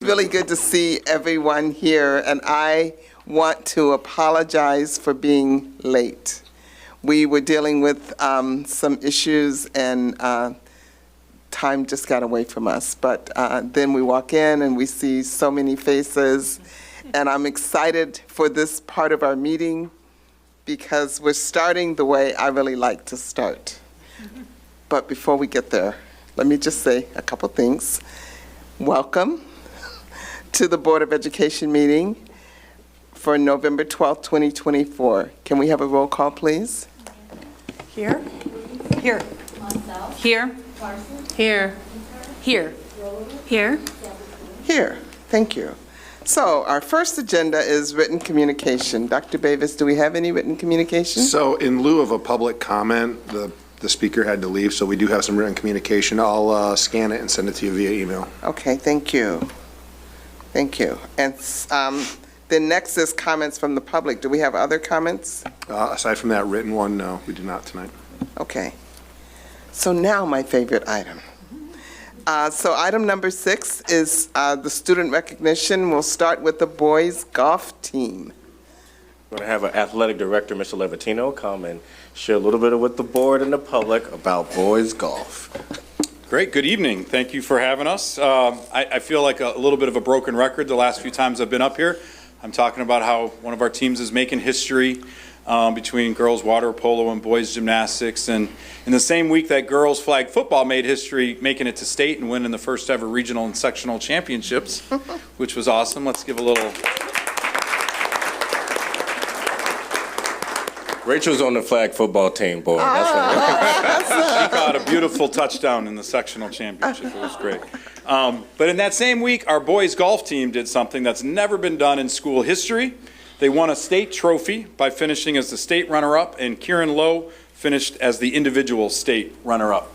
really good to see everyone here, and I want to apologize for being late. We were dealing with some issues, and time just got away from us. But then we walk in and we see so many faces, and I'm excited for this part of our meeting because we're starting the way I really like to start. But before we get there, let me just say a couple things. Welcome to the Board of Education meeting for November 12th, 2024. Can we have a roll call, please? Here. Here. Here. Here. Here. Here. Here. Thank you. So our first agenda is written communication. Dr. Bavis, do we have any written communication? So in lieu of a public comment, the speaker had to leave, so we do have some written communication. I'll scan it and send it to you via email. Okay, thank you. Thank you. And then next is comments from the public. Do we have other comments? Aside from that written one, no, we do not tonight. Okay. So now my favorite item. So item number 6 is the student recognition. We'll start with the boys golf team. We're going to have our athletic director, Mr. Levatino, come and share a little bit with the board and the public about boys golf. Great. Good evening. Thank you for having us. I feel like a little bit of a broken record the last few times I've been up here. I'm talking about how one of our teams is making history between girls water polo and boys gymnastics. And in the same week that girls flag football made history, making it to state and winning the first ever regional and sectional championships, which was awesome. Let's give a little... Rachel's on the flag football team, boy. That's what She caught a beautiful touchdown in the sectional championship. It was great. But in that same week, our boys golf team did something that's never been done in school history. They won a state trophy by finishing as the state runner-up, and Kieran Lowe finished as the individual state runner-up.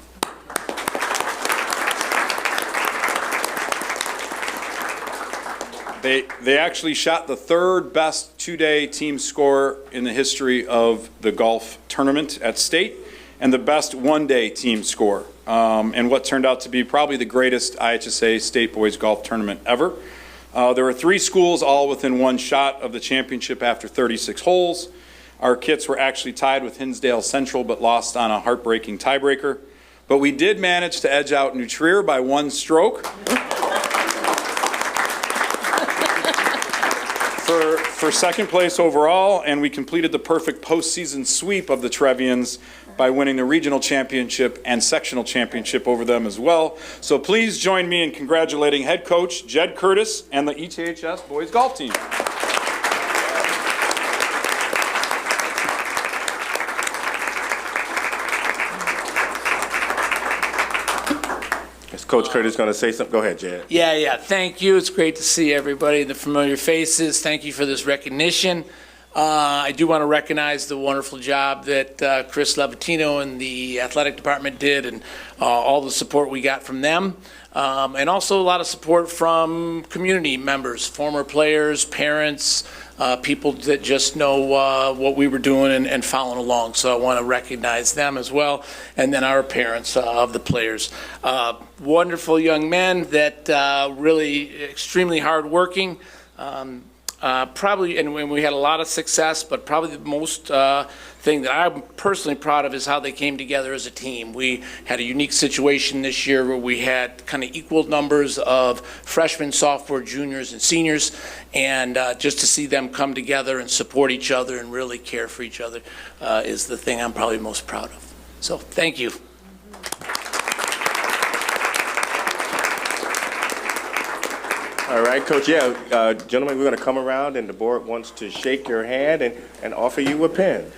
They actually shot the third best two-day team score in the history of the golf tournament at state, and the best one-day team score, and what turned out to be probably the greatest IHSA state boys golf tournament ever. There were 3 schools all within one shot of the championship after 36 holes. Our kits were actually tied with Hinsdale Central but lost on a heartbreaking tiebreaker. But we did manage to edge out New Trier by 1 stroke. For second place overall, and we completed the perfect postseason sweep of the Trevians by winning the regional championship and sectional championship over them as well. So please join me in congratulating head coach Jed Curtis and the ETHS boys golf team. Is Coach Curtis going to say something? Go ahead, Jed. Yeah. Thank you. It's great to see everybody, the familiar faces. Thank you for this recognition. I do want to recognize the wonderful job that Chris Levatino and the athletic department did, and all the support we got from them. And also a lot of support from community members, former players, parents, people that just know what we were doing and following along. So I want to recognize them as well. And then our parents of the players. Wonderful young men that really extremely hardworking. Probably, and we had a lot of success, but probably the most thing that I'm personally proud of is how they came together as a team. We had a unique situation this year where we had kind of equal numbers of freshmen, sophomore, juniors, and seniors, and just to see them come together and support each other and really care for each other is the thing I'm probably most proud of. So thank you. All right, Coach. Yeah, gentlemen, we're going to come around, and the board wants to shake your hand and offer you a pen.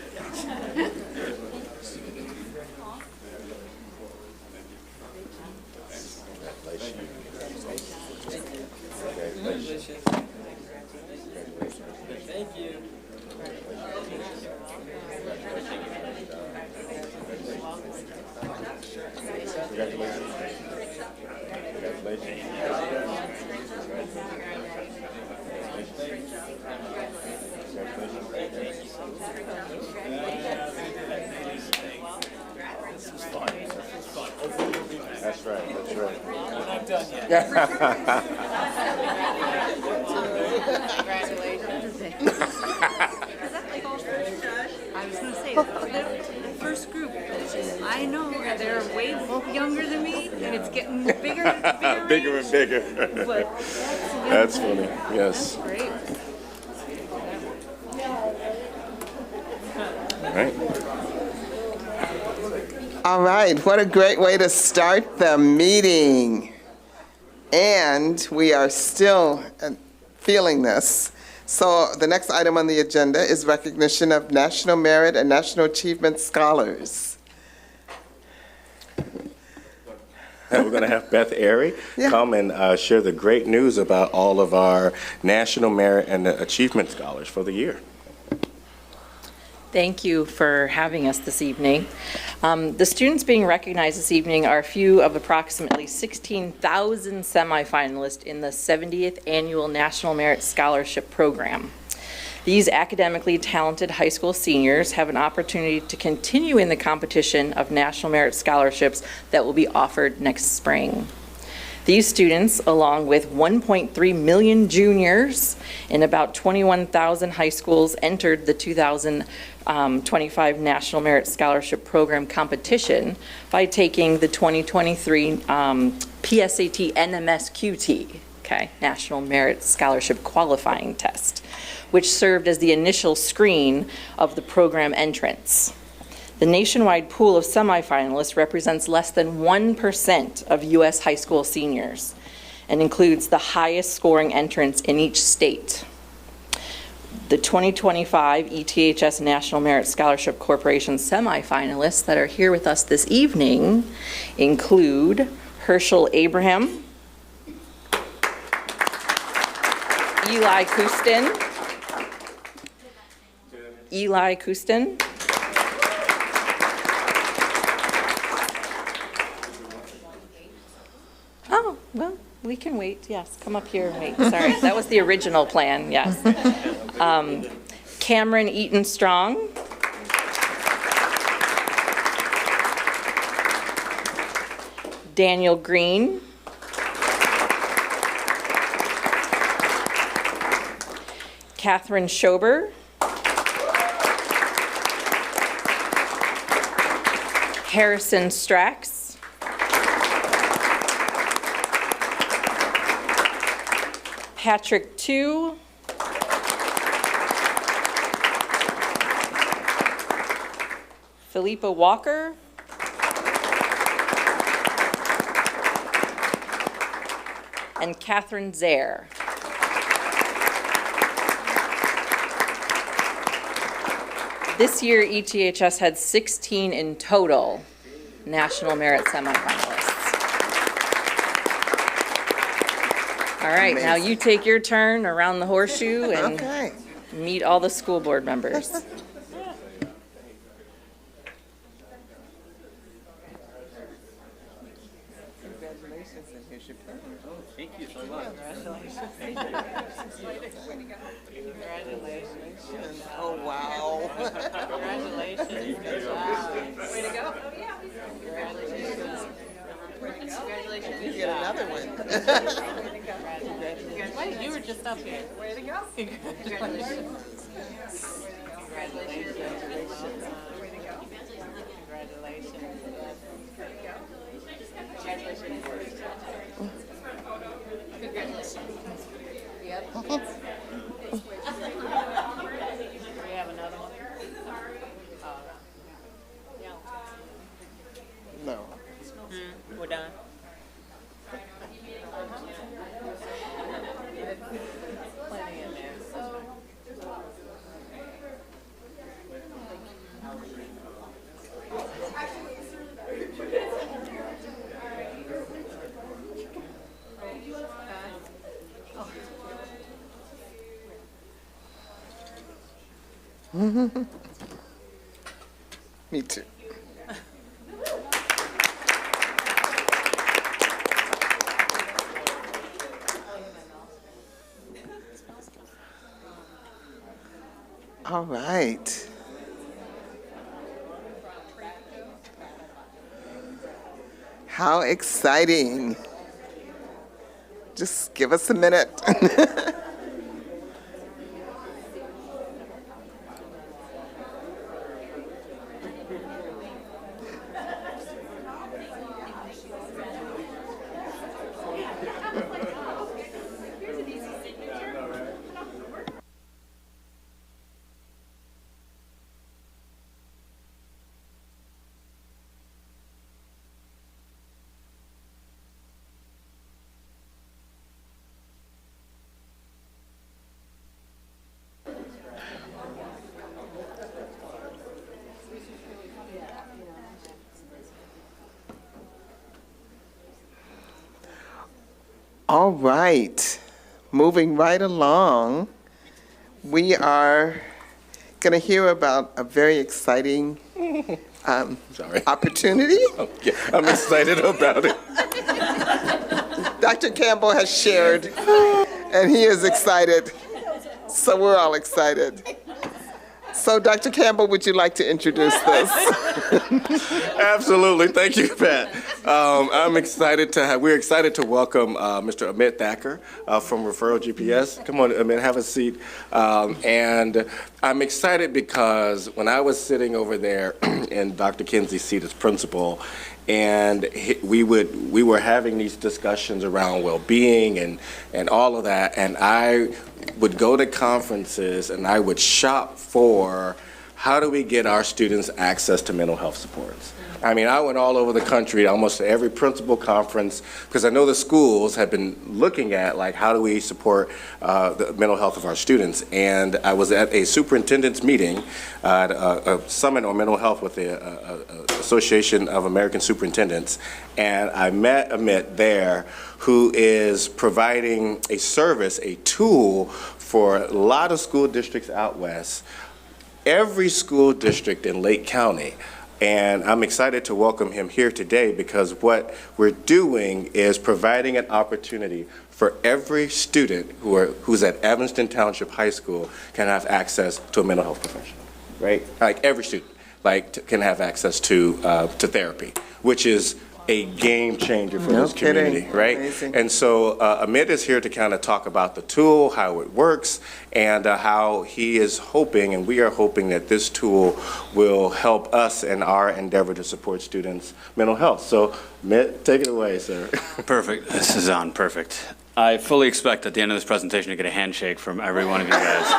Thank you. Congratulations. That's right, that's right. We're not done yet. I was gonna say, the first group, I know they're way younger than me, and it's getting bigger and bigger. Bigger and bigger. But That's funny, yes. great. All right. All right, what a great way to start the meeting. And we are still feeling this. So the next item on the agenda is recognition of National Merit and National Achievement Scholars. We're going to have Beth Airy Yeah. come and share the great news about all of our National Merit and Achievement Scholars for the year. Thank you for having us this evening. The students being recognized this evening are a few of approximately 16,000 semifinalists in the 70th Annual National Merit Scholarship Program. These academically talented high school seniors have an opportunity to continue in the competition of National Merit Scholarships that will be offered next spring. These students, along with 1.3 million juniors in about 21,000 high schools, entered the 2025 National Merit Scholarship Program competition by taking the 2023 PSAT NMSQT, okay, National Merit Scholarship Qualifying Test, which served as the initial screen of the program entrance. The nationwide pool of semifinalists represents less than 1% of U.S. high school seniors and includes the highest scoring entrants in each state. The 2025 ETHS National Merit Scholarship Corporation semifinalists that are here with us this evening include Herschel Abraham, Eli Kustin, oh, well, we can wait, yes, come up here and wait, sorry, that was the original plan, yes. Cameron Eaton Strong, Daniel Green, Catherine Schober, Harrison Strax, Patrick Tu, Philippa Walker, and Catherine Zaire. This year, ETHS had 16 in total National Merit semifinalists. All right, now you take your turn around the horseshoe and Okay. meet all the school board members. Congratulations, and here's your pen. Oh, wow. Congratulations. Good job. Way to go. Congratulations. You get another one. Wait, you were just up here. Way to go. Congratulations. Congratulations. Way to go. Congratulations. Congratulations. Yep. We have another one? No. We're done. Plenty in there. Me too. All right. How exciting. Just give us a minute. All right, moving right along, we are going to hear about a very exciting Sorry. opportunity. Yeah, I'm excited about it. Dr. Campbell has shared, and he is excited, so we're all excited. So, Dr. Campbell, would you like to introduce this? Absolutely. Thank you, Pat. We're excited to welcome Mr. Amit Thacker from Referral GPS. Come on, Amit, have a seat. And I'm excited because when I was sitting over there in Dr. Kinsey's seat as principal, and we were having these discussions around well-being and all of that, and I would go to conferences and I would shop for how do we get our students access to mental health supports. I mean, I went all over the country, almost to every principal conference, because I know the schools have been looking at, like, how do we support the mental health of our students. And I was at a superintendent's meeting at a summit on mental health with the Association of American Superintendents, and I met Amit there, who is providing a service, a tool for a lot of school districts out west, every school district in Lake County. And I'm excited to welcome him here today because what we're doing is providing an opportunity for every student who's at Evanston Township High School can have access to a mental health professional, right? Like every student, can have access to therapy, which is a game changer for this community, right? Amazing. And so Amit is here to kind of talk about the tool, how it works, and how he is hoping, and we are hoping, that this tool will help us in our endeavor to support students' mental health. So Amit, take it away, sir. Perfect. This is on. Perfect. I fully expect at the end of this presentation to get a handshake from every one of you guys.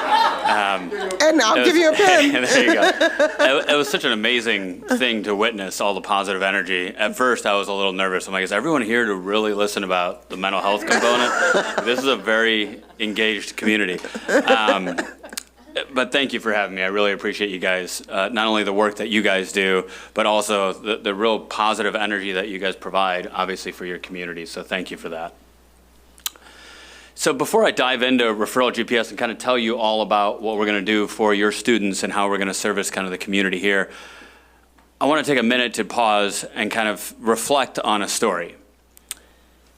And I'll give you a pen. There you go. It was such an amazing thing to witness, all the positive energy. At first, I was a little nervous. I'm like, is everyone here to really listen about the mental health component? This is a very engaged community. But thank you for having me. I really appreciate you guys, not only the work that you guys do, but also the real positive energy that you guys provide, obviously, for your community. So thank you for that. So before I dive into Referral GPS and kind of tell you all about what we're going to do for your students and how we're going to service kind of the community here, I want to take a minute to pause and kind of reflect on a story.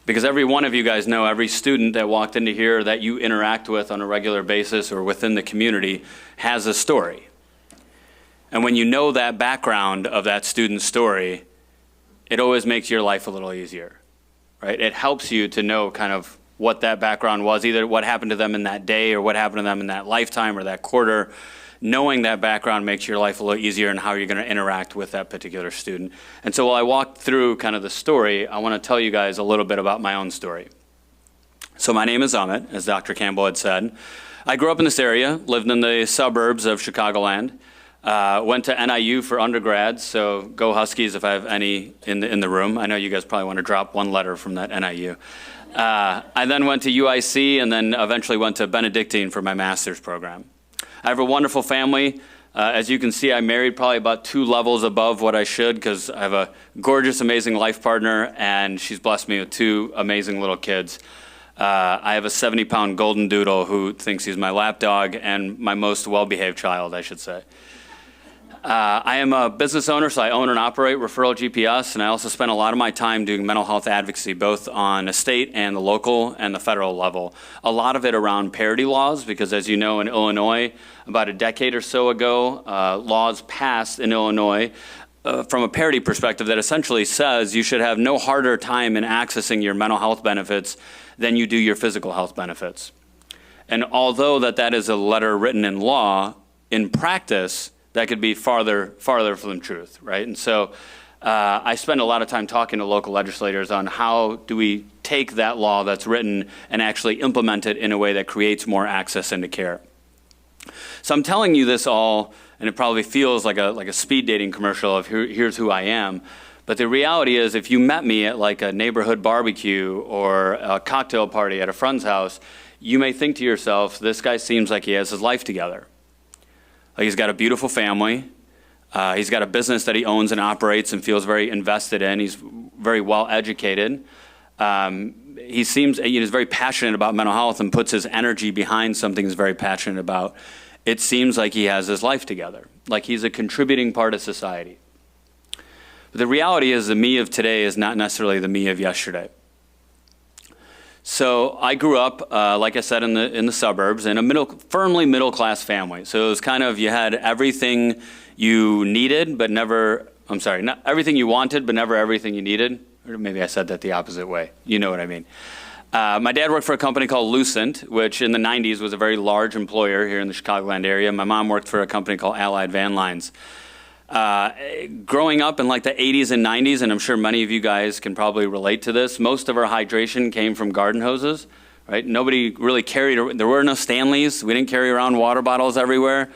Because every one of you guys know, every student that walked into here that you interact with on a regular basis or within the community has a story. And when you know that background of that student's story, it always makes your life a little easier, right? It helps you to know kind of what that background was, either what happened to them in that day or what happened to them in that lifetime or that quarter. Knowing that background makes your life a little easier and how you're going to interact with that particular student. And so while I walked through kind of the story, I want to tell you guys a little bit about my own story. So my name is Amit, as Dr. Campbell had said. I grew up in this area, lived in the suburbs of Chicagoland, went to NIU for undergrad, so go Huskies if I have any in the room. I know you guys probably want to drop one letter from that NIU. I then went to UIC and then eventually went to Benedictine for my master's program. I have a wonderful family. As you can see, I married probably about 2 levels above what I should because I have a gorgeous, amazing life partner, and she's blessed me with 2 amazing little kids. I have a 70-pound golden doodle who thinks he's my lap dog and my most well-behaved child, I should say. I am a business owner, so I own and operate Referral GPS, and I also spend a lot of my time doing mental health advocacy, both on a state and the local and the federal level. A lot of it around parity laws, because as you know, in Illinois, about a decade or so ago, laws passed in Illinois from a parity perspective that essentially says you should have no harder time in accessing your mental health benefits than you do your physical health benefits. And although that is a letter written in law, in practice, that could be farther from the truth, right? And so I spend a lot of time talking to local legislators on how do we take that law that's written and actually implement it in a way that creates more access into care. So I'm telling you this all, and it probably feels like a speed dating commercial of here's who I am. But the reality is, if you met me at like a neighborhood barbecue or a cocktail party at a friend's house, you may think to yourself, this guy seems like he has his life together. Like he's got a beautiful family. He's got a business that he owns and operates and feels very invested in. He's very well educated. He seems, he's very passionate about mental health and puts his energy behind something he's very passionate about. It seems like he has his life together, like he's a contributing part of society. But the reality is the me of today is not necessarily the me of yesterday. So I grew up, like I said, in the suburbs, in a firmly middle-class family. So it was kind of, you had everything you needed, but never, I'm sorry, not everything you wanted, but never everything you needed. Or maybe I said that the opposite way. You know what I mean. My dad worked for a company called Lucent, which in the 90s was a very large employer here in the Chicagoland area. My mom worked for a company called Allied Van Lines. Growing up in like the 80s and 90s, and I'm sure many of you guys can probably relate to this, most of our hydration came from garden hoses, right? Nobody really carried, there were no Stanleys. We didn't carry around water bottles everywhere.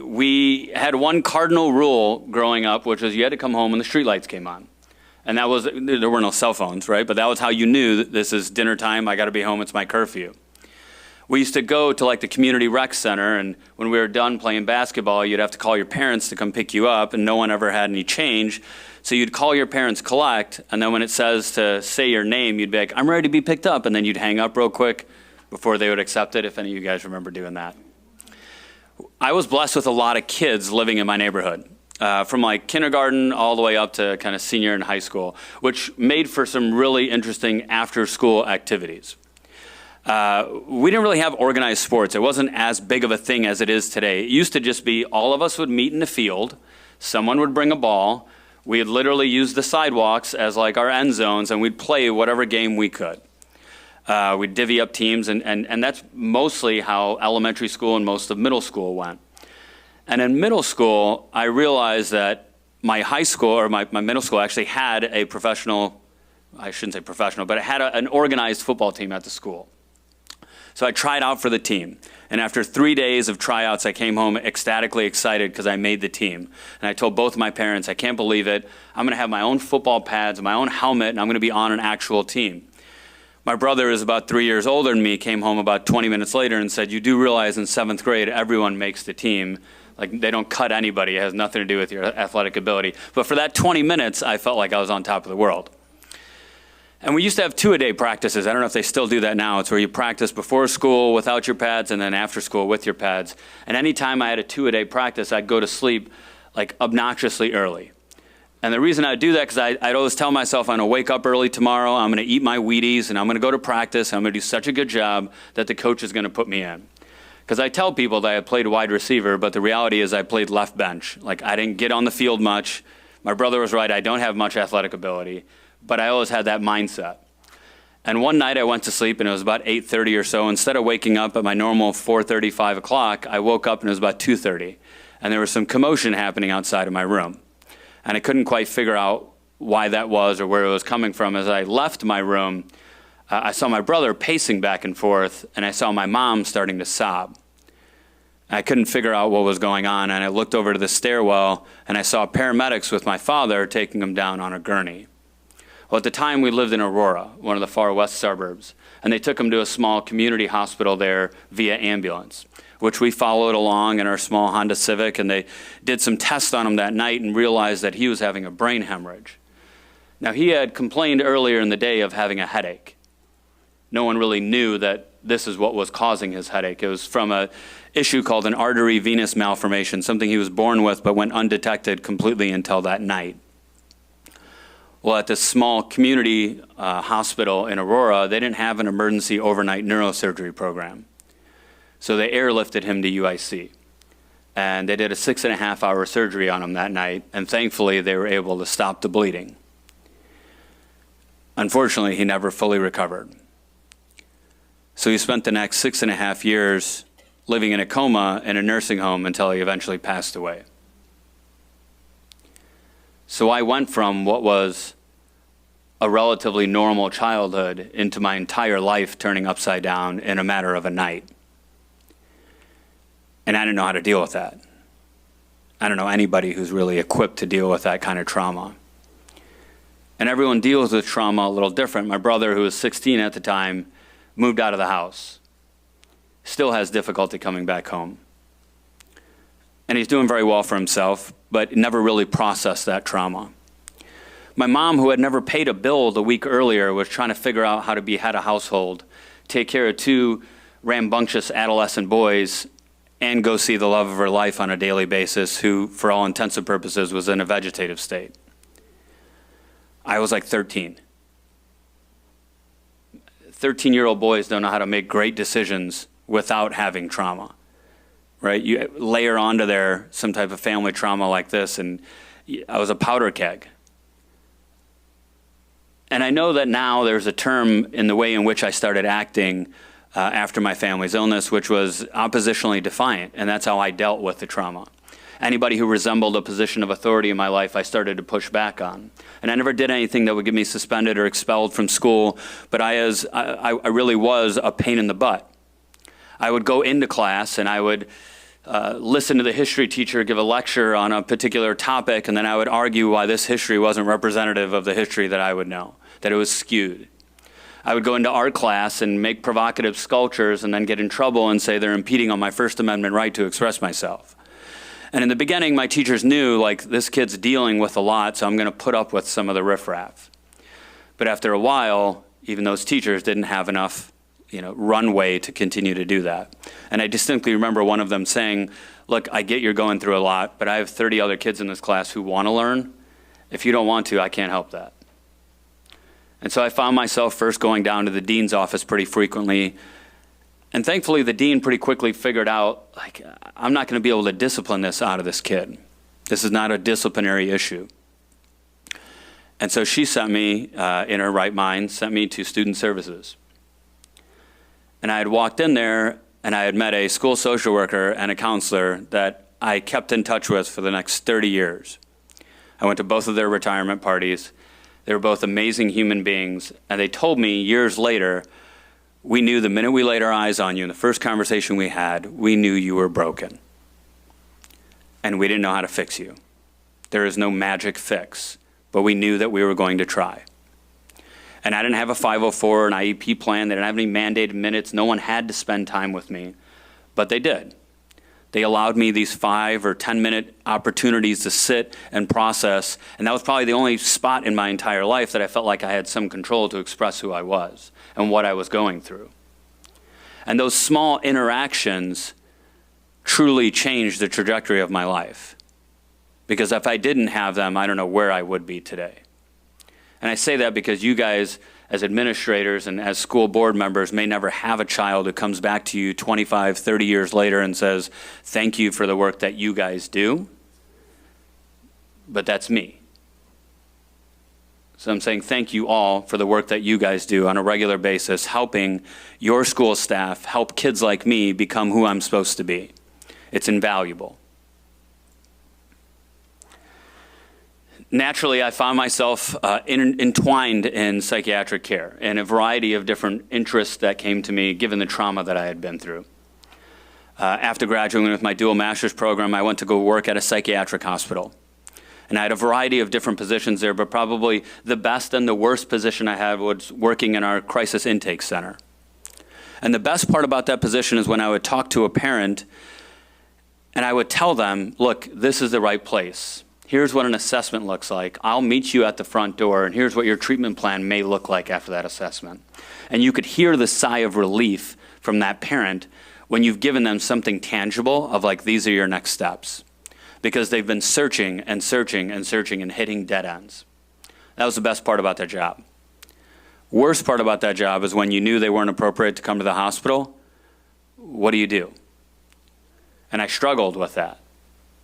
We had one cardinal rule growing up, which was you had to come home when the streetlights came on. And that was, there were no cell phones, right? But that was how you knew that this is dinner time, I gotta be home, it's my curfew. We used to go to like the community rec center, and when we were done playing basketball, you'd have to call your parents to come pick you up, and no one ever had any change. So you'd call your parents collect, and then when it says to say your name, you'd be like, I'm ready to be picked up, and then you'd hang up real quick before they would accept it, if any of you guys remember doing that. I was blessed with a lot of kids living in my neighborhood. From like kindergarten all the way up to kind of senior in high school, which made for some really interesting after-school activities. We didn't really have organized sports. It wasn't as big of a thing as it is today. It used to just be all of us would meet in the field, someone would bring a ball, we'd literally use the sidewalks as like our end zones, and we'd play whatever game we could. We'd divvy up teams, and that's mostly how elementary school and most of middle school went. And in middle school, I realized that my high school, or my middle school actually had a professional, I shouldn't say professional, but it had an organized football team at the school. So I tried out for the team. And after 3 days of tryouts, I came home ecstatically excited because I made the team. And I told both my parents, I can't believe it. I'm going to have my own football pads, my own helmet, and I'm going to be on an actual team. My brother is about 3 years older than me, came home about 20 minutes later and said, you do realize in 7th grade, everyone makes the team. Like, they don't cut anybody. It has nothing to do with your athletic ability. But for that 20 minutes, I felt like I was on top of the world. And we used to have 2-a-day practices. I don't know if they still do that now. It's where you practice before school without your pads and then after school with your pads. And anytime I had a 2-a-day practice, I'd go to sleep like obnoxiously early. And the reason I'd do that, because I'd always tell myself I'm going to wake up early tomorrow, I'm going to eat my Wheaties, and I'm going to go to practice, and I'm going to do such a good job that the coach is going to put me in. Because I tell people that I played wide receiver, but the reality is I played left bench. Like, I didn't get on the field much. My brother was right, I don't have much athletic ability, but I always had that mindset. And one night I went to sleep, and it was about 8:30 or so. Instead of waking up at my normal 4:30, 5 o'clock, I woke up and it was about 2:30. And there was some commotion happening outside of my room. And I couldn't quite figure out why that was or where it was coming from. As I left my room, I saw my brother pacing back and forth, and I saw my mom starting to sob. I couldn't figure out what was going on, and I looked over to the stairwell, and I saw paramedics with my father taking him down on a gurney. Well, at the time, we lived in Aurora, one of the far west suburbs, and they took him to a small community hospital there via ambulance, which we followed along in our small Honda Civic, and they did some tests on him that night and realized that he was having a brain hemorrhage. Now, he had complained earlier in the day of having a headache. No one really knew that this is what was causing his headache. It was from an issue called an artery venous malformation, something he was born with but went undetected completely until that night. Well, at this small community hospital in Aurora, they didn't have an emergency overnight neurosurgery program. So they airlifted him to UIC. and they did a 6.5-hour surgery on him that night, and thankfully they were able to stop the bleeding. Unfortunately, he never fully recovered. So he spent the next 6.5 years living in a coma in a nursing home until he eventually passed away. So I went from what was a relatively normal childhood into my entire life turning upside down in a matter of a night. And I didn't know how to deal with that. I don't know anybody who's really equipped to deal with that kind of trauma. And everyone deals with trauma a little different. My brother, who was 16 at the time, moved out of the house. Still has difficulty coming back home. And he's doing very well for himself, but never really processed that trauma. My mom, who had never paid a bill the week earlier, was trying to figure out how to be head of household, take care of 2 rambunctious adolescent boys, and go see the love of her life on a daily basis, who, for all intents and purposes, was in a vegetative state. I was like 13. 13-year-old boys don't know how to make great decisions without having trauma, right? You layer onto there some type of family trauma like this, and I was a powder keg. And I know that now there's a term in the way in which I started acting after my family's illness, which was oppositionally defiant, and that's how I dealt with the trauma. Anybody who resembled a position of authority in my life, I started to push back on. And I never did anything that would get me suspended or expelled from school, but I really was a pain in the butt. I would go into class and I would listen to the history teacher give a lecture on a particular topic, and then I would argue why this history wasn't representative of the history that I would know, that it was skewed. I would go into art class and make provocative sculptures and then get in trouble and say they're impeding on my First Amendment right to express myself. And in the beginning, my teachers knew, like, this kid's dealing with a lot, so I'm going to put up with some of the riffraff. But after a while, even those teachers didn't have enough, runway to continue to do that. And I distinctly remember one of them saying, look, I get you're going through a lot, but I have 30 other kids in this class who want to learn. If you don't want to, I can't help that. And so I found myself first going down to the dean's office pretty frequently. And thankfully, the dean pretty quickly figured out, like, I'm not going to be able to discipline this out of this kid. This is not a disciplinary issue. And so she sent me, in her right mind, sent me to student services. And I had walked in there, and I had met a school social worker and a counselor that I kept in touch with for the next 30 years. I went to both of their retirement parties. They were both amazing human beings, and they told me years later, we knew the minute we laid our eyes on you in the first conversation we had, we knew you were broken. And we didn't know how to fix you. There is no magic fix, but we knew that we were going to try. And I didn't have a 504 or an IEP plan. They didn't have any mandated minutes. No one had to spend time with me, but they did. They allowed me these 5 or 10-minute opportunities to sit and process, and that was probably the only spot in my entire life that I felt like I had some control to express who I was and what I was going through. And those small interactions truly changed the trajectory of my life. Because if I didn't have them, I don't know where I would be today. And I say that because you guys, as administrators and as school board members, may never have a child who comes back to you 25, 30 years later and says, thank you for the work that you guys do. But that's me. So I'm saying thank you all for the work that you guys do on a regular basis, helping your school staff help kids like me become who I'm supposed to be. It's invaluable. Naturally, I found myself entwined in psychiatric care and a variety of different interests that came to me given the trauma that I had been through. After graduating with my dual master's program, I went to go work at a psychiatric hospital. And I had a variety of different positions there, but probably the best and the worst position I had was working in our crisis intake center. And the best part about that position is when I would talk to a parent and I would tell them, look, this is the right place. Here's what an assessment looks like. I'll meet you at the front door, and here's what your treatment plan may look like after that assessment. And you could hear the sigh of relief from that parent when you've given them something tangible of like, these are your next steps. Because they've been searching and searching and searching and hitting dead ends. That was the best part about that job. Worst part about that job is when you knew they weren't appropriate to come to the hospital, what do you do? And I struggled with that.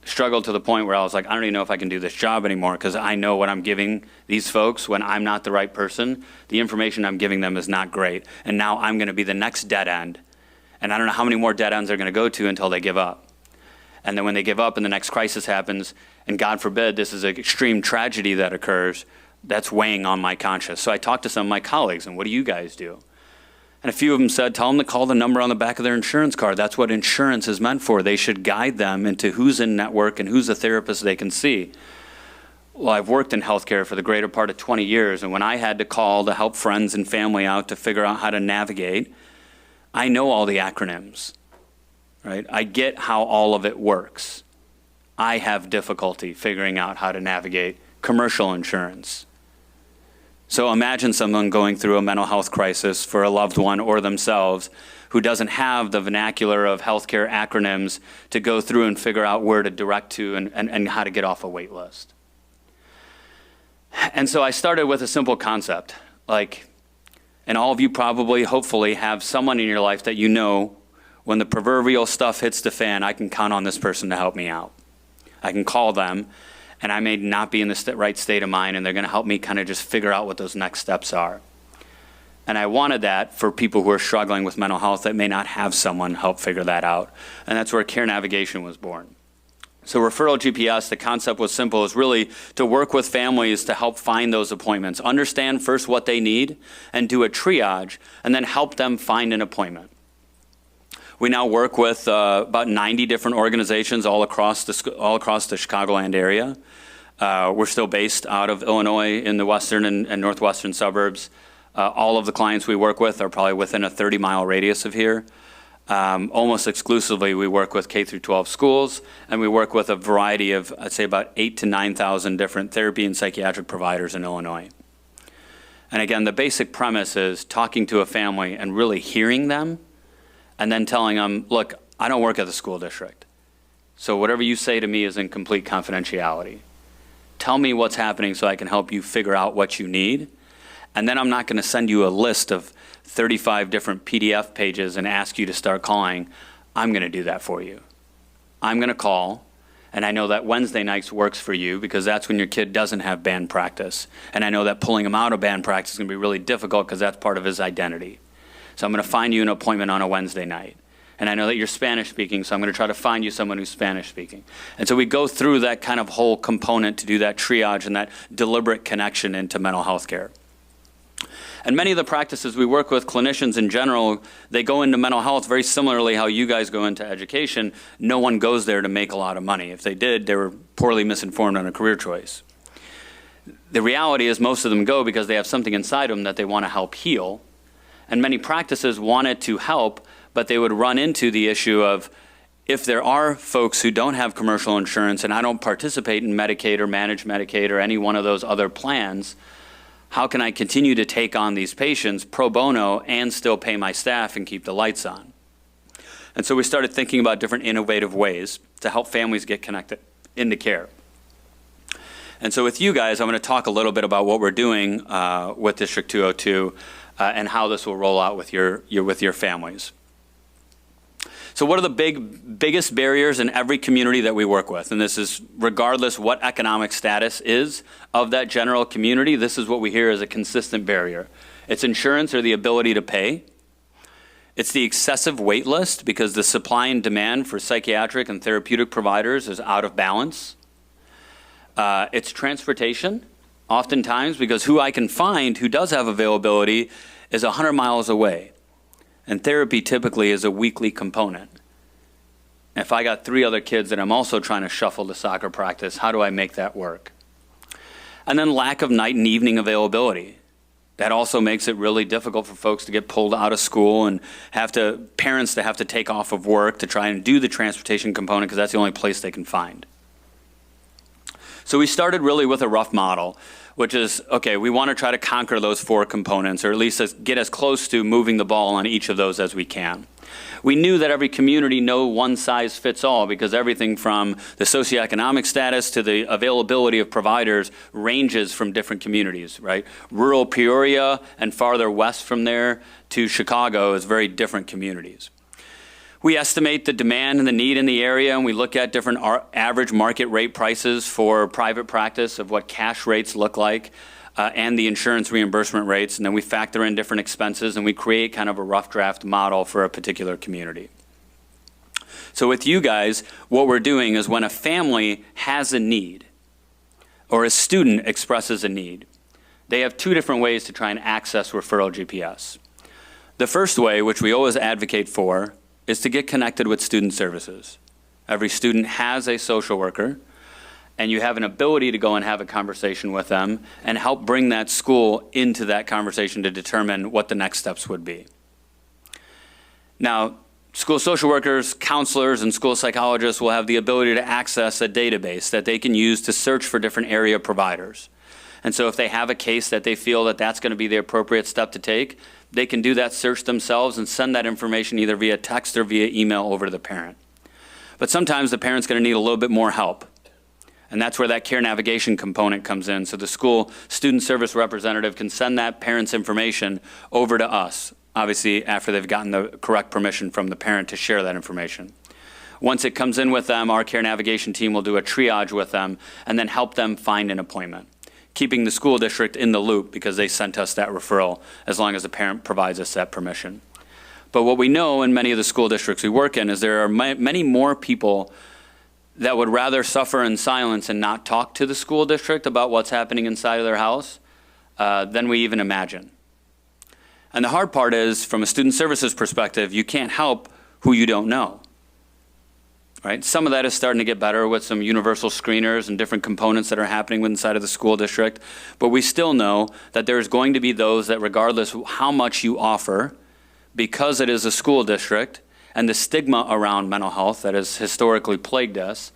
struggled to the point where I was like, I don't even know if I can do this job anymore because I know what I'm giving these folks when I'm not the right person. The information I'm giving them is not great. And now I'm going to be the next dead end. And I don't know how many more dead ends they're going to go to until they give up. And then when they give up and the next crisis happens, and God forbid this is an extreme tragedy that occurs, that's weighing on my conscience. So I talked to some of my colleagues, and what do you guys do? And a few of them said, tell them to call the number on the back of their insurance card. That's what insurance is meant for. They should guide them into who's in network and who's a therapist they can see. Well, I've worked in healthcare for the greater part of 20 years, and when I had to call to help friends and family out to figure out how to navigate, I know all the acronyms, right? I get how all of it works. I have difficulty figuring out how to navigate commercial insurance. So imagine someone going through a mental health crisis for a loved one or themselves who doesn't have the vernacular of healthcare acronyms to go through and figure out where to direct to and how to get off a wait list. And so I started with a simple concept, and all of you probably, hopefully, have someone in your life that you know when the proverbial stuff hits the fan, I can count on this person to help me out. I can call them, and I may not be in the right state of mind, and they're going to help me kind of just figure out what those next steps are. And I wanted that for people who are struggling with mental health that may not have someone help figure that out. And that's where Care Navigation was born. So Referral GPS, the concept was simple, is really to work with families to help find those appointments, understand first what they need, and do a triage, and then help them find an appointment. We now work with about 90 different organizations all across the Chicagoland area. We're still based out of Illinois in the western and northwestern suburbs. All of the clients we work with are probably within a 30-mile radius of here. Almost exclusively, we work with K through 12 schools, and we work with a variety of, I'd say, about 8,000 to 9,000 different therapy and psychiatric providers in Illinois. And again, the basic premise is talking to a family and really hearing them, and then telling them, look, I don't work at the school district, so whatever you say to me is in complete confidentiality. Tell me what's happening so I can help you figure out what you need, and then I'm not going to send you a list of 35 different PDF pages and ask you to start calling. I'm going to do that for you. I'm going to call, and I know that Wednesday nights works for you because that's when your kid doesn't have band practice, and I know that pulling him out of band practice is going to be really difficult because that's part of his identity. So I'm going to find you an appointment on a Wednesday night. And I know that you're Spanish speaking, so I'm going to try to find you someone who's Spanish speaking. And so we go through that kind of whole component to do that triage and that deliberate connection into mental health care. And many of the practices we work with, clinicians in general, they go into mental health very similarly how you guys go into education. No one goes there to make a lot of money. If they did, they were poorly misinformed on a career choice. The reality is most of them go because they have something inside them that they want to help heal. And many practices wanted to help, but they would run into the issue of, if there are folks who don't have commercial insurance and I don't participate in Medicaid or managed Medicaid or any one of those other plans, how can I continue to take on these patients pro bono and still pay my staff and keep the lights on? And so we started thinking about different innovative ways to help families get connected into care. And so with you guys, I'm going to talk a little bit about what we're doing with District 202 and how this will roll out with your families. So what are the biggest barriers in every community that we work with? And this is regardless what economic status is of that general community, this is what we hear as a consistent barrier. It's insurance or the ability to pay. It's the excessive wait list because the supply and demand for psychiatric and therapeutic providers is out of balance. It's transportation, oftentimes, because who I can find who does have availability is 100 miles away. And therapy typically is a weekly component. If I got 3 other kids that I'm also trying to shuffle to soccer practice, how do I make that work? And then lack of night and evening availability. That also makes it really difficult for folks to get pulled out of school and parents to have to take off of work to try and do the transportation component because that's the only place they can find. So we started really with a rough model, which is, okay, we want to try to conquer those 4 components, or at least get as close to moving the ball on each of those as we can. We knew that every community, no one size fits all, because everything from the socioeconomic status to the availability of providers ranges from different communities, right? Rural Peoria and farther west from there to Chicago is very different communities. We estimate the demand and the need in the area, and we look at different average market rate prices for private practice of what cash rates look like and the insurance reimbursement rates, and then we factor in different expenses, and we create kind of a rough draft model for a particular community. So with you guys, what we're doing is when a family has a need or a student expresses a need, they have two different ways to try and access Referral GPS. The first way, which we always advocate for, is to get connected with student services. Every student has a social worker, and you have an ability to go and have a conversation with them and help bring that school into that conversation to determine what the next steps would be. Now, school social workers, counselors, and school psychologists will have the ability to access a database that they can use to search for different area providers. And so if they have a case that they feel that that's going to be the appropriate step to take, they can do that search themselves and send that information either via text or via email over to the parent. But sometimes the parent's going to need a little bit more help. And that's where that care navigation component comes in. So the school student service representative can send that parent's information over to us, obviously after they've gotten the correct permission from the parent to share that information. Once it comes in with them, our care navigation team will do a triage with them and then help them find an appointment, keeping the school district in the loop because they sent us that referral as long as the parent provides us that permission. But what we know in many of the school districts we work in is there are many more people that would rather suffer in silence and not talk to the school district about what's happening inside of their house than we even imagine. And the hard part is, from a student services perspective, you can't help who you don't know. Right? Some of that is starting to get better with some universal screeners and different components that are happening inside of the school district. But we still know that there's going to be those that, regardless of how much you offer, because it is a school district and the stigma around mental health that has historically plagued us,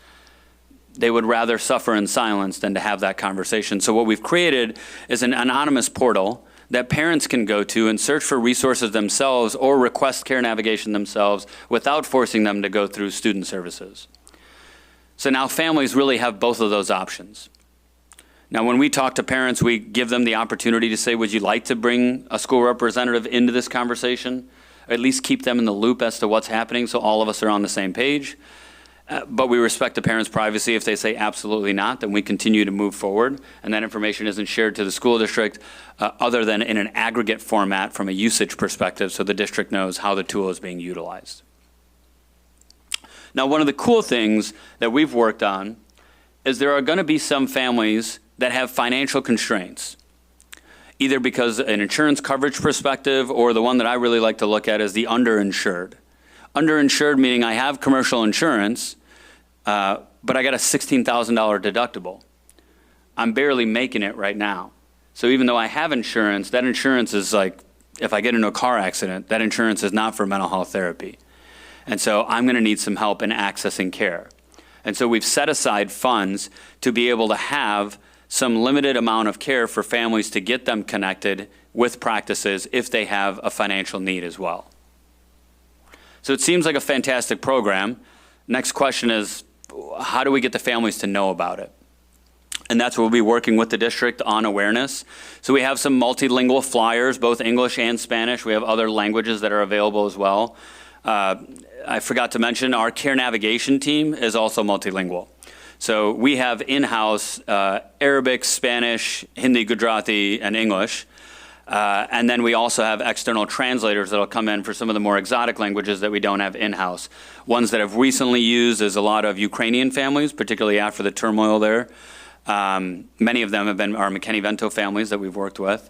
they would rather suffer in silence than to have that conversation. So what we've created is an anonymous portal that parents can go to and search for resources themselves or request care navigation themselves without forcing them to go through student services. So now families really have both of those options. Now, when we talk to parents, we give them the opportunity to say, would you like to bring a school representative into this conversation? Or at least keep them in the loop as to what's happening so all of us are on the same page. But we respect the parents' privacy. If they say absolutely not, then we continue to move forward, and that information isn't shared to the school district other than in an aggregate format from a usage perspective so the district knows how the tool is being utilized. Now, one of the cool things that we've worked on is there are going to be some families that have financial constraints, either because an insurance coverage perspective or the one that I really like to look at is the underinsured. Underinsured meaning I have commercial insurance, but I got a $16,000 deductible. I'm barely making it right now. So even though I have insurance, that insurance is like, if I get into a car accident, that insurance is not for mental health therapy. And so I'm going to need some help in accessing care. And so we've set aside funds to be able to have some limited amount of care for families to get them connected with practices if they have a financial need as well. So it seems like a fantastic program. Next question is, how do we get the families to know about it? And that's where we'll be working with the district on awareness. So we have some multilingual flyers, both English and Spanish. We have other languages that are available as well. I forgot to mention our care navigation team is also multilingual. So we have in-house Arabic, Spanish, Hindi, Gujarati, and English. And then we also have external translators that will come in for some of the more exotic languages that we don't have in-house. Ones that have recently used is a lot of Ukrainian families, particularly after the turmoil there. Many of them have been our McKinney-Vento families that we've worked with.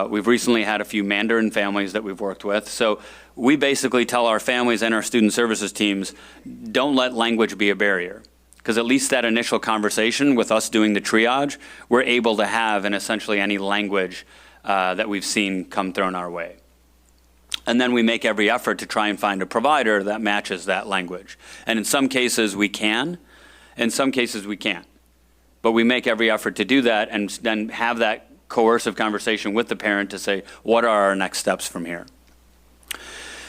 We've recently had a few Mandarin families that we've worked with. So we basically tell our families and our student services teams, don't let language be a barrier. Because at least that initial conversation with us doing the triage, we're able to have in essentially any language that we've seen come thrown our way. And then we make every effort to try and find a provider that matches that language. And in some cases we can, in some cases we can't. But we make every effort to do that and then have that coercive conversation with the parent to say, what are our next steps from here?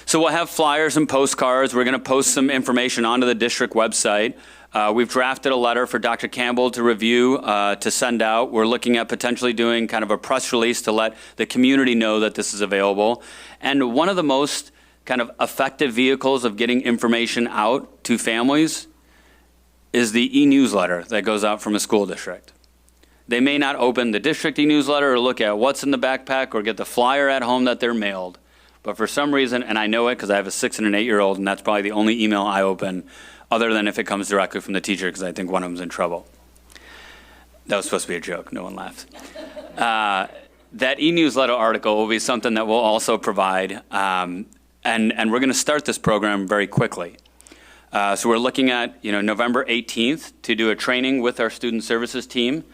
So we'll have flyers and postcards. We're going to post some information onto the district website. We've drafted a letter for Dr. Campbell to review, to send out. We're looking at potentially doing kind of a press release to let the community know that this is available. And one of the most kind of effective vehicles of getting information out to families is the e-newsletter that goes out from a school district. They may not open the district e-newsletter or look at what's in the backpack or get the flyer at home that they're mailed. But for some reason, and I know it because I have a 6 and an 8-year-old, and that's probably the only email I open other than if it comes directly from the teacher because I think one of them's in trouble. That was supposed to be a joke. No one laughed. That e-newsletter article will be something that we'll also provide, and we're going to start this program very quickly. So we're looking at November 18th to do a training with our student services team,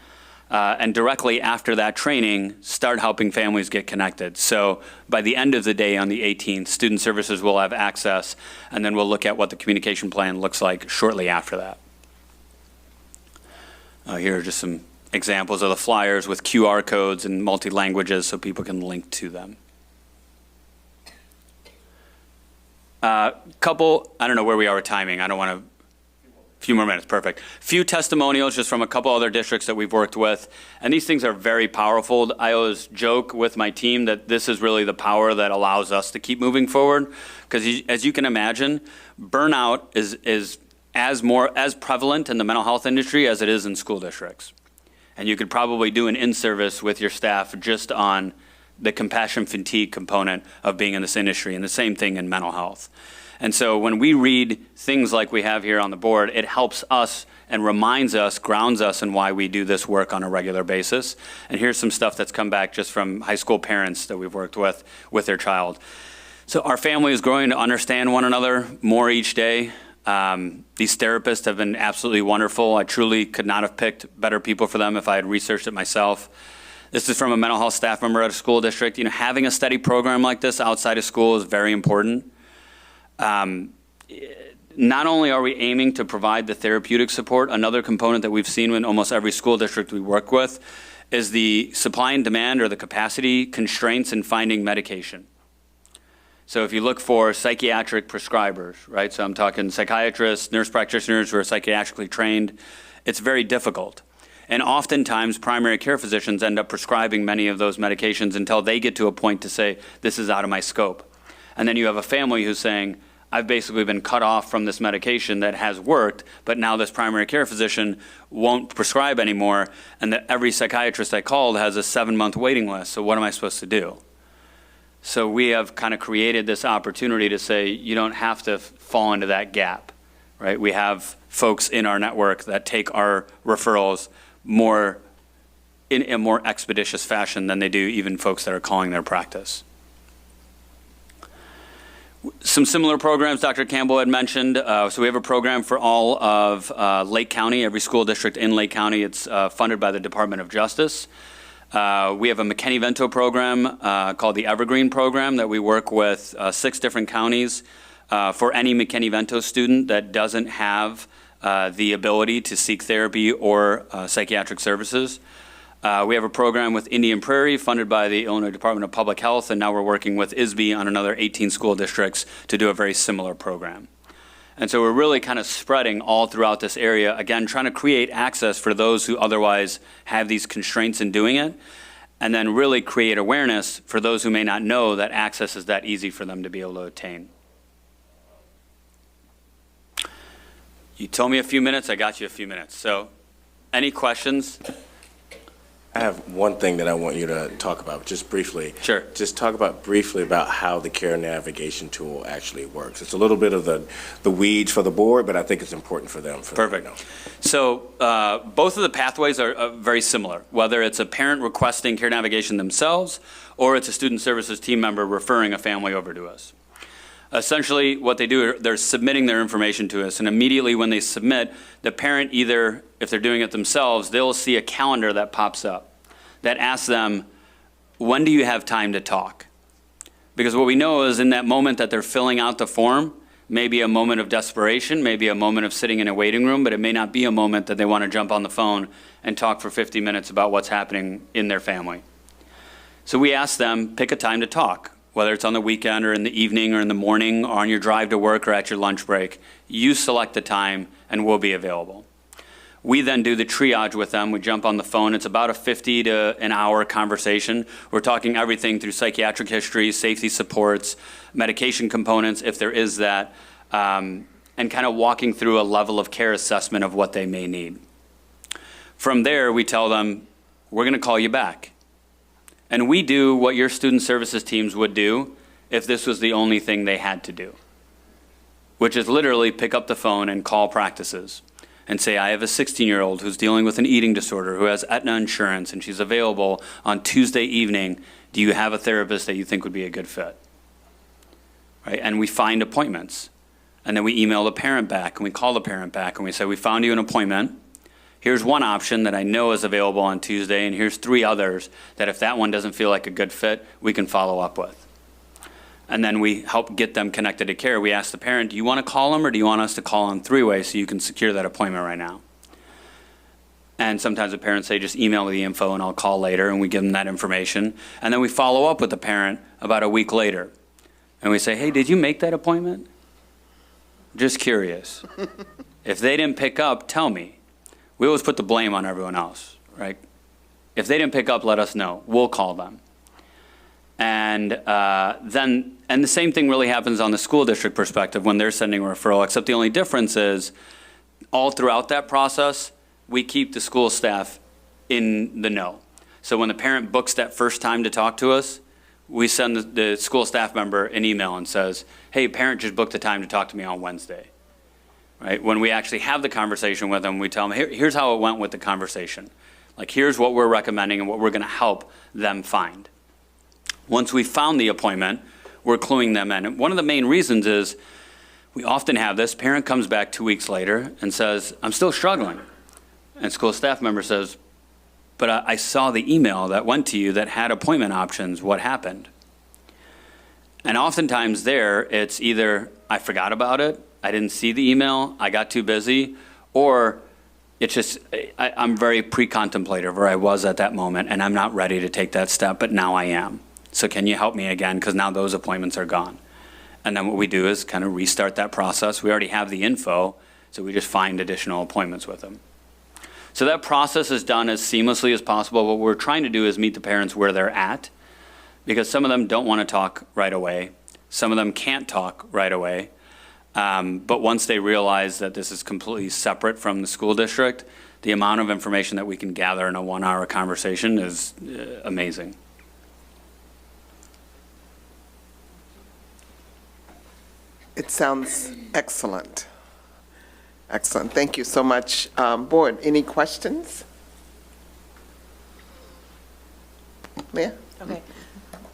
and directly after that training, start helping families get connected. So by the end of the day on the 18th, student services will have access, and then we'll look at what the communication plan looks like shortly after that. Here are just some examples of the flyers with QR codes and multi-languages so people can link to them. I don't know where we are with timing. I don't want to, a few more minutes, perfect. Few testimonials just from a couple other districts that we've worked with. And these things are very powerful. I always joke with my team that this is really the power that allows us to keep moving forward. Because as you can imagine, burnout is as prevalent in the mental health industry as it is in school districts. And you could probably do an in-service with your staff just on the compassion fatigue component of being in this industry, and the same thing in mental health. And so when we read things like we have here on the board, it helps us and reminds us, grounds us in why we do this work on a regular basis. And here's some stuff that's come back just from high school parents that we've worked with their child. So our family is growing to understand one another more each day. These therapists have been absolutely wonderful. I truly could not have picked better people for them if I had researched it myself. This is from a mental health staff member at a school district. Having a steady program like this outside of school is very important. Not only are we aiming to provide the therapeutic support, another component that we've seen in almost every school district we work with is the supply and demand or the capacity constraints in finding medication. So if you look for psychiatric prescribers, right? So I'm talking psychiatrists, nurse practitioners who are psychiatrically trained, it's very difficult. And oftentimes, primary care physicians end up prescribing many of those medications until they get to a point to say, this is out of my scope. And then you have a family who's saying, I've basically been cut off from this medication that has worked, but now this primary care physician won't prescribe anymore, and that every psychiatrist I called has a 7-month waiting list, so what am I supposed to do? So we have kind of created this opportunity to say, you don't have to fall into that gap, right? We have folks in our network that take our referrals in a more expeditious fashion than they do even folks that are calling their practice. Some similar programs Dr. Campbell had mentioned. So we have a program for all of Lake County, every school district in Lake County. It's funded by the Department of Justice. We have a McKinney-Vento program called the Evergreen Program that we work with 6 different counties for any McKinney-Vento student that doesn't have the ability to seek therapy or psychiatric services. We have a program with Indian Prairie funded by the Illinois Department of Public Health, and now we're working with ISB on another 18 school districts to do a very similar program. And so we're really kind of spreading all throughout this area, again, trying to create access for those who otherwise have these constraints in doing it, and then really create awareness for those who may not know that access is that easy for them to be able to attain. You told me a few minutes, I got you a few minutes. So any questions? I have one thing that I want you to talk about, just briefly. Sure. Just talk briefly about how the care navigation tool actually works. It's a little bit of the weeds for the board, but I think it's important for them. Perfect. So both of the pathways are very similar, whether it's a parent requesting care navigation themselves or it's a student services team member referring a family over to us. Essentially, what they do, they're submitting their information to us, and immediately when they submit, the parent either, if they're doing it themselves, they'll see a calendar that pops up that asks them, when do you have time to talk? Because what we know is in that moment that they're filling out the form, maybe a moment of desperation, maybe a moment of sitting in a waiting room, but it may not be a moment that they want to jump on the phone and talk for 50 minutes about what's happening in their family. So we ask them, pick a time to talk. Whether it's on the weekend or in the evening or in the morning or on your drive to work or at your lunch break, you select the time and we'll be available. We then do the triage with them. We jump on the phone. It's about a 50 to an hour conversation. We're talking everything through psychiatric history, safety supports, medication components, if there is that, and kind of walking through a level of care assessment of what they may need. From there, we tell them, we're going to call you back. And we do what your student services teams would do if this was the only thing they had to do, which is literally pick up the phone and call practices and say, I have a 16-year-old who's dealing with an eating disorder, who has Aetna insurance, and she's available on Tuesday evening. Do you have a therapist that you think would be a good fit? Right? And we find appointments. And then we email the parent back, and we call the parent back, and we say, we found you an appointment. Here's one option that I know is available on Tuesday, and here's 3 others that if that one doesn't feel like a good fit, we can follow up with. And then we help get them connected to care. We ask the parent, do you want to call them, or do you want us to call on 3-way so you can secure that appointment right now? And sometimes the parents say, just email me the info and I'll call later, and we give them that information. And then we follow up with the parent about a week later. And we say, hey, did you make that appointment? Just curious. If they didn't pick up, tell me. We always put the blame on everyone else, right? If they didn't pick up, let us know. We'll call them. And the same thing really happens on the school district perspective when they're sending a referral, except the only difference is all throughout that process, we keep the school staff in the know. So when the parent books that first time to talk to us, we send the school staff member an email and says, hey, parent just booked the time to talk to me on Wednesday. Right? When we actually have the conversation with them, we tell them, here's how it went with the conversation. Like, here's what we're recommending and what we're going to help them find. Once we found the appointment, we're cluing them in. And one of the main reasons is we often have this. Parent comes back 2 weeks later and says, I'm still struggling. And school staff member says, but I saw the email that went to you that had appointment options. What happened? And oftentimes there, it's either I forgot about it, I didn't see the email, I got too busy, or it's just I'm very pre-contemplative, or I was at that moment, and I'm not ready to take that step, but now I am. So can you help me again? Because now those appointments are gone. And then what we do is kind of restart that process. We already have the info, so we just find additional appointments with them. So that process is done as seamlessly as possible. What we're trying to do is meet the parents where they're at, because some of them don't want to talk right away. Some of them can't talk right away. But once they realize that this is completely separate from the school district, the amount of information that we can gather in a 1-hour conversation is amazing. It sounds excellent. Excellent. Thank you so much. Board, any questions? Leah? Okay.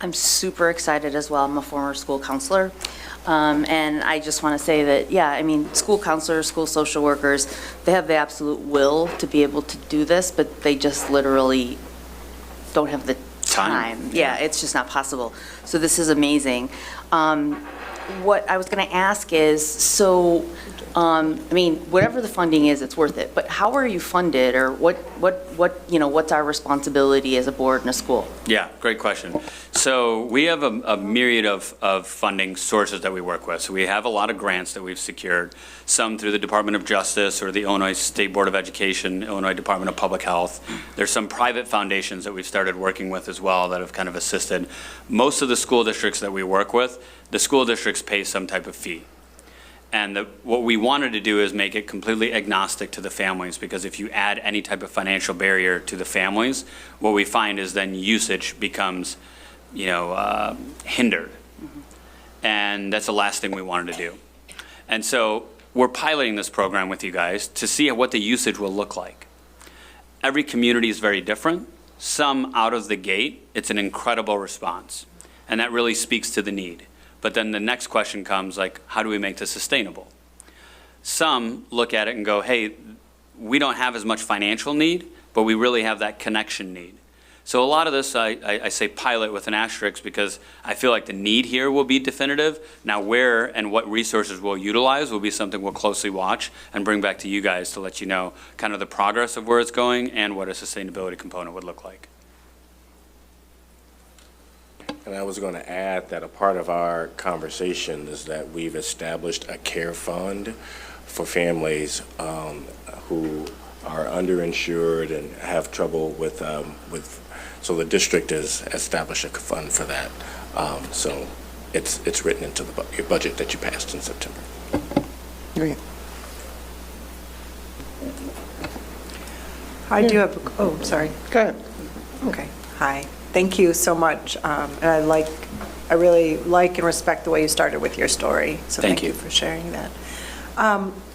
I'm super excited as well. I'm a former school counselor. And I just want to say that, yeah, I mean, school counselors, school social workers, they have the absolute will to be able to do this, but they just literally don't have the time. Yeah, it's just not possible. So this is amazing. What I was going to ask is, so, I mean, whatever the funding is, it's worth it. But how are you funded, or what's our responsibility as a board and a school? Yeah, great question. So we have a myriad of funding sources that we work with. So we have a lot of grants that we've secured, some through the Department of Justice or the Illinois State Board of Education, Illinois Department of Public Health. There's some private foundations that we've started working with as well that have kind of assisted. Most of the school districts that we work with, the school districts pay some type of fee. And what we wanted to do is make it completely agnostic to the families, because if you add any type of financial barrier to the families, what we find is then usage becomes, hindered. Mm-hmm. And that's the last thing we wanted to do. And so we're piloting this program with you guys to see what the usage will look like. Every community is very different. Some out of the gate, it's an incredible response. And that really speaks to the need. But then the next question comes, like, how do we make this sustainable? Some look at it and go, hey, we don't have as much financial need, but we really have that connection need. So a lot of this, I say pilot with an asterisk, because I feel like the need here will be definitive. Now where and what resources we'll utilize will be something we'll closely watch and bring back to you guys to let you know kind of the progress of where it's going and what a sustainability component would look like. And I was going to add that a part of our conversation is that we've established a care fund for families who are underinsured and have trouble with, so the district has established a fund for that. So it's written into your budget that you passed in September. I do have, oh, sorry. Go ahead. Okay, hi. Thank you so much. And I really like and respect the way you started with your story. So Thank thank you you. for sharing that.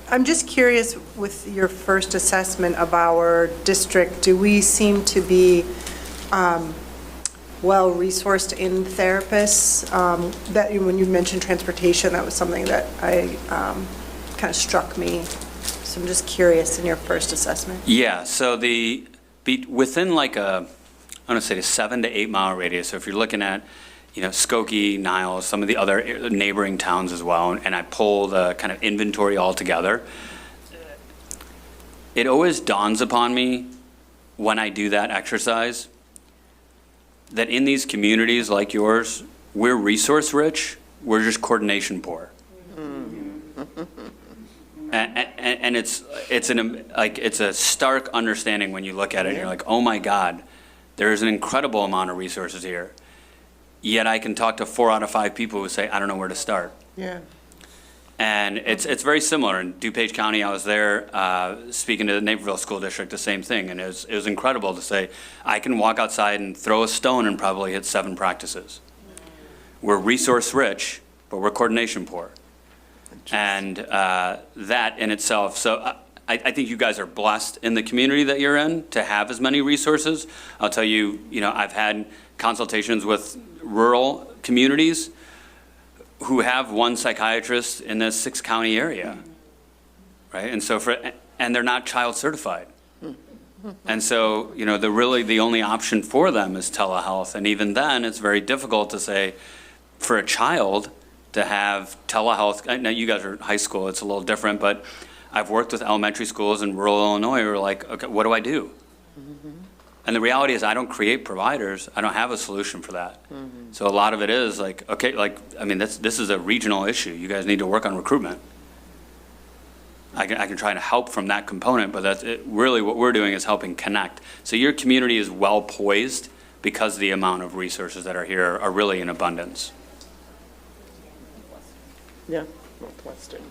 I'm just curious, with your first assessment of our district, do we seem to be well-resourced in therapists? That, when you mentioned transportation, that was something that kind of struck me. So I'm just curious in your first assessment. Yeah, so within like I'm going to say a 7 to 8 mile radius, so if you're looking at, Skokie, Niles, some of the other neighboring towns as well, and I pull the kind of inventory all together, it always dawns upon me when I do that exercise that in these communities like yours, we're resource rich, we're just coordination poor. And it's a stark understanding when you look at it and you're like, oh my God, there's an incredible amount of resources here. Yet I can talk to 4 out of 5 people who say, I don't know where to start. Yeah. And it's very similar. In DuPage County, I was there speaking to the Naperville School District, the same thing. And it was incredible to say, I can walk outside and throw a stone and probably hit 7 practices. We're resource rich, but we're coordination poor. And that in itself, so I think you guys are blessed in the community that you're in to have as many resources. I'll tell you, I've had consultations with rural communities who have 1 psychiatrist in the 6-county area, right? And so and they're not child certified. And so, the only option for them is telehealth. And even then, it's very difficult to say, for a child to have telehealth. Now, you guys are high school, it's a little different, but I've worked with elementary schools in rural Illinois who are like, okay, what do I do? And the reality is I don't create providers. I don't have a solution for that. So a lot of it is like, okay, this is a regional issue. You guys need to work on recruitment. I can try to help from that component, but really what we're doing is helping connect. So your community is well poised because the amount of resources that are here are really in abundance. Yeah, Northwestern.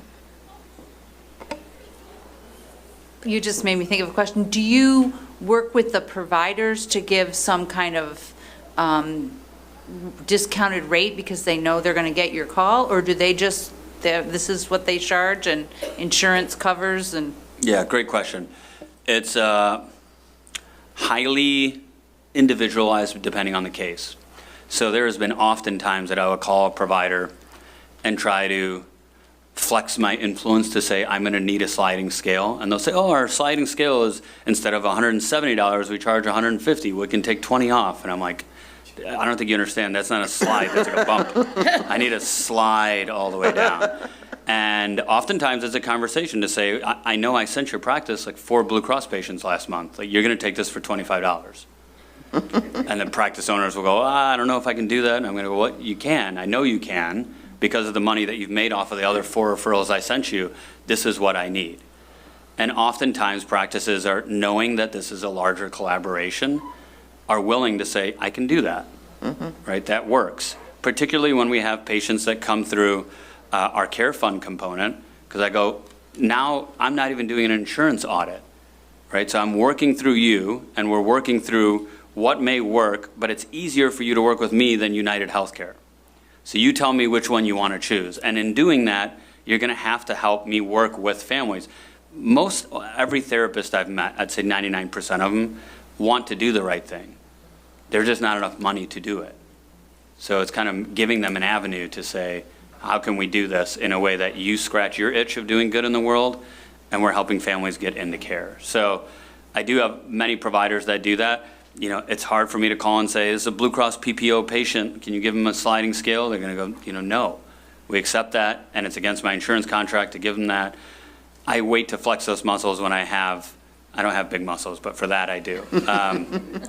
You just made me think of a question. Do you work with the providers to give some kind of discounted rate because they know they're going to get your call? Or do they just, this is what they charge and insurance covers? And Yeah, great question. It's highly individualized depending on the case. So there has been often times that I would call a provider and try to flex my influence to say, I'm going to need a sliding scale. And they'll say, oh, our sliding scale is, instead of $170, we charge $150. We can take 20 off. And I'm like, I don't think you understand. That's not a slide. That's like a bump. I need a slide all the way down. And oftentimes it's a conversation to say, I know I sent your practice like 4 Blue Cross patients last month. Like, you're going to take this for $25. And the practice owners will go, I don't know if I can do that. And I'm going to go, what? You can. I know you can. Because of the money that you've made off of the other 4 referrals I sent you, this is what I need. And oftentimes practices are, knowing that this is a larger collaboration, are willing to say, I can do that, right? That works. Particularly when we have patients that come through our care fund component, because I go, now I'm not even doing an insurance audit, right? So I'm working through you, and we're working through what may work, but it's easier for you to work with me than United Healthcare. So you tell me which one you want to choose. And in doing that, you're going to have to help me work with families. Every therapist I've met, I'd say 99% of them, want to do the right thing. There's just not enough money to do it. So it's kind of giving them an avenue to say, how can we do this in a way that you scratch your itch of doing good in the world, and we're helping families get into care. So I do have many providers that do that. It's hard for me to call and say, this is a Blue Cross PPO patient. Can you give them a sliding scale? They're going to go, no. We accept that, and it's against my insurance contract to give them that. I wait to flex those muscles when I don't have big muscles, but for that I do.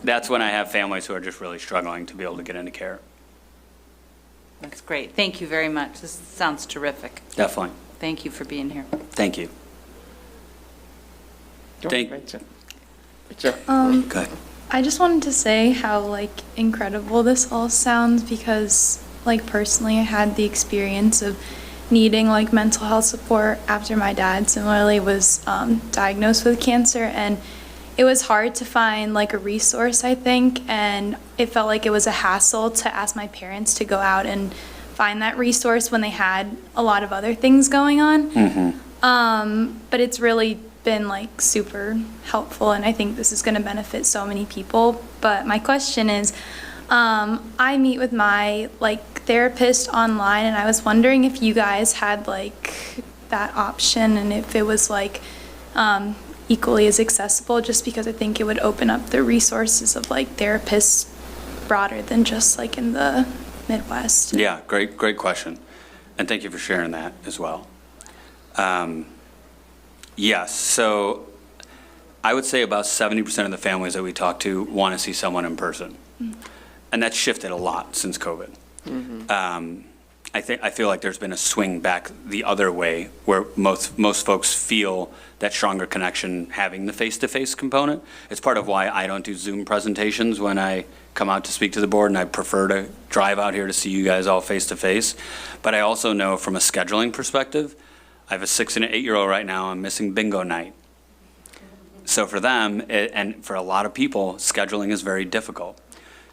That's when I have families who are just really struggling to be able to get into care. that's great. Thank you very much. This sounds terrific. Definitely. Thank you for being here. Thank you. Thank- Rachel. Go ahead. I just wanted to say how like incredible this all sounds because like personally I had the experience of needing like mental health support after my dad similarly was diagnosed with cancer, and it was hard to find like a resource, I think, and it felt like it was a hassle to ask my parents to go out and find that resource when they had a lot of other things going on. But it's really been like super helpful, and I think this is going to benefit so many people. But my question is, I meet with my like therapist online, and I was wondering if you guys had like that option and if it was like equally as accessible, just because I think it would open up the resources of like therapists broader than just like in the Midwest. Yeah, great question. And thank you for sharing that as well. Yes, so I would say about 70% of the families that we talk to want to see someone in person. And that's shifted a lot since COVID. I feel like there's been a swing back the other way where most folks feel that stronger connection having the face-to-face component. It's part of why I don't do Zoom presentations when I come out to speak to the board, and I prefer to drive out here to see you guys all face-to-face. But I also know from a scheduling perspective, I have a 6 and an 8-year-old right now, I'm missing bingo night. So for them, and for a lot of people, scheduling is very difficult.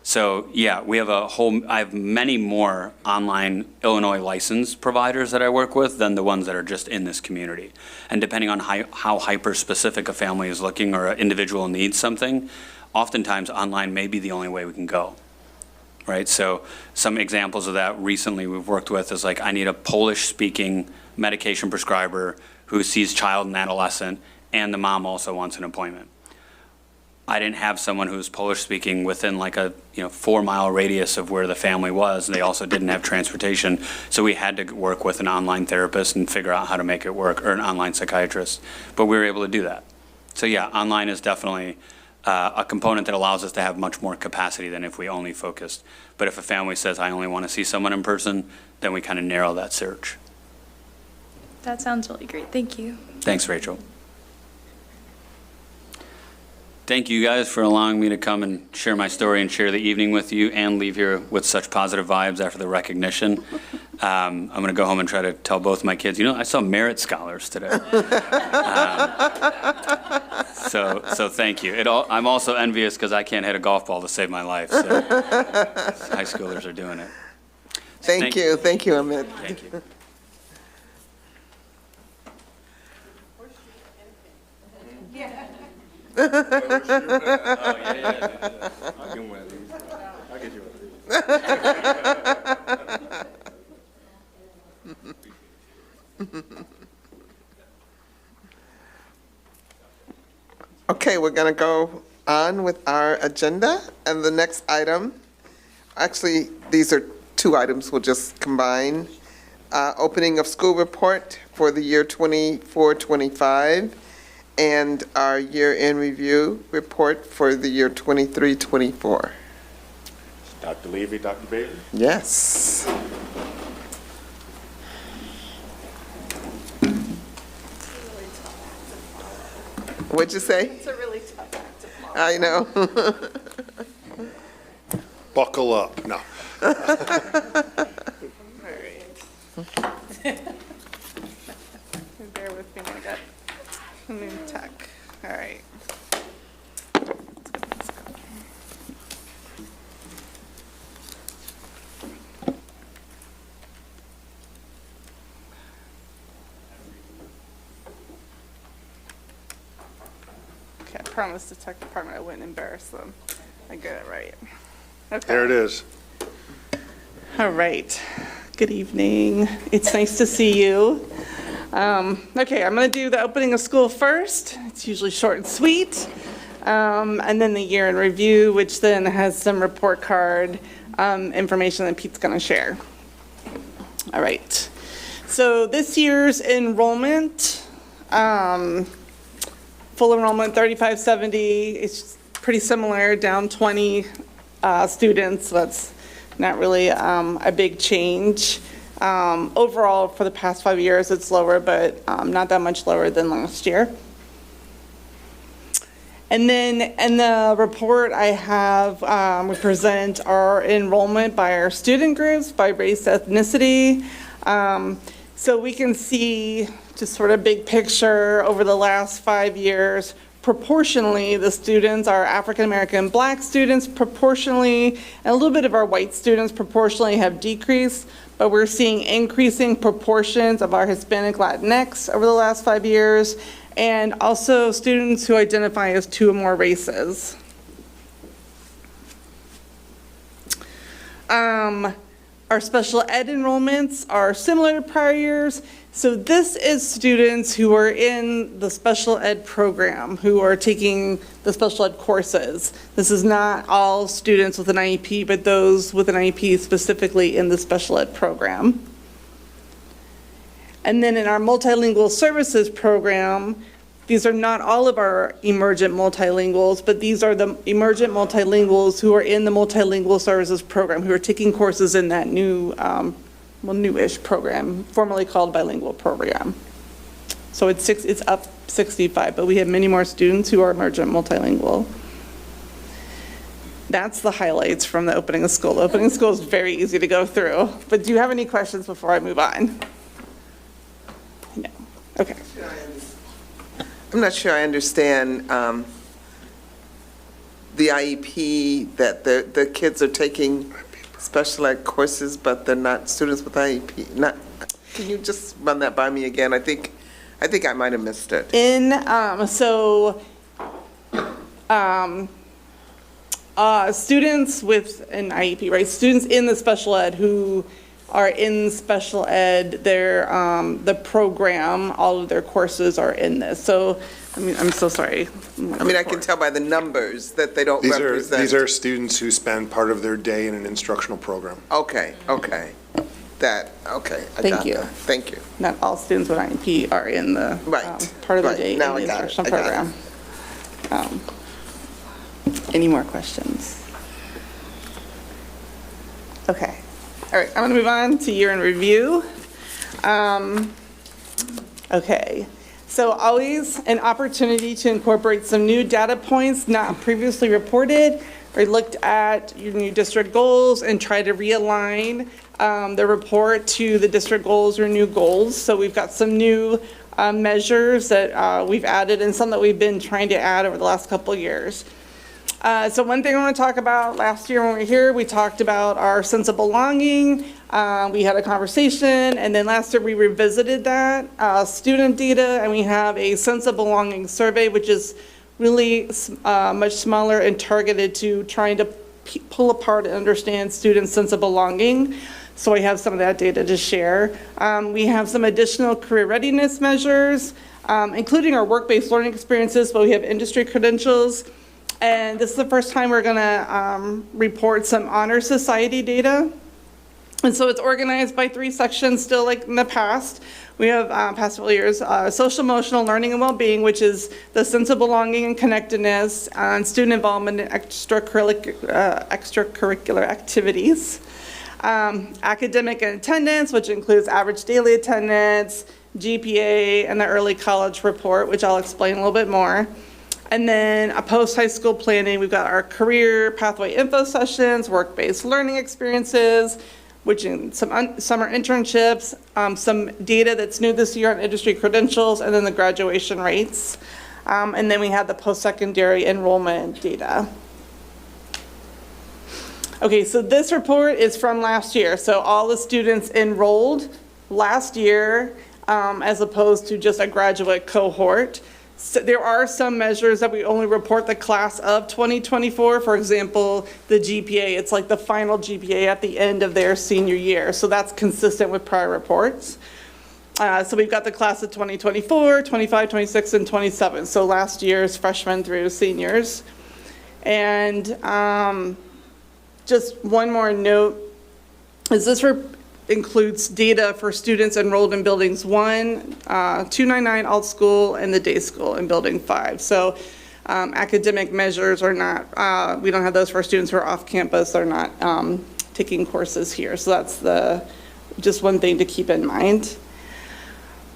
So yeah, I have many more online Illinois licensed providers that I work with than the ones that are just in this community. And depending on how hyper-specific a family is looking or an individual needs something, oftentimes online may be the only way we can go, right? So some examples of that recently we've worked with is like, I need a Polish-speaking medication prescriber who sees child and adolescent, and the mom also wants an appointment. I didn't have someone who was Polish speaking within like a 4-mile radius of where the family was. They also didn't have transportation. So we had to work with an online therapist and figure out how to make it work, or an online psychiatrist. But we were able to do that. So yeah, online is definitely a component that allows us to have much more capacity than if we only focused. But if a family says, I only want to see someone in person, then we kind of narrow that search. That sounds really great. Thank you. Thanks, Rachel. Thank you guys for allowing me to come and share my story and share the evening with you and leave here with such positive vibes after the recognition. I'm going to go home and try to tell both my kids, I saw Merit Scholars today. So thank you. I'm also envious because I can't hit a golf ball to save my life. So high schoolers are doing it. Thank you, Amit. Thank you. Oh, yeah. I'll get one of these. I'll get you one of these. Okay, we're going to go on with our agenda, and the next item, actually, these are 2 items we'll just combine. Opening of school report for the year 24-25, and our year-end review report for the year 23-24. Dr. Levy, Dr. Bailey? Yes. What'd you say? It's a really tough act to follow. I know. Buckle up. No. All right. Bear with me, I got a new tech. All right. Let's go. Okay, I promised the tech department I wouldn't embarrass them. I get it right. Okay. There it is. All right. Good evening. It's nice to see you. Okay, I'm going to do the opening of school first. It's usually short and sweet. And then the year in review, which then has some report card information that Pete's going to share. All right. So this year's enrollment, full enrollment 3570. It's pretty similar, down 20 students. That's not really a big change. Overall, for the past 5 years, it's lower, but not that much lower than last year. And then in the report I have, we present our enrollment by our student groups, by race, ethnicity. So we can see just sort of big picture over the last 5 years, proportionally, the students, our African-American Black students proportionally, and a little bit of our white students proportionally have decreased, but we're seeing increasing proportions of our Hispanic Latinx over the last 5 years, and also students who identify as 2 or more races. Our special ed enrollments are similar to prior years. So this is students who are in the special ed program, who are taking the special ed courses. This is not all students with an IEP, but those with an IEP specifically in the special ed program. And then in our multilingual services program, these are not all of our emergent multilinguals, but these are the emergent multilinguals who are in the multilingual services program, who are taking courses in that new, newish program, formerly called bilingual program. So it's up 65, but we have many more students who are emergent multilingual. That's the highlights from the opening of school. The opening of school is very easy to go through, but do you have any questions before I move on? No. Okay. I'm not sure I understand the IEP, that the kids are taking special ed courses, but they're not students with IEP. Can you just run that by me again? I think I might have missed it. Students with an IEP, right? Students in the special ed who are in special ed, the program, all of their courses are in this. So, I mean, I'm so sorry. I can tell by the numbers that they don't represent. These are students who spend part of their day in an instructional program. Okay. I Thank you. Thank you. Not all students with IEP are in the part of the day in the instructional program. Any more questions? Okay. All right, I'm going to move on to year in review. Okay, so always an opportunity to incorporate some new data points not previously reported. We looked at your new district goals and try to realign the report to the district goals or new goals. So we've got some new measures that we've added and some that we've been trying to add over the last couple of years. So one thing I want to talk about, last year when we were here, we talked about our sense of belonging. We had a conversation, and then last year we revisited that student data, and we have a sense of belonging survey, which is really much smaller and targeted to trying to pull apart and understand students' sense of belonging. So we have some of that data to share. We have some additional career readiness measures, including our work-based learning experiences, but we have industry credentials. And this is the first time we're going to report some honor society data. And so it's organized by 3 sections, still like in the past. We have past several years, social emotional learning and well-being, which is the sense of belonging and connectedness, and student involvement in extracurricular activities. Academic and attendance, which includes average daily attendance, GPA, and the early college report, which I'll explain a little bit more. And then a post-high school planning, we've got our career pathway info sessions, work-based learning experiences, which in some summer internships, some data that's new this year on industry credentials, and then the graduation rates. And then we have the post-secondary enrollment data. Okay, so this report is from last year. So all the students enrolled last year, as opposed to just a graduate cohort. So there are some measures that we only report the class of 2024. For example, the GPA, it's like the final GPA at the end of their senior year. So that's consistent with prior reports. So we've got the class of 2024, 25, 26, and 27. So last year's freshmen through seniors. And just one more note, is this includes data for students enrolled in buildings 1, 299 alt school, and the day school in building 5. So academic measures are not, we don't have those for students who are off campus. They're not taking courses here. So that's just one thing to keep in mind.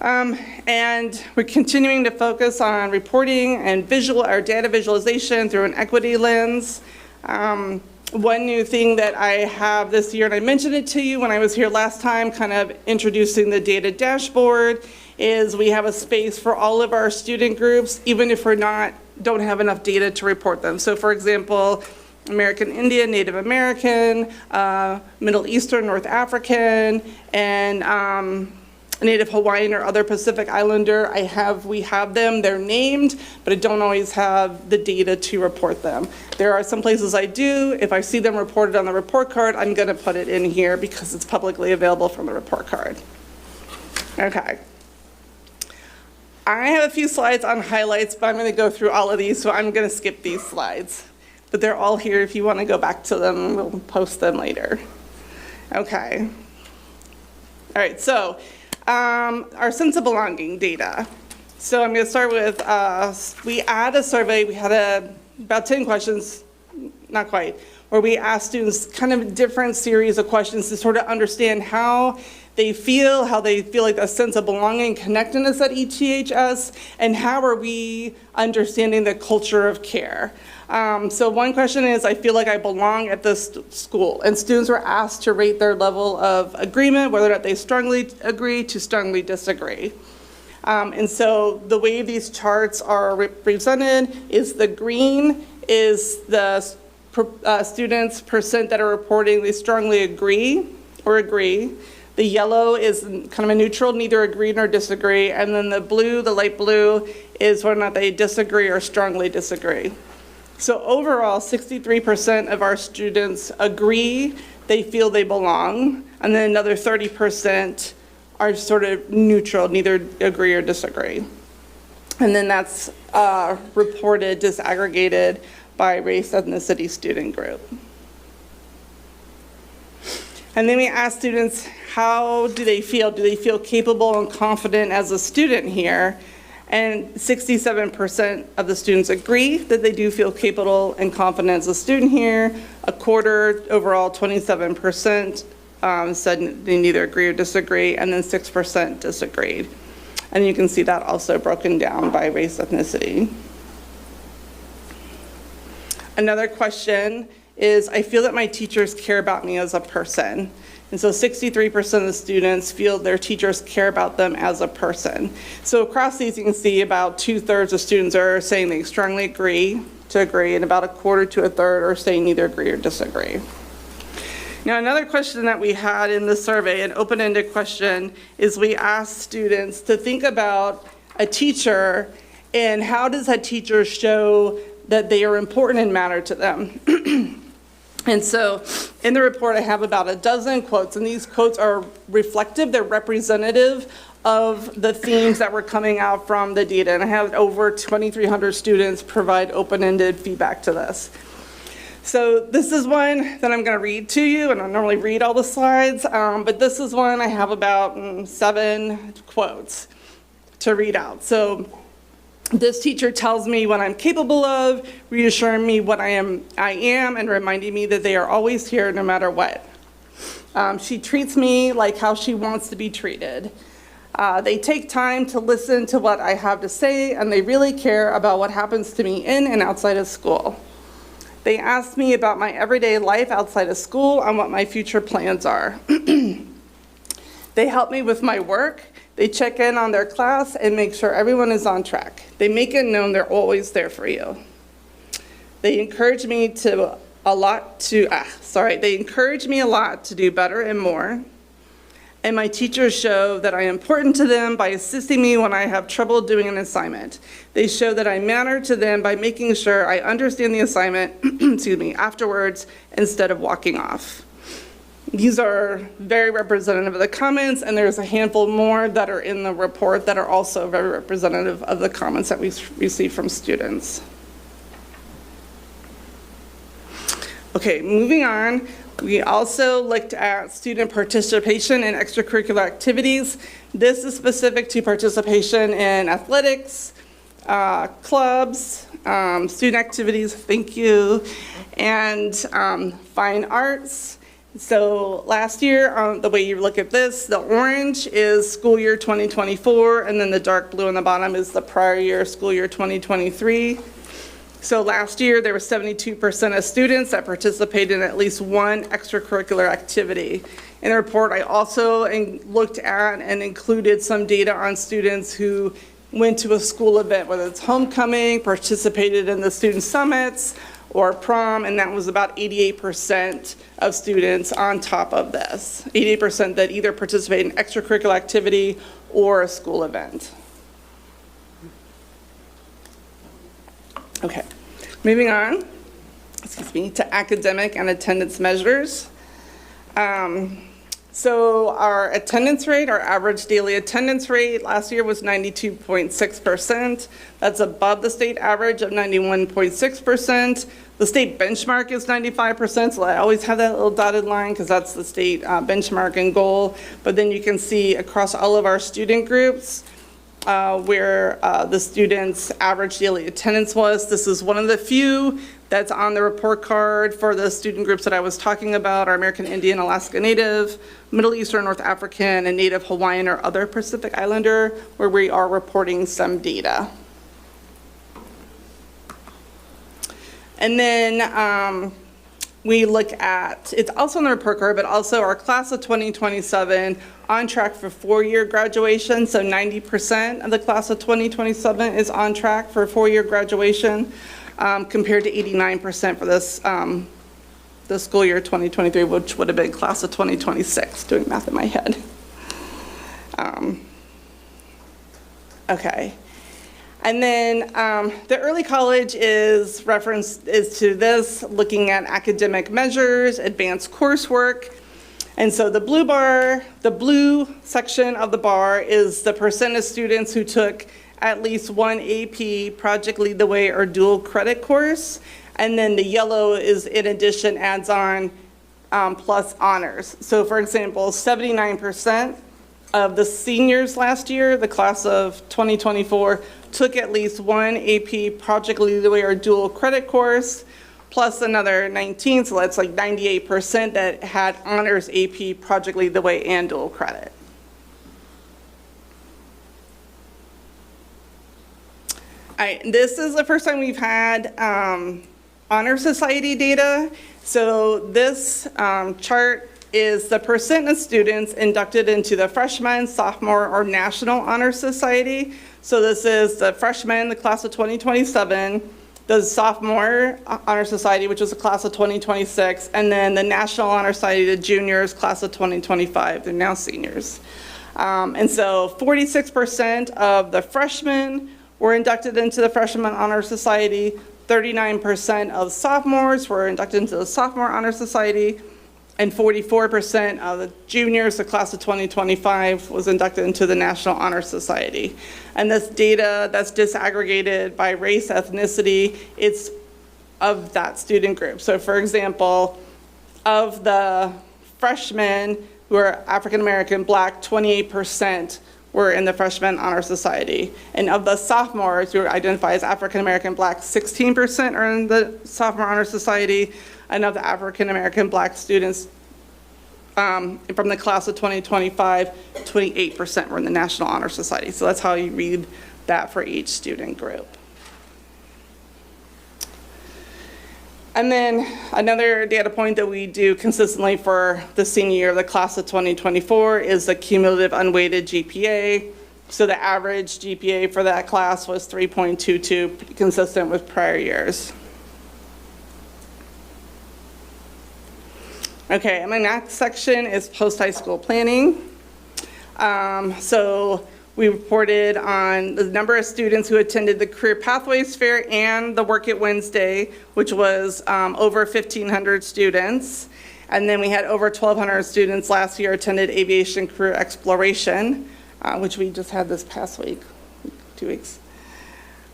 And we're continuing to focus on reporting and data visualization through an equity lens. One new thing that I have this year, and I mentioned it to you when I was here last time, kind of introducing the data dashboard, is we have a space for all of our student groups, even if don't have enough data to report them. So for example, American Indian, Native American, Middle Eastern, North African, and Native Hawaiian or other Pacific Islander, we have them, they're named, but I don't always have the data to report them. There are some places I do. If I see them reported on the report card, I'm gonna put it in here because it's publicly available from the report card. Okay. I have a few slides on highlights, but I'm gonna go through all of these, so I'm gonna skip these slides. But they're all here if you wanna go back to them, we'll post them later. Okay. All right, so our sense of belonging data. So I'm going to start with, we had a survey, we had about 10 questions, not quite, where we asked students kind of a different series of questions to sort of understand how they feel like a sense of belonging, connectedness at ETHS, and how are we understanding the culture of care. So one question is, I feel like I belong at this school, and students were asked to rate their level of agreement, whether or not they strongly agree to strongly disagree. And so the way these charts are represented is the green is the students percent that are reporting they strongly agree or agree. The yellow is kind of a neutral, neither agree nor disagree. And then the blue, the light blue, is whether or not they disagree or strongly disagree. So overall, 63% of our students agree they feel they belong, and then another 30% are sort of neutral, neither agree or disagree. And then that's reported, disaggregated by race, ethnicity, student group. And then we ask students, how do they feel? Do they feel capable and confident as a student here? And 67% of the students agree that they do feel capable and confident as a student here. A quarter, overall 27%, said they neither agree or disagree, and then 6% disagreed. And you can see that also broken down by race, ethnicity. Another question is, I feel that my teachers care about me as a person. And so 63% of the students feel their teachers care about them as a person. So across these, you can see about 2/3 of students are saying they strongly agree, and about a quarter to a third are saying neither agree or disagree. Now, another question that we had in the survey, an open-ended question, is we asked students to think about a teacher and how does that teacher show that they are important and matter to them. And so in the report, I have about a dozen quotes, and these quotes are reflective, they're representative of the themes that were coming out from the data. And I have over 2,300 students provide open-ended feedback to this. So this is one that I'm going to read to you, and I normally read all the slides, but this is one I have about 7 quotes to read out. So this teacher tells me what I'm capable of, reassuring me what I am, and reminding me that they are always here no matter what. She treats me like how she wants to be treated. They take time to listen to what I have to say, and they really care about what happens to me in and outside of school. They ask me about my everyday life outside of school and what my future plans are. They help me with my work. They check in on their class and make sure everyone is on track. They make it known they're always there for you. They encourage me a lot to do better and more. And my teachers show that I am important to them by assisting me when I have trouble doing an assignment. They show that I matter to them by making sure I understand the assignment, afterwards instead of walking off. These are very representative of the comments, and there's a handful more that are in the report that are also very representative of the comments that we received from students. Okay, moving on. We also looked at student participation in extracurricular activities. This is specific to participation in athletics, clubs, student activities, thank you, and fine arts. So last year, the way you look at this, the orange is school year 2024, and then the dark blue on the bottom is the prior year, school year 2023. So last year, there were 72% of students that participated in at least one extracurricular activity. In the report, I also looked at and included some data on students who went to a school event, whether it's homecoming, participated in the student summits, or prom, and that was about 88% of students on top of this. 88% that either participate in extracurricular activity or a school event. Okay, moving on, to academic and attendance measures. So our attendance rate, our average daily attendance rate last year was 92.6%. That's above the state average of 91.6%. The state benchmark is 95%, so I always have that little dotted line because that's the state benchmark and goal. But then you can see across all of our student groups where the students' average daily attendance was. This is one of the few that's on the report card for the student groups that I was talking about, our American Indian, Alaska Native, Middle Eastern, North African, and Native Hawaiian or other Pacific Islander, where we are reporting some data. And then we look at, it's also on the report card, but also our class of 2027 on track for 4-year graduation. So 90% of the class of 2027 is on track for 4-year graduation, compared to 89% for this the school year 2023, which would have been class of 2026, doing math in my head. Okay. And then the early college is to this, looking at academic measures, advanced coursework. And so the blue bar, the blue section of the bar is the percent of students who took at least one AP, Project Lead the Way, or dual credit course. And then the yellow is, in addition, adds on plus honors. So for example, 79% of the seniors last year, the class of 2024, took at least one AP Project Lead the Way or dual credit course, plus another 19, so that's like 98% that had honors AP Project Lead the Way and dual credit. All right, this is the first time we've had Honor Society data. So this chart is the percent of students inducted into the freshman, sophomore, or National Honor Society. So this is the freshman, the class of 2027, the sophomore Honor Society, which was the class of 2026, and then the National Honor Society, the juniors, class of 2025. They're now seniors. And so 46% of the freshmen were inducted into the Freshman Honor Society, 39% of sophomores were inducted into the Sophomore Honor Society, and 44% of the juniors, the class of 2025, was inducted into the National Honor Society. And this data that's disaggregated by race, ethnicity, it's of that student group. So for example, of the freshmen who are African American, Black, 28% were in the Freshman Honor Society. And of the sophomores who identify as African American, Black, 16% are in the Sophomore Honor Society. And of the African American Black students from the class of 2025, 28% were in the National Honor Society. So that's how you read that for each student group. And then another data point that we do consistently for the senior year of the class of 2024 is the cumulative unweighted GPA. So the average GPA for that class was 3.22, consistent with prior years. Okay, and my next section is post-high school planning. So we reported on the number of students who attended the Career Pathways Fair and the Work It Wednesday, which was over 1,500 students. And then we had over 1,200 students last year attended Aviation Career Exploration, which we just had this past week, 2 weeks.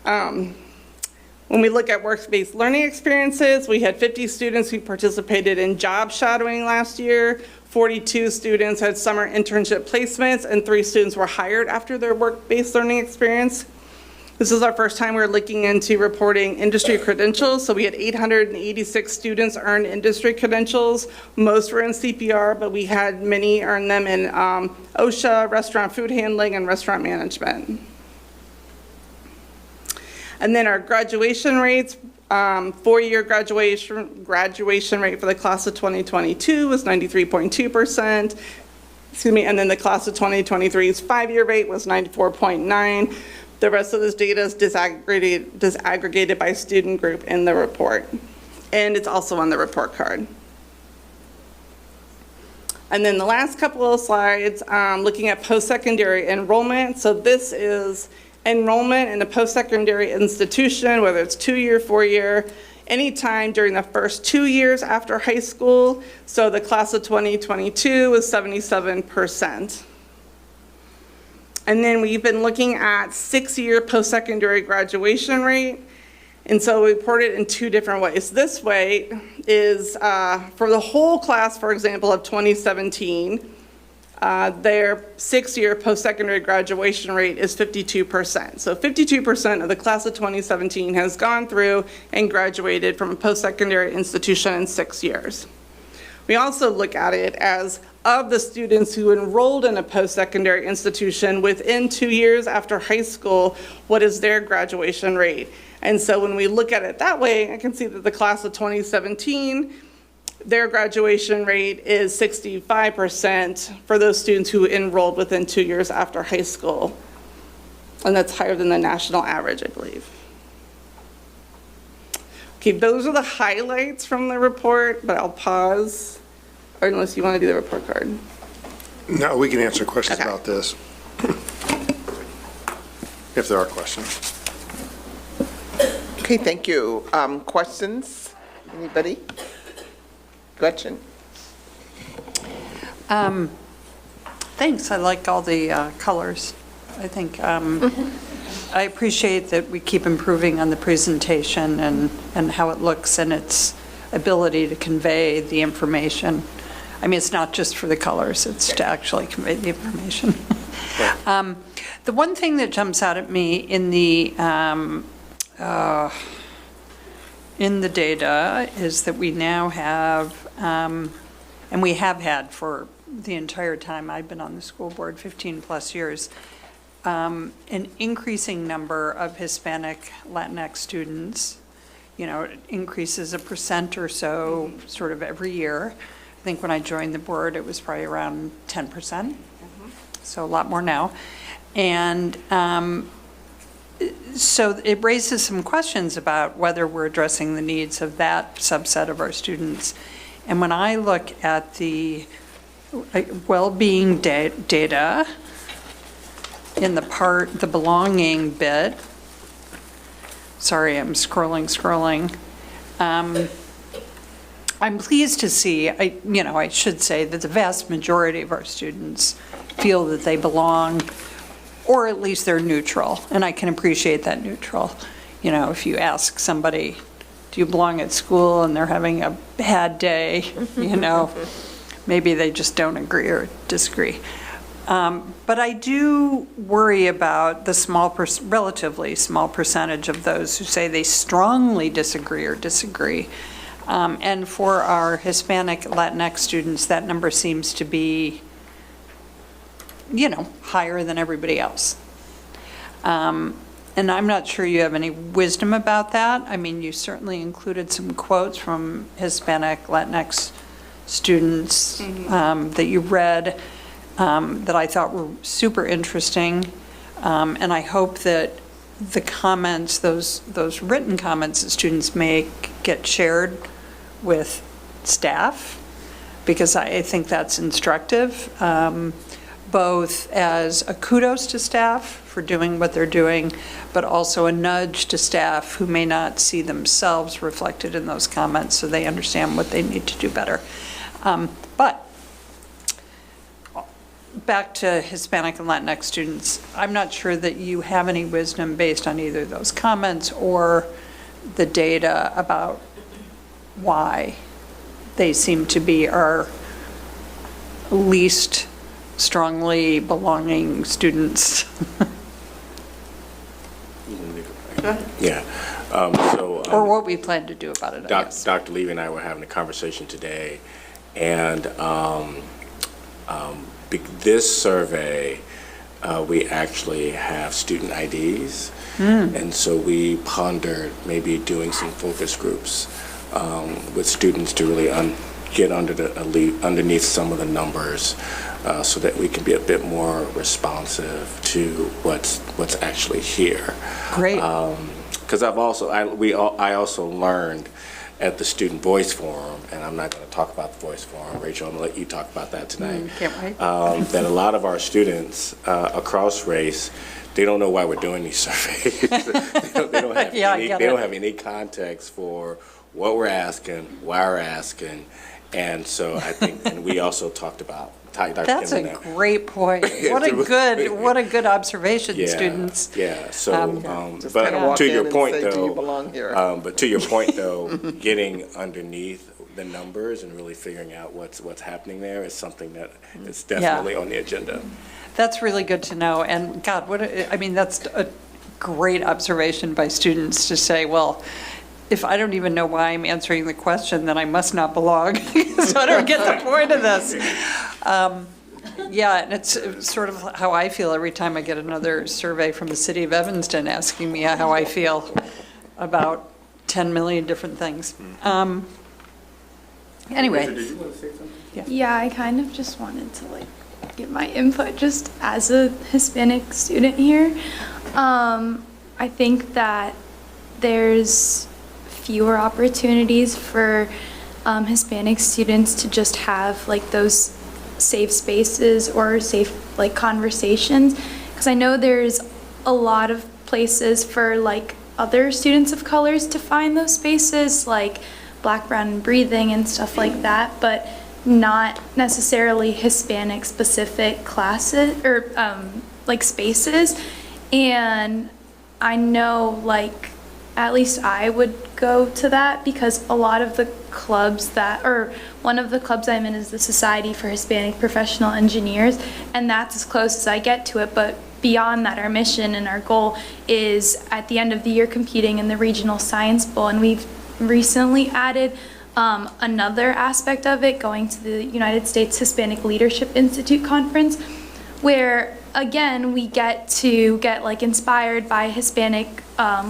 When we look at work-based learning experiences, we had 50 students who participated in job shadowing last year, 42 students had summer internship placements, and 3 students were hired after their work-based learning experience. This is our first time we're looking into reporting industry credentials. So we had 886 students earn industry credentials. Most were in CPR, but we had many earn them in OSHA, restaurant food handling, and restaurant management. And then our graduation rates, four-year graduation rate for the class of 2022 was 93.2%. Excuse me, and then the class of 2023's five-year rate was 94.9%. The rest of this data is disaggregated by student group in the report. And it's also on the report card. And then the last couple of slides, looking at post-secondary enrollment. So this is enrollment in a post-secondary institution, whether it's 2-year, 4-year, anytime during the first 2 years after high school. So the class of 2022 was 77%. And then we've been looking at 6-year post-secondary graduation rate. And so we report it in two different ways. This way is for the whole class, for example, of 2017, their 6-year post-secondary graduation rate is 52%. So 52% of the class of 2017 has gone through and graduated from a post-secondary institution in 6 years. We also look at it as of the students who enrolled in a post-secondary institution within 2 years after high school, what is their graduation rate? And so when we look at it that way, I can see that the class of 2017, their graduation rate is 65% for those students who enrolled within 2 years after high school. And that's higher than the national average, I believe. Okay, those are the highlights from the report, but I'll pause, or unless you want to do the report card. No, we can answer questions Okay. about this. If there are questions. Okay, thank you. Questions? Anybody? Gretchen? Thanks, I like all the colors. I think, I appreciate that we keep improving on the presentation and how it looks and its ability to convey the information. I mean, it's not just for the colors, it's to actually convey the information. The one thing that jumps out at me in the data is that we now have, and we have had for the entire time I've been on the school board, 15 plus years, an increasing number of Hispanic Latinx students. You know, it increases 1% or so sort of every year. I think when I joined the board, it was probably around 10%, so a lot more now. And so it raises some questions about whether we're addressing the needs of that subset of our students. And when I look at the well-being data in the belonging bit, sorry, I'm scrolling. I'm pleased to see, I should say that the vast majority of our students feel that they belong, or at least they're neutral, and I can appreciate that neutral. You know, if you ask somebody, do you belong at school, and they're having a bad day, you know, maybe they just don't agree or disagree. But I do worry about the relatively small percentage of those who say they strongly disagree or disagree. And for our Hispanic Latinx students, that number seems to be, you know, higher than everybody else. And I'm not sure you have any wisdom about that. I mean, you certainly included some quotes from Hispanic Latinx students that you read that I thought were super interesting. And I hope that the comments, those written comments that students make get shared with staff, because I think that's instructive, both as a kudos to staff for doing what they're doing, but also a nudge to staff who may not see themselves reflected in those comments, so they understand what they need to do better. But back to Hispanic and Latinx students, I'm not sure that you have any wisdom based on either those comments or the data about why they seem to be our least strongly belonging students. Yeah. So. Or what we plan to do about it, I guess. Dr. Levy and I were having a conversation today, and this survey, we actually have student IDs, and so we pondered maybe doing some focus groups with students to really get underneath some of the numbers, so that we can be a bit more responsive to what's actually here. Great. Because I also learned at the Student Voice Forum, and I'm not going to talk about the Voice Forum, Rachel, I'm going to let you talk about that tonight. Can't wait. That a lot of our students across race, they don't know why we're doing these surveys. they don't have Yeah, I any, get they it. don't have any context for what we're asking, why we're asking, and so I think, and we also talked about. Dr. That's a Kinman, great point. What a good observation, students. Yeah, so, Just but kinda walk to in your and point say, "Do you though, belong here?" but to your point though, getting underneath the numbers and really figuring out what's happening there is something that is definitely on the agenda. That's really good to know. And God, that's a great observation by students to say, well, if I don't even know why I'm answering the question, then I must not belong, so I don't get the point of this. Yeah, and it's sort of how I feel every time I get another survey from the city of Evanston asking me how I feel about 10 million different things. Anyway. Did you want to say something? Yeah, I kind of just wanted to give my input just as a Hispanic student here. I think that there's fewer opportunities for Hispanic students to just have those safe spaces or safe conversations, because I know there's a lot of places for other students of colors to find those spaces, like Black, Brown, and Breathing and stuff like that, but not necessarily Hispanic specific classes or spaces. And I know at least I would go to that because a lot of the clubs one of the clubs I'm in is the Society for Hispanic Professional Engineers, and that's as close as I get to it. But beyond that, our mission and our goal is at the end of the year competing in the Regional Science Bowl, and we've recently added another aspect of it, going to the United States Hispanic Leadership Institute conference, where again we get to get inspired by Hispanic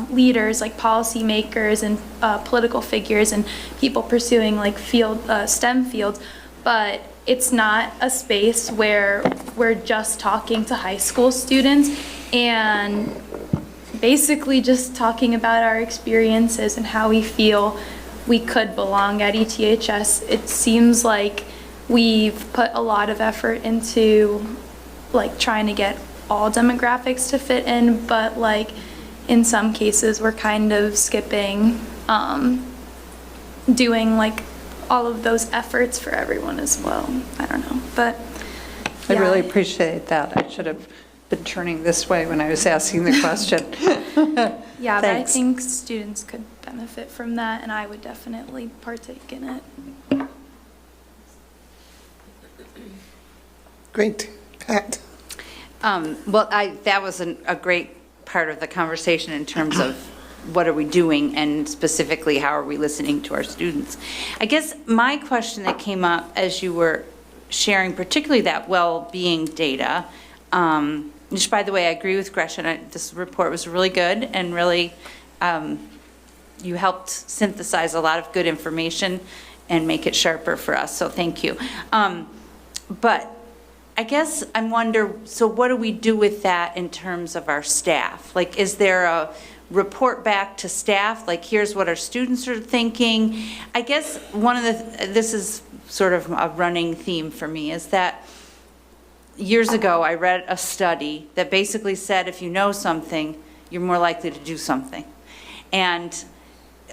leaders, like policymakers and political figures and people pursuing STEM fields. But it's not a space where we're just talking to high school students and basically just talking about our experiences and how we feel we could belong at ETHS. It seems like we've put a lot of effort into trying to get all demographics to fit in, but in some cases we're kind of skipping doing all of those efforts for everyone as well. I don't know, but I yeah. really appreciate that. I should have been turning this way when I was asking the question. Yeah, but I Thanks. think students could benefit from that, and I would definitely partake in it. Great. Pat? That was a great part of the conversation in terms of what are we doing and specifically how are we listening to our students. I guess my question that came up as you were sharing, particularly that well-being data, which, by the way, I agree with Gretchen. This report was really good and really, you helped synthesize a lot of good information and make it sharper for us, so thank you. But I guess I wonder, so what do we do with that in terms of our staff? Is there a report back to staff, here's what our students are thinking? I guess this is sort of a running theme for me, is that years ago I read a study that basically said if you know something, you're more likely to do something. And